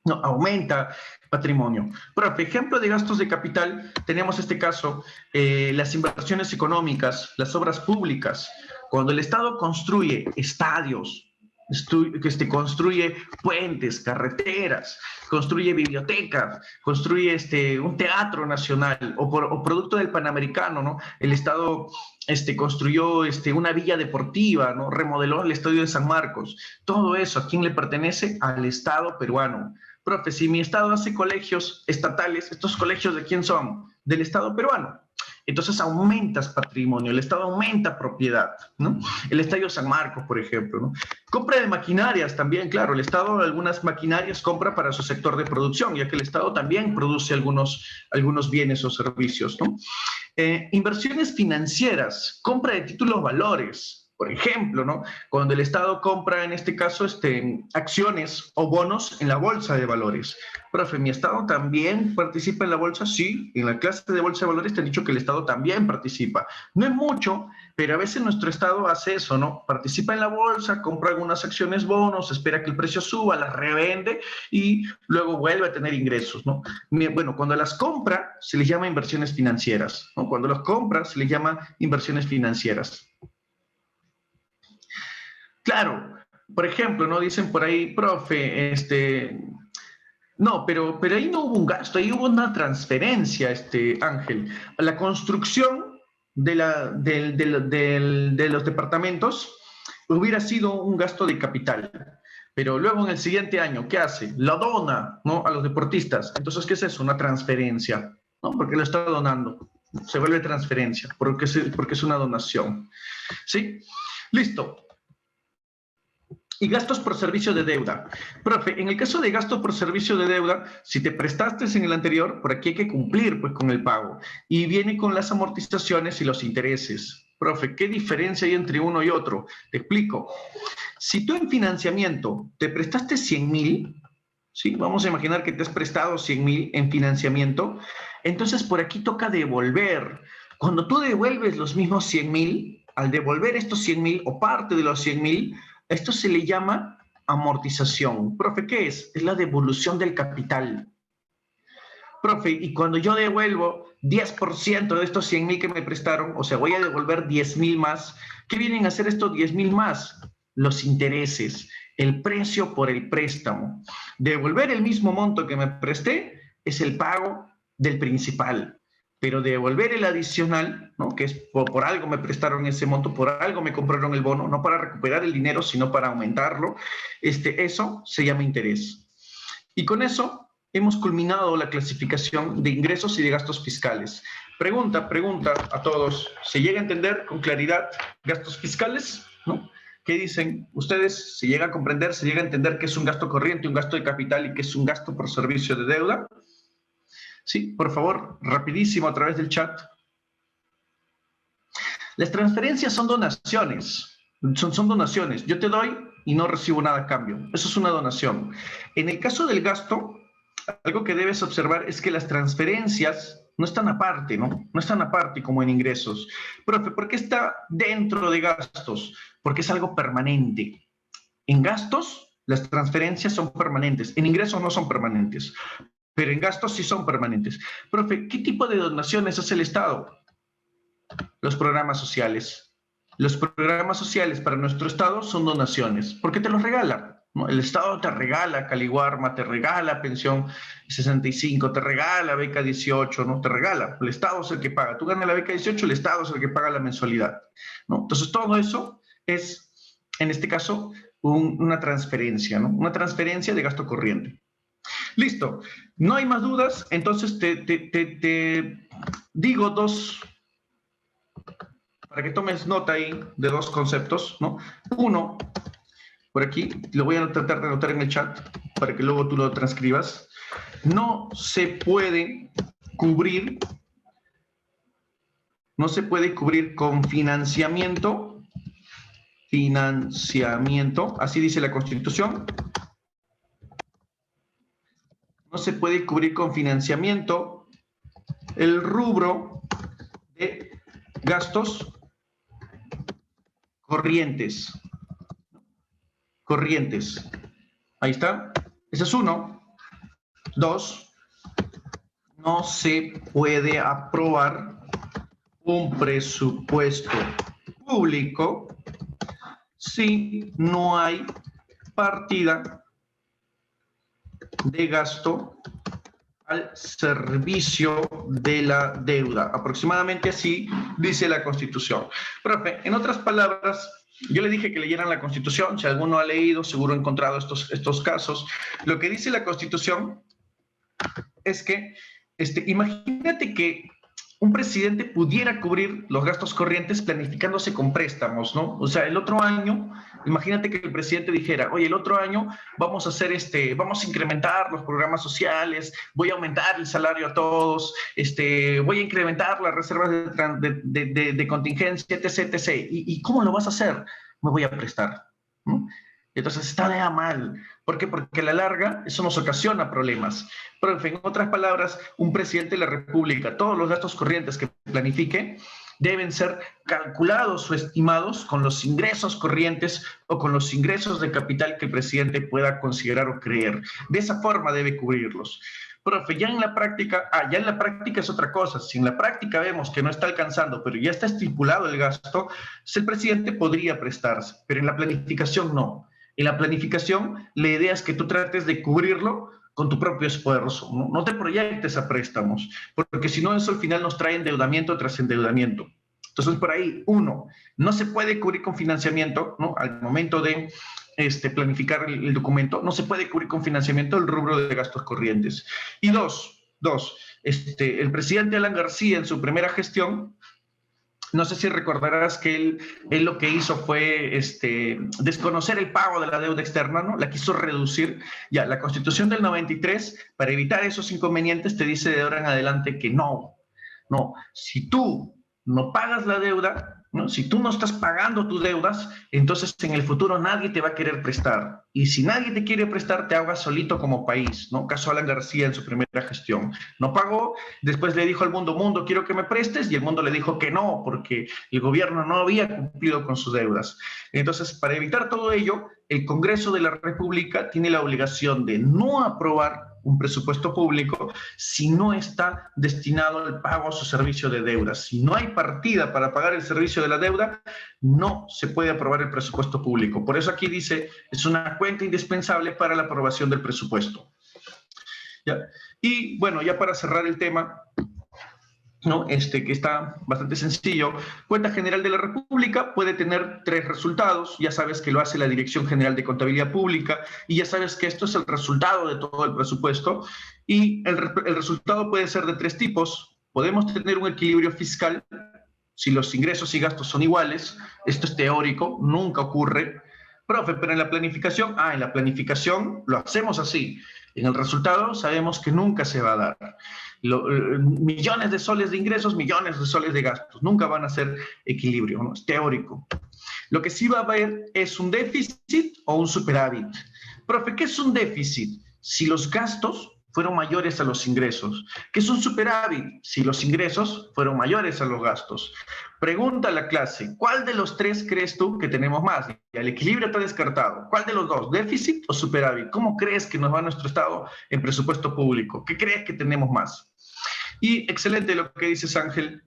No, aumenta patrimonio. Por ejemplo de gastos de capital, tenemos este caso, las inversiones económicas, las obras públicas. Cuando el Estado construye estadios, construye puentes, carreteras, construye bibliotecas, construye un teatro nacional o producto del Panamericano, ¿no? El Estado construyó una villa deportiva, ¿no? Remodeló el Estadio de San Marcos. Todo eso, ¿a quién le pertenece? Al Estado peruano. Profe, si mi Estado hace colegios estatales, ¿estos colegios de quién son? Del Estado peruano. Entonces aumentas patrimonio, el Estado aumenta propiedad, ¿no? El Estadio San Marcos, por ejemplo, ¿no? Compra de maquinarias también, claro, el Estado algunas maquinarias compra para su sector de producción, ya que el Estado también produce algunos bienes o servicios, ¿no? Inversiones financieras, compra de títulos valores. Por ejemplo, ¿no? Cuando el Estado compra, en este caso, acciones o bonos en la bolsa de valores. Profe, ¿mi Estado también participa en la bolsa? Sí, en la clase de bolsa de valores te han dicho que el Estado también participa. No es mucho, pero a veces nuestro Estado hace eso, ¿no? Participa en la bolsa, compra algunas acciones, bonos, espera que el precio suba, las revende y luego vuelve a tener ingresos, ¿no? Bueno, cuando las compra se les llama inversiones financieras, ¿no? Cuando las compra se les llama inversiones financieras. Claro, por ejemplo, ¿no? Dicen por ahí, profe, no, pero ahí no hubo un gasto, ahí hubo una transferencia, Ángel. La construcción de los departamentos hubiera sido un gasto de capital, pero luego en el siguiente año, ¿qué hace? La dona, ¿no? A los deportistas. Entonces, ¿qué es eso? Una transferencia, ¿no? Porque lo está donando. Se vuelve transferencia, porque es una donación. ¿Sí? Listo. Y gastos por servicio de deuda. Profe, en el caso de gastos por servicio de deuda, si te prestaste en el anterior, por aquí hay que cumplir pues, con el pago. Y viene con las amortizaciones y los intereses. Profe, ¿qué diferencia hay entre uno y otro? Te explico. Si tú en financiamiento te prestaste 100.000, ¿sí? Vamos a imaginar que te has prestado 100.000 en financiamiento, entonces por aquí toca devolver. Cuando tú devuelves los mismos 100.000, al devolver estos 100.000 o parte de los 100.000, esto se le llama amortización. Profe, ¿qué es? Es la devolución del capital. Profe, y cuando yo devuelvo 10% de estos 100.000 que me prestaron, o sea, voy a devolver 10.000 más, ¿qué vienen a hacer estos 10.000 más? Los intereses, el precio por el préstamo. Devolver el mismo monto que me presté es el pago del principal. Pero devolver el adicional, ¿no? Que es por algo me prestaron ese monto, por algo me compraron el bono, no para recuperar el dinero, sino para aumentarlo, eso se llama interés. Y con eso hemos culminado la clasificación de ingresos y de gastos fiscales. Pregunta a todos, ¿se llega a entender con claridad gastos fiscales? ¿No? ¿Qué dicen ustedes? ¿Se llega a comprender, se llega a entender qué es un gasto corriente, un gasto de capital y qué es un gasto por servicio de deuda? Sí, por favor, rapidísimo a través del chat. Las transferencias son donaciones, son donaciones. Yo te doy y no recibo nada a cambio. Eso es una donación. En el caso del gasto, algo que debes observar es que las transferencias no están aparte, ¿no? No están aparte como en ingresos. Profe, ¿por qué está dentro de gastos? Porque es algo permanente. En gastos, las transferencias son permanentes. En ingresos no son permanentes. Pero en gastos sí son permanentes. Profe, ¿qué tipo de donaciones hace el Estado? Los programas sociales. Los programas sociales para nuestro Estado son donaciones, porque te los regala, ¿no? El Estado te regala Caliguarma, te regala pensión 65, te regala beca 18, ¿no? Te regala. El Estado es el que paga. Tú ganas la beca 18, el Estado es el que paga la mensualidad, ¿no? Entonces todo eso es, en este caso, una transferencia, ¿no? Una transferencia de gasto corriente. Listo, no hay más dudas, entonces te digo dos, para que tomes nota ahí de dos conceptos, ¿no? Uno, por aquí, lo voy a tratar de anotar en el chat para que luego tú lo transcribas. No se puede cubrir con financiamiento, así dice la Constitución. No se puede cubrir con financiamiento el rubro de gastos corrientes. Ahí está. Ese es uno. Dos, no se puede aprobar un presupuesto público si no hay partida de gasto al servicio de la deuda. Aproximadamente así dice la Constitución. Profe, en otras palabras, yo le dije que leyeran la Constitución. Si alguno ha leído, seguro ha encontrado estos casos. Lo que dice la Constitución es que, imagínate que un presidente pudiera cubrir los gastos corrientes planificándose con préstamos, ¿no? O sea, el otro año, imagínate que el presidente dijera, oye, el otro año vamos a hacer vamos a incrementar los programas sociales, voy a aumentar el salario a todos, voy a incrementar las reservas de contingencia, etc., etc. ¿Y cómo lo vas a hacer? Me voy a prestar, ¿no? Entonces está mal. ¿Por qué? Porque a la larga eso nos ocasiona problemas. Pero en otras palabras, un presidente de la República, todos los gastos corrientes que planifique deben ser calculados o estimados con los ingresos corrientes o con los ingresos de capital que el presidente pueda considerar o creer. De esa forma debe cubrirlos. Profe, ya en la práctica es otra cosa. Si en la práctica vemos que no está alcanzando, pero ya está estipulado el gasto, el presidente podría prestarse, pero en la planificación no. En la planificación, la idea es que tú trates de cubrirlo con tu propio esfuerzo, ¿no? No te proyectes a préstamos, porque si no, eso al final nos trae endeudamiento tras endeudamiento. Entonces, por ahí, uno, no se puede cubrir con financiamiento, ¿no? Al momento de planificar el documento, no se puede cubrir con financiamiento el rubro de gastos corrientes. Y dos, el presidente Alan García en su primera gestión, no sé si recordarás que él lo que hizo fue desconocer el pago de la deuda externa, ¿no? La quiso reducir. Ya, la Constitución del 93, para evitar esos inconvenientes, te dice de ahora en adelante que no. Si tú no pagas la deuda, ¿no? Si tú no estás pagando tus deudas, entonces en el futuro nadie te va a querer prestar. Y si nadie te quiere prestar, te ahogas solito como país, ¿no? Caso Alan García en su primera gestión. No pagó, después le dijo al mundo, quiero que me prestes, y el mundo le dijo que no, porque el gobierno no había cumplido con sus deudas. Entonces, para evitar todo ello, el Congreso de la República tiene la obligación de no aprobar un presupuesto público si no está destinado al pago a su servicio de deudas. Si no hay partida para pagar el servicio de la deuda, no se puede aprobar el presupuesto público. Por eso aquí dice, es una cuenta indispensable para la aprobación del presupuesto. ¿Ya? Y bueno, ya para cerrar el tema, ¿no? Que está bastante sencillo. Cuenta General de la República puede tener 3 resultados. Ya sabes que lo hace la Dirección General de Contabilidad Pública y ya sabes que esto es el resultado de todo el presupuesto. Y el resultado puede ser de 3 tipos. Podemos tener un equilibrio fiscal si los ingresos y gastos son iguales. Esto es teórico, nunca ocurre. Profe, pero en la planificación lo hacemos así. En el resultado sabemos que nunca se va a dar. Millones de soles de ingresos, millones de soles de gastos. Nunca van a ser equilibrio, ¿no? Es teórico. Lo que sí va a haber es un déficit o un superávit. Profe, ¿qué es un déficit? Si los gastos fueron mayores a los ingresos. ¿Qué es un superávit? Si los ingresos fueron mayores a los gastos. Pregunta a la clase, ¿cuál de los 3 crees tú que tenemos más? El equilibrio está descartado. ¿Cuál de los 2? ¿Déficit o superávit? ¿Cómo crees que nos va nuestro Estado en presupuesto público? ¿Qué crees que tenemos más? Y excelente lo que dices, Ángel,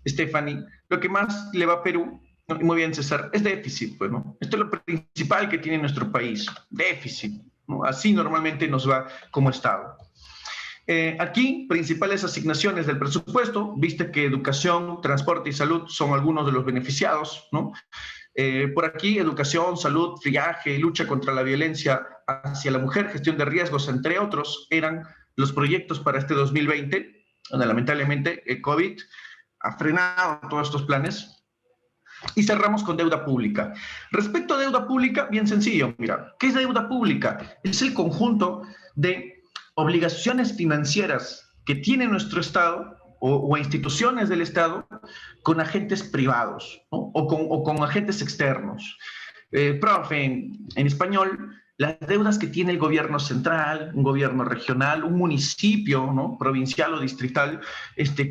Stephanie. Lo que más le va a Perú, muy bien, César, es déficit, pues, ¿no? Esto es lo principal que tiene nuestro país, déficit, ¿no? Así normalmente nos va como Estado. Aquí, principales asignaciones del presupuesto, viste que educación, transporte y salud son algunos de los beneficiados, ¿no? Por aquí, educación, salud, triaje, lucha contra la violencia hacia la mujer, gestión de riesgos, entre otros, eran los proyectos para este 2020, donde lamentablemente el COVID ha frenado todos estos planes. Y cerramos con deuda pública. Respecto a deuda pública, bien sencillo, mira, ¿qué es deuda pública? Es el conjunto de obligaciones financieras que tiene nuestro Estado o instituciones del Estado con agentes privados, ¿no? o con agentes externos. Profe, en español, las deudas que tiene el gobierno central, un gobierno regional, un municipio, ¿no? provincial o distrital,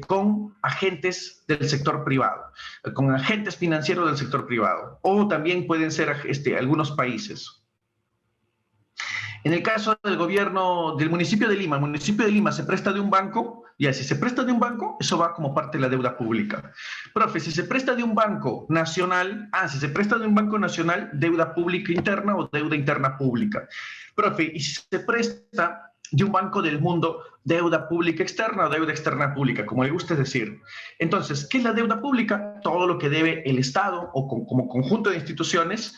con agentes del sector privado, con agentes financieros del sector privado, o también pueden ser algunos países. En el caso del gobierno del municipio de Lima, el municipio de Lima se presta de un banco, y si se presta de un banco, eso va como parte de la deuda pública. Profe, si se presta de un banco nacional, si se presta de un banco nacional, deuda pública interna o deuda interna pública. Profe, y si se presta de un banco del mundo, deuda pública externa o deuda externa pública, como le guste decir. Entonces, ¿qué es la deuda pública? Todo lo que debe el Estado o como conjunto de instituciones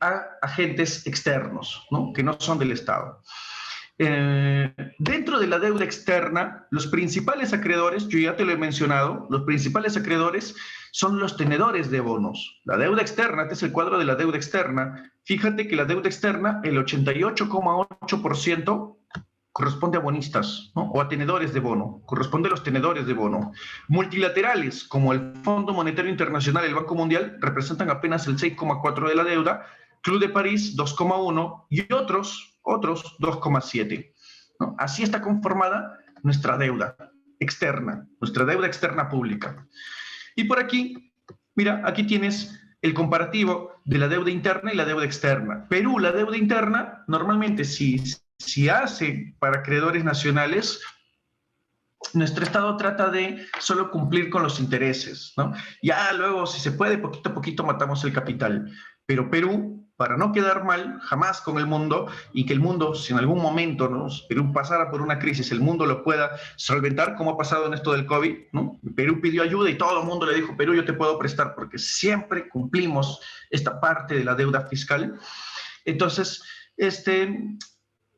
a agentes externos, ¿no? que no son del Estado. Dentro de la deuda externa, los principales acreedores, yo ya te lo he mencionado, los principales acreedores son los tenedores de bonos. La deuda externa, este es el cuadro de la deuda externa. Fíjate que la deuda externa, el 88,8% corresponde a bonistas, ¿no? o a tenedores de bono, corresponde a los tenedores de bono. Multilaterales, como el Fondo Monetario Internacional, el Banco Mundial, representan apenas el 6,4% de la deuda, Club de París 2,1% y otros 2,7%. ¿no? Así está conformada nuestra deuda externa pública. Y por aquí, mira, aquí tienes el comparativo de la deuda interna y la deuda externa. Perú, la deuda interna, normalmente si hace para acreedores nacionales, nuestro Estado trata de solo cumplir con los intereses, ¿no? Ya luego, si se puede, poquito a poquito matamos el capital. Pero Perú, para no quedar mal jamás con el mundo y que el mundo, si en algún momento, ¿no? Perú pasara por una crisis, el mundo lo pueda solventar, como ha pasado en esto del COVID, ¿no? Perú pidió ayuda y todo el mundo le dijo, Perú, yo te puedo prestar, porque siempre cumplimos esta parte de la deuda fiscal. Entonces,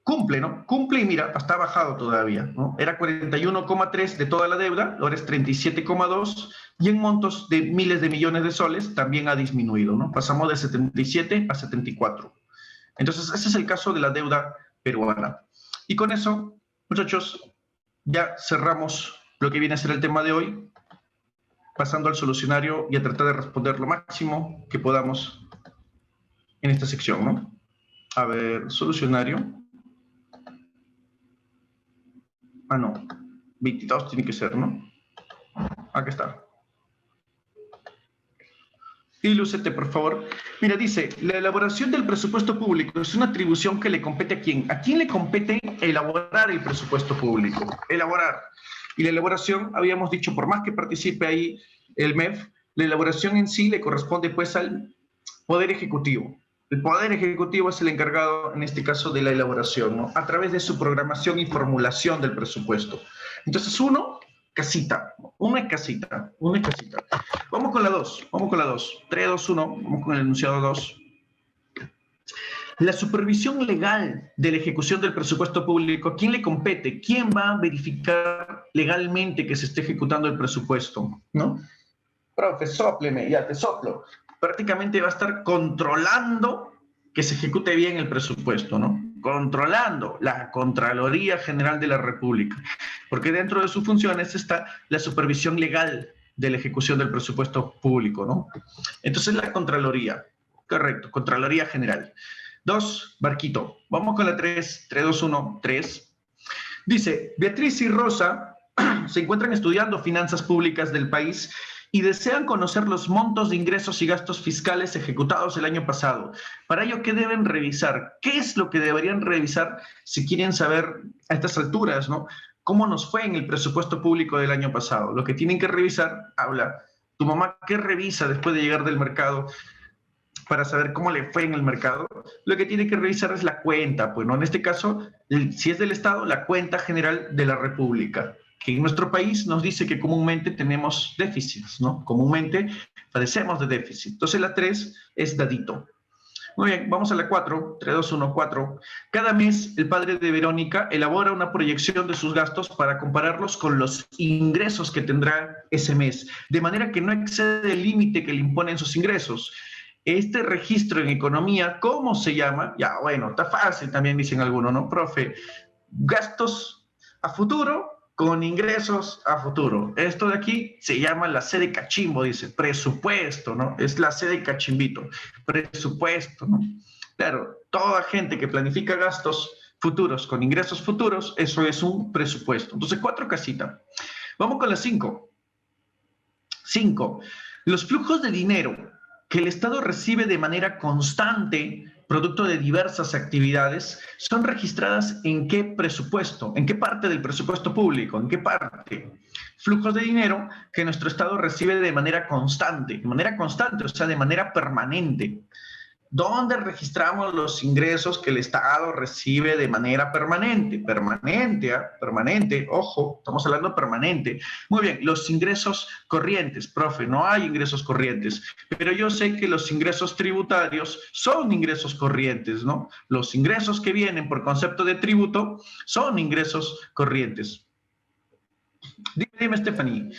cumple, ¿no? Cumple y mira, hasta ha bajado todavía, ¿no? Era 41,3 de toda la deuda, ahora es 37,2 y en montos de miles de millones de soles también ha disminuido, ¿no? Pasamos de 77 a 74. Entonces, ese es el caso de la deuda peruana. Y con eso, muchachos, ya cerramos lo que viene a ser el tema de hoy, pasando al solucionario y a tratar de responder lo máximo que podamos en esta sección, ¿no? A ver, solucionario. No, 22 tiene que ser, ¿no? Aquí está. Ilústrate, por favor. Mira, dice, la elaboración del presupuesto público es una atribución que le compete ¿a quién? ¿A quién le compete elaborar el presupuesto público? Elaborar. Y la elaboración, habíamos dicho, por más que participe ahí el MEF, la elaboración en sí le corresponde pues al Poder Ejecutivo. El Poder Ejecutivo es el encargado, en este caso, de la elaboración, ¿no? A través de su programación y formulación del presupuesto. Entonces, una casita. Vamos con la 2, 3, 2, 1, vamos con el enunciado 2. La supervisión legal de la ejecución del presupuesto público, ¿a quién le compete? ¿Quién va a verificar legalmente que se esté ejecutando el presupuesto? ¿No? Profe, sópleme, ya te soplo. Prácticamente va a estar controlando que se ejecute bien el presupuesto, ¿no? Controlando la Contraloría General de la República, porque dentro de sus funciones está la supervisión legal de la ejecución del presupuesto público, ¿no? Entonces la Contraloría, correcto, Contraloría General. 2, Barquito. Vamos con la 3, 3, 2, 1, 3. Dice, Beatriz y Rosa se encuentran estudiando finanzas públicas del país y desean conocer los montos de ingresos y gastos fiscales ejecutados el año pasado. Para ello, ¿qué deben revisar? ¿Qué es lo que deberían revisar si quieren saber a estas alturas, ¿no? ¿Cómo nos fue en el presupuesto público del año pasado? Lo que tienen que revisar, habla, tu mamá, ¿qué revisa después de llegar del mercado para saber cómo le fue en el mercado? Lo que tiene que revisar es la cuenta, pues, ¿no? En este caso, si es del Estado, la cuenta general de la República. que en nuestro país nos dice que comúnmente tenemos déficits, ¿no? Comúnmente padecemos de déficit. Entonces la 3 es dadito. Muy bien, vamos a la 4, 3, 2, 1, 4. Cada mes el padre de Verónica elabora una proyección de sus gastos para compararlos con los ingresos que tendrá ese mes, de manera que no excede el límite que le imponen sus ingresos. Este registro en economía, ¿cómo se llama? Ya, bueno, está fácil, también dicen algunos, ¿no, profe? Gastos a futuro con ingresos a futuro. Esto de aquí se llama la C de cachimbo, dice, presupuesto, ¿no? Es la C de cachimbito, presupuesto, ¿no? Claro, toda gente que planifica gastos futuros con ingresos futuros, eso es un presupuesto. Entonces, 4 casitas. Vamos con la 5. 5. Los flujos de dinero que el Estado recibe de manera constante, producto de diversas actividades, son registradas en qué presupuesto, en qué parte del presupuesto público, en qué parte. Flujos de dinero que nuestro Estado recibe de manera constante, o sea, de manera permanente. ¿Dónde registramos los ingresos que el Estado recibe de manera permanente? Permanente, ¿eh? Permanente, ojo, estamos hablando permanente. Muy bien, los ingresos corrientes, profe, no hay ingresos corrientes, pero yo sé que los ingresos tributarios son ingresos corrientes, ¿no? Los ingresos que vienen por concepto de tributo son ingresos corrientes. Dime, Stephanie.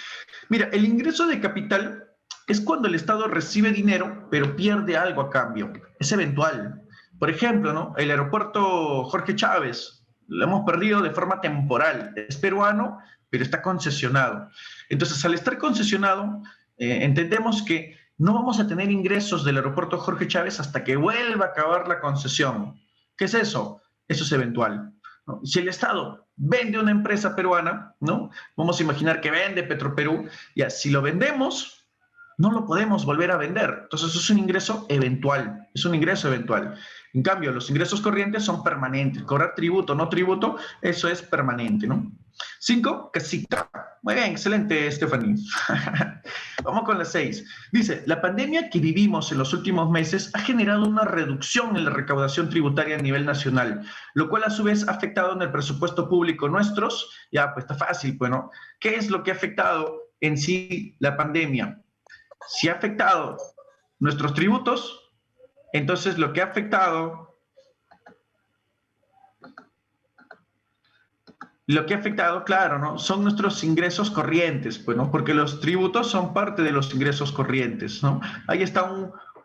Mira, el ingreso de capital es cuando el Estado recibe dinero, pero pierde algo a cambio. Es eventual. Por ejemplo, ¿no? El aeropuerto Jorge Chávez lo hemos perdido de forma temporal. Es peruano, pero está concesionado. Entonces, al estar concesionado, entendemos que no vamos a tener ingresos del aeropuerto Jorge Chávez hasta que vuelva a acabar la concesión. ¿Qué es eso? Eso es eventual, ¿no? Si el Estado vende una empresa peruana, ¿no? Vamos a imaginar que vende Petroperú, ya, si lo vendemos, no lo podemos volver a vender. Entonces, eso es un ingreso eventual. Es un ingreso eventual. En cambio, los ingresos corrientes son permanentes. Cobrar tributo, no tributo, eso es permanente, ¿no? 5, casita. Muy bien, excelente, Stephanie. Vamos con la 6. Dice, la pandemia que vivimos en los últimos meses ha generado una reducción en la recaudación tributaria a nivel nacional, lo cual a su vez ha afectado en el presupuesto público nuestros. Ya, pues está fácil, pues, ¿no? ¿Qué es lo que ha afectado en sí la pandemia? Si ha afectado nuestros tributos, entonces lo que ha afectado, claro, ¿no? Son nuestros ingresos corrientes, pues, ¿no? Porque los tributos son parte de los ingresos corrientes, ¿no? Ahí está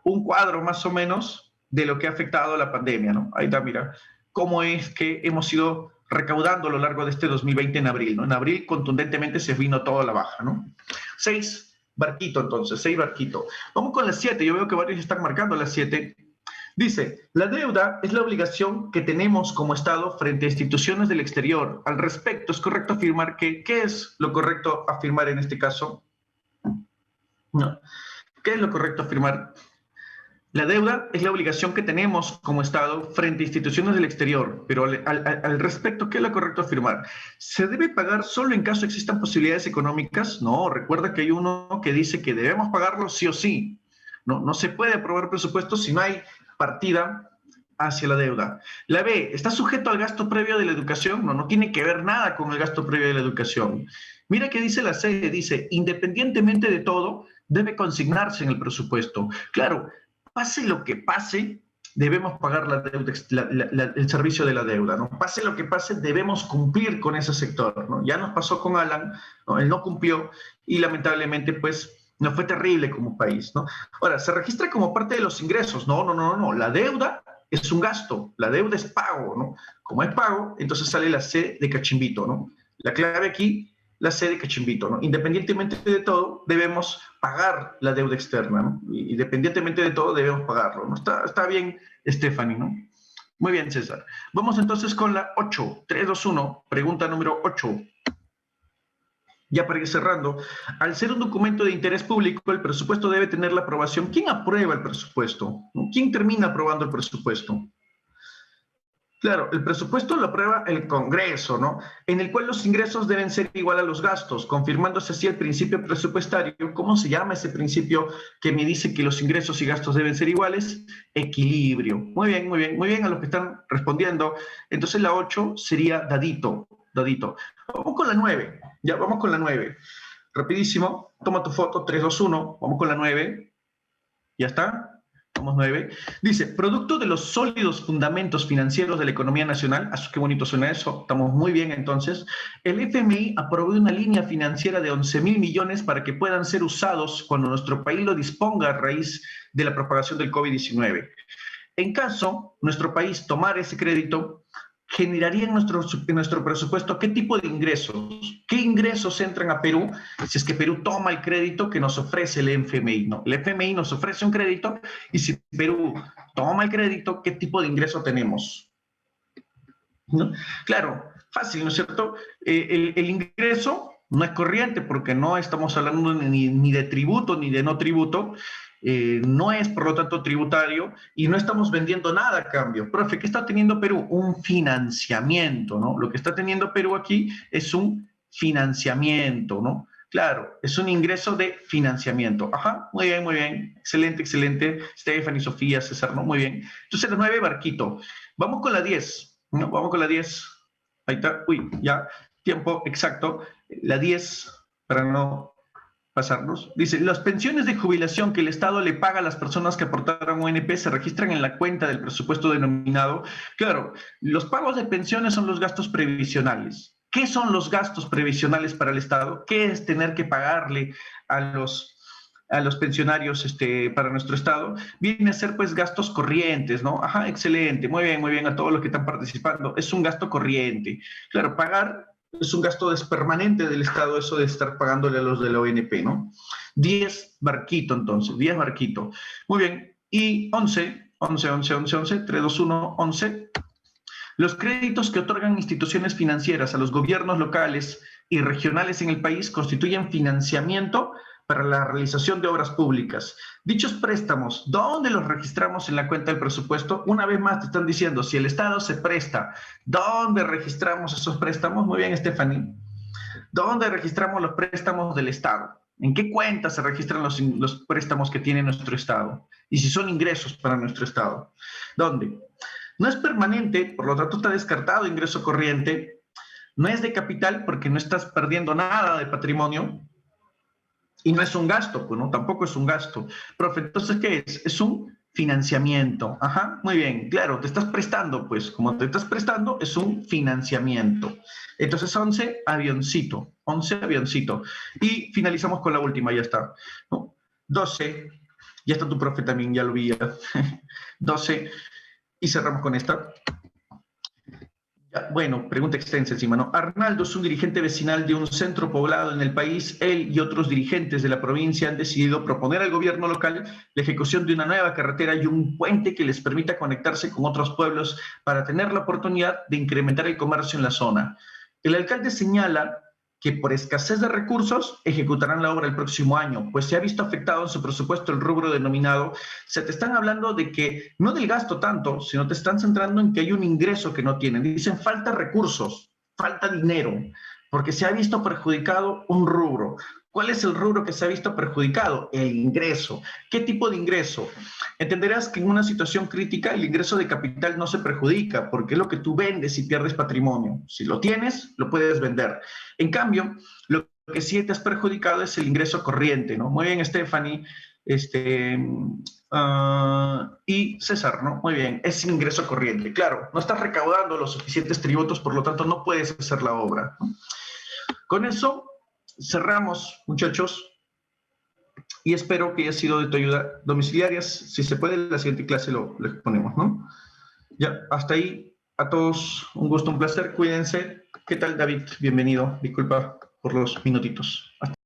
un cuadro más o menos de lo que ha afectado la pandemia, ¿no? Ahí está, mira, cómo es que hemos ido recaudando a lo largo de este 2020 en abril, ¿no? En abril contundentemente se vino toda la baja, ¿no? 6. Barquito, entonces, 6 barquito. Vamos con la 7. Yo veo que varios están marcando la 7. Dice, la deuda es la obligación que tenemos como Estado frente a instituciones del exterior. Al respecto, ¿es correcto afirmar que, qué es lo correcto afirmar en este caso? No. ¿Qué es lo correcto afirmar? La deuda es la obligación que tenemos como Estado frente a instituciones del exterior, pero al respecto, ¿qué es lo correcto afirmar? ¿Se debe pagar solo en caso existan posibilidades económicas? No, recuerda que hay uno que dice que debemos pagarlo sí o sí. No se puede aprobar presupuesto si no hay partida hacia la deuda. La B, ¿está sujeto al gasto previo de la educación? No tiene que ver nada con el gasto previo de la educación. Mira qué dice la C, dice, independientemente de todo, debe consignarse en el presupuesto. Claro, pase lo que pase, debemos pagar la deuda, el servicio de la deuda, ¿no? Pase lo que pase, debemos cumplir con ese sector, ¿no? Ya nos pasó con Alan, ¿no? Él no cumplió y lamentablemente, pues, nos fue terrible como país, ¿no? Ahora, ¿se registra como parte de los ingresos? No. La deuda es un gasto, la deuda es pago, ¿no? Como es pago, entonces sale la C de cachimbito, ¿no? La clave aquí, la C de cachimbito, ¿no? Independientemente de todo, debemos pagar la deuda externa, ¿no? Independientemente de todo, debemos pagarlo, ¿no? Está bien, Stephanie, ¿no? Muy bien, César. Vamos entonces con la 8. 3, 2, 1. Pregunta número 8. Ya para ir cerrando, al ser un documento de interés público, el presupuesto debe tener la aprobación. ¿Quién aprueba el presupuesto? ¿Quién termina aprobando el presupuesto? Claro, el presupuesto lo aprueba el Congreso, ¿no? En el cual los ingresos deben ser igual a los gastos, confirmándose así el principio presupuestario. ¿Cómo se llama ese principio que me dice que los ingresos y gastos deben ser iguales? Equilibrio. Muy bien a los que están respondiendo. Entonces la 8 sería dadito. Vamos con la 9. Ya, vamos con la 9. Rapidísimo, toma tu foto, 3, 2, 1, vamos con la 9. Ya está. Vamos 9. Dice, producto de los sólidos fundamentos financieros de la economía nacional, qué bonito suena eso, estamos muy bien entonces, el FMI aprobó una línea financiera de 11.000 millones para que puedan ser usados cuando nuestro país lo disponga a raíz de la propagación del COVID-19. En caso nuestro país tomara ese crédito, generaría en nuestro presupuesto qué tipo de ingresos, qué ingresos entran a Perú si es que Perú toma el crédito que nos ofrece el FMI, ¿no? El FMI nos ofrece un crédito y si Perú toma el crédito, ¿qué tipo de ingreso tenemos? ¿No? Claro, fácil, ¿no es cierto? El ingreso no es corriente porque no estamos hablando ni de tributo ni de no tributo, no es por lo tanto tributario y no estamos vendiendo nada a cambio. Profe, ¿qué está teniendo Perú? Un financiamiento, ¿no? Lo que está teniendo Perú aquí es un financiamiento, ¿no? Claro, es un ingreso de financiamiento. Ajá, muy bien, excelente, excelente. Stephanie, Sofía, César, ¿no? Muy bien. Entonces, la 9, barquito. Vamos con la 10. No, vamos con la 10. Ahí está. Uy, ya. Tiempo exacto. La 10, para no pasarnos. Dice, las pensiones de jubilación que el Estado le paga a las personas que aportaron ONP se registran en la cuenta del presupuesto denominado. Claro, los pagos de pensiones son los gastos previsionales. ¿Qué son los gastos previsionales para el Estado? ¿Qué es tener que pagarle a los pensionarios para nuestro Estado? Viene a ser pues gastos corrientes, ¿no? Ajá, excelente, muy bien a todos los que están participando. Es un gasto corriente. Claro, pagar es un gasto permanente del Estado, eso de estar pagándole a los de la ONP, ¿no? 10 barquito, entonces, 10 barquito. Muy bien, y 11, 3, 2, 1, 11. Los créditos que otorgan instituciones financieras a los gobiernos locales y regionales en el país constituyen financiamiento para la realización de obras públicas. Dichos préstamos, ¿dónde los registramos en la cuenta del presupuesto? Una vez más te están diciendo, si el Estado se presta, ¿dónde registramos esos préstamos? Muy bien, Stephanie. ¿Dónde registramos los préstamos del Estado? ¿En qué cuenta se registran los préstamos que tiene nuestro Estado? Y si son ingresos para nuestro Estado. ¿Dónde? No es permanente, por lo tanto está descartado ingreso corriente. No es de capital porque no estás perdiendo nada de patrimonio. Y no es un gasto, pues no, tampoco es un gasto. Profe, entonces, ¿qué es? Es un financiamiento. Ajá, muy bien, claro, te estás prestando, pues, como te estás prestando, es un financiamiento. Entonces, 11, avioncito, 11, avioncito. Y finalizamos con la última, ya está. ¿No? 12, ya está tu profe también, ya lo vi. Ya. 12, y cerramos con esta. Bueno, pregunta extensa encima, ¿no? Arnaldo es un dirigente vecinal de un centro poblado en el país. Él y otros dirigentes de la provincia han decidido proponer al gobierno local la ejecución de una nueva carretera y un puente que les permita conectarse con otros pueblos para tener la oportunidad de incrementar el comercio en la zona. El alcalde señala que por escasez de recursos ejecutarán la obra el próximo año, pues se ha visto afectado en su presupuesto el rubro denominado. Se te están hablando de que no del gasto tanto, sino te están centrando en que hay un ingreso que no tienen. Dicen falta recursos, falta dinero, porque se ha visto perjudicado un rubro. ¿Cuál es el rubro que se ha visto perjudicado? El ingreso. ¿Qué tipo de ingreso? Entenderás que en una situación crítica el ingreso de capital no se perjudica, porque es lo que tú vendes y pierdes patrimonio. Si lo tienes, lo puedes vender. En cambio, lo que sí te has perjudicado es el ingreso corriente, ¿no? Muy bien, Stephanie. Y César, ¿no? Muy bien, es ingreso corriente. Claro, no estás recaudando los suficientes tributos, por lo tanto no puedes hacer la obra, ¿no? Con eso cerramos, muchachos, y espero que haya sido de tu ayuda. Domiciliarias, si se puede, la siguiente clase lo exponemos, ¿no? Ya, hasta ahí, a todos, un gusto, un placer, cuídense. ¿Qué tal, David? Bienvenido, disculpa por los minutitos. Hasta